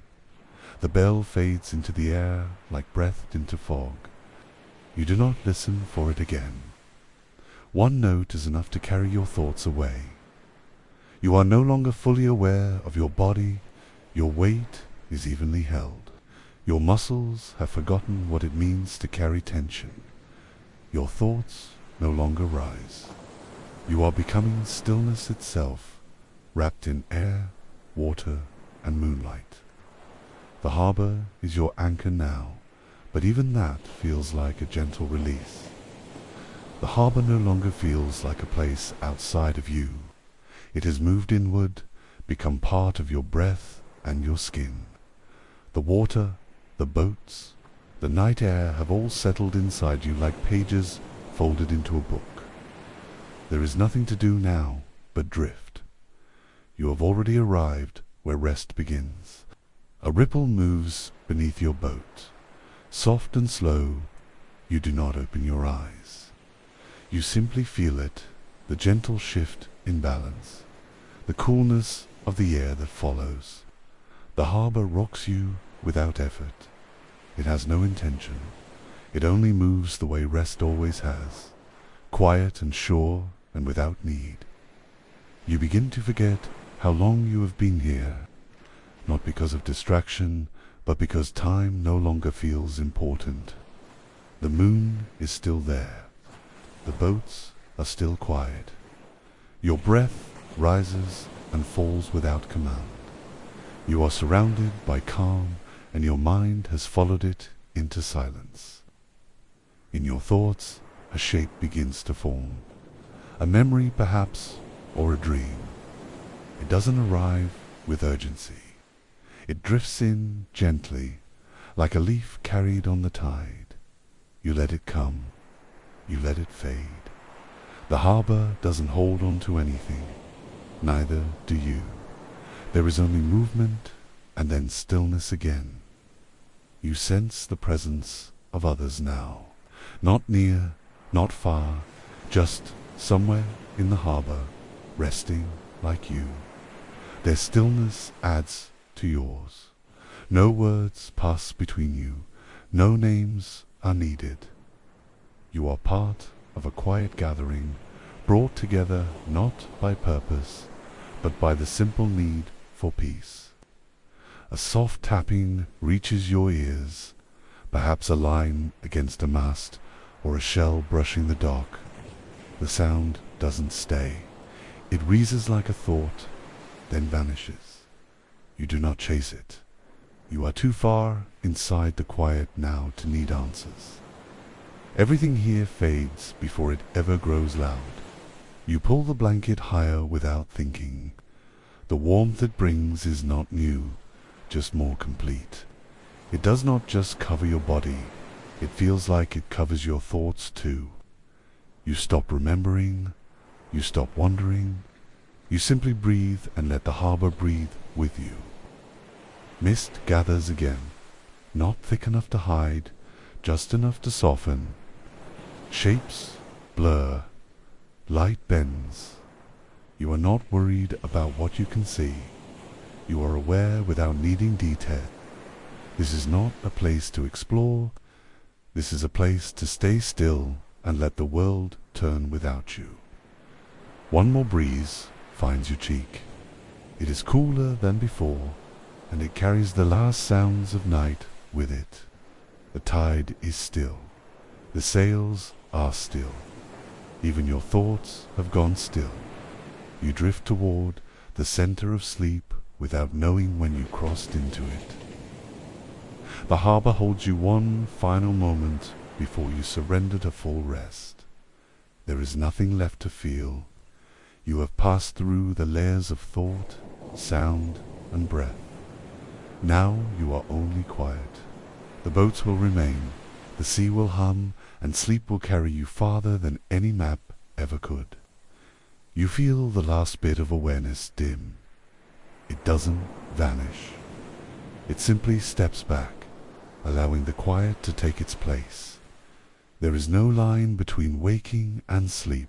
The bell fades into the air like breathed into fog. You do not listen for it again. One note is enough to carry your thoughts away. You are no longer fully aware of your body. Your weight is evenly held. Your muscles have forgotten what it means to carry tension. Your thoughts no longer rise. You are becoming stillness itself, wrapped in air, water, and moonlight. The harbor is your anchor now, but even that feels like a gentle release. The harbor no longer feels like a place outside of you. It has moved inward, become part of your breath and your skin. The water, the boats, the night air have all settled inside you like pages folded into a book. There is nothing to do now but drift. You have already arrived where rest begins. A ripple moves beneath your boat. Soft and slow, you do not open your eyes. You simply feel it, the gentle shift in balance, the coolness of the air that follows. The harbor rocks you without effort. It has no intention. It only moves the way rest always has, quiet and sure and without need. You begin to forget how long you have been here, not because of distraction, but because time no longer feels important. The moon is still there. The boats are still quiet. Your breath rises and falls without command. You are surrounded by calm, and your mind has followed it into silence. In your thoughts, a shape begins to form. A memory, perhaps, or a dream. It doesn't arrive with urgency. It drifts in gently, like a leaf carried on the tide. You let it come. You let it fade. The harbor doesn't hold on to anything. Neither do you. There is only movement and then stillness again. You sense the presence of others now. Not near, not far, just somewhere in the harbor, resting like you. Their stillness adds to yours. No words pass between you. No names are needed. You are part of a quiet gathering, brought together not by purpose, but by the simple need for peace. A soft tapping reaches your ears, perhaps a line against a mast or a shell brushing the dock. The sound doesn't stay. It wheezes like a thought, then vanishes. You do not chase it. You are too far inside the quiet now to need answers. Everything here fades before it ever grows loud. You pull the blanket higher without thinking. The warmth it brings is not new, just more complete. It does not just cover your body, it feels like it covers your thoughts too. You stop remembering, you stop wondering, you simply breathe and let the harbor breathe with you. Mist gathers again, not thick enough to hide, just enough to soften. Shapes blur, light bends. You are not worried about what you can see. You are aware without needing detail. This is not a place to explore. This is a place to stay still and let the world turn without you. One more breeze finds your cheek. It is cooler than before, and it carries the last sounds of night with it. The tide is still. The sails are still. Even your thoughts have gone still. You drift toward the center of sleep without knowing when you crossed into it. The harbor holds you one final moment before you surrender to full rest. There is nothing left to feel. You have passed through the layers of thought, sound, and breath. Now you are only quiet. The boats will remain, the sea will hum, and sleep will carry you farther than any map ever could. You feel the last bit of awareness dim. It doesn't vanish. It simply steps back, allowing the quiet to take its place. There is no line between waking and sleep.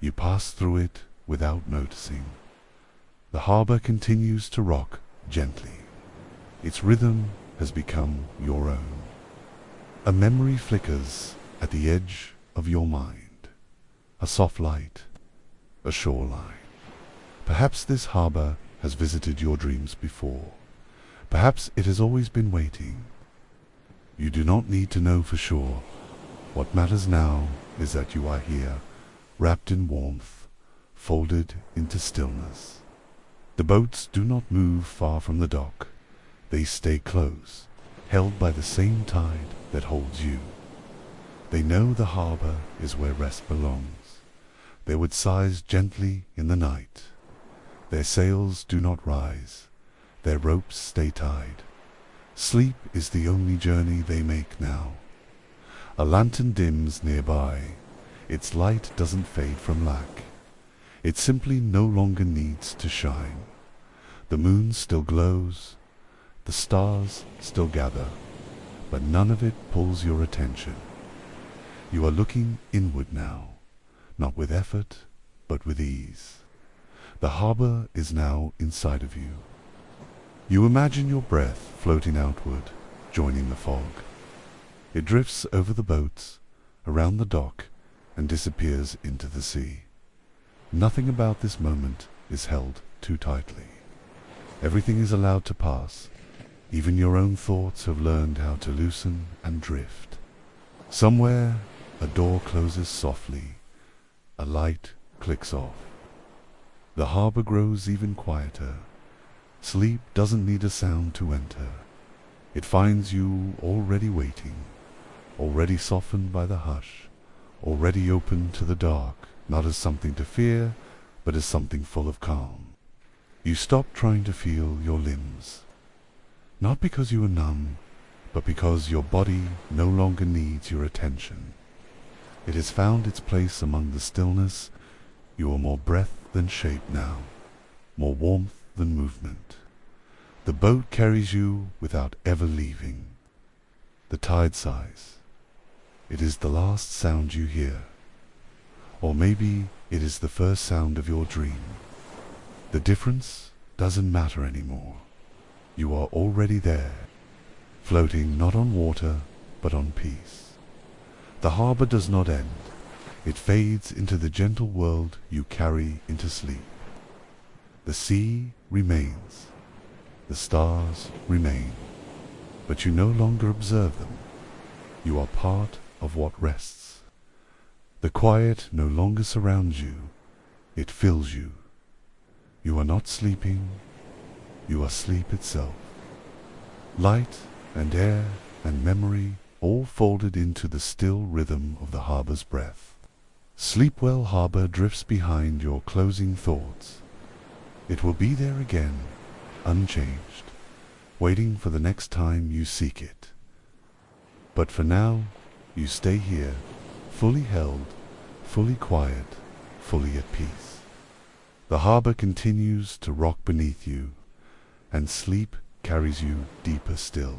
You pass through it without noticing. The harbor continues to rock gently. Its rhythm has become your own. A memory flickers at the edge of your mind. A soft light, a shoreline. Perhaps this harbor has visited your dreams before. Perhaps it has always been waiting. You do not need to know for sure. What matters now is that you are here, wrapped in warmth, folded into stillness. The boats do not move far from the dock. They stay close, held by the same tide that holds you. They know the harbor is where rest belongs. They would sighs gently in the night. Their sails do not rise. Their ropes stay tied. Sleep is the only journey they make now. A lantern dims nearby. Its light doesn't fade from lack. It simply no longer needs to shine. The moon still glows. The stars still gather. But none of it pulls your attention. You are looking inward now, not with effort, but with ease. The harbor is now inside of you. You imagine your breath floating outward, joining the fog. It drifts over the boats, around the dock, and disappears into the sea. Nothing about this moment is held too tightly. Everything is allowed to pass. Even your own thoughts have learned how to loosen and drift. Somewhere, a door closes softly. A light clicks off. The harbor grows even quieter. Sleep doesn't need a sound to enter. It finds you already waiting, already softened by the hush, already open to the dark, not as something to fear, but as something full of calm. You stop trying to feel your limbs. Not because you are numb, but because your body no longer needs your attention. It has found its place among the stillness. You are more breath than shape now, more warmth than movement. The boat carries you without ever leaving. The tide sighs. It is the last sound you hear. Or maybe it is the first sound of your dream. The difference doesn't matter anymore. You are already there, floating not on water, but on peace. The harbor does not end. It fades into the gentle world you carry into sleep. The sea remains. The stars remain. But you no longer observe them. You are part of what rests. The quiet no longer surrounds you. It fills you. You are not sleeping. You are sleep itself. Light and air and memory all folded into the still rhythm of the harbor's breath. Sleepwell Harbor drifts behind your closing thoughts. It will be there again, unchanged, waiting for the next time you seek it. But for now, you stay here, fully held, fully quiet, fully at peace. The harbor continues to rock beneath you, and sleep carries you deeper still.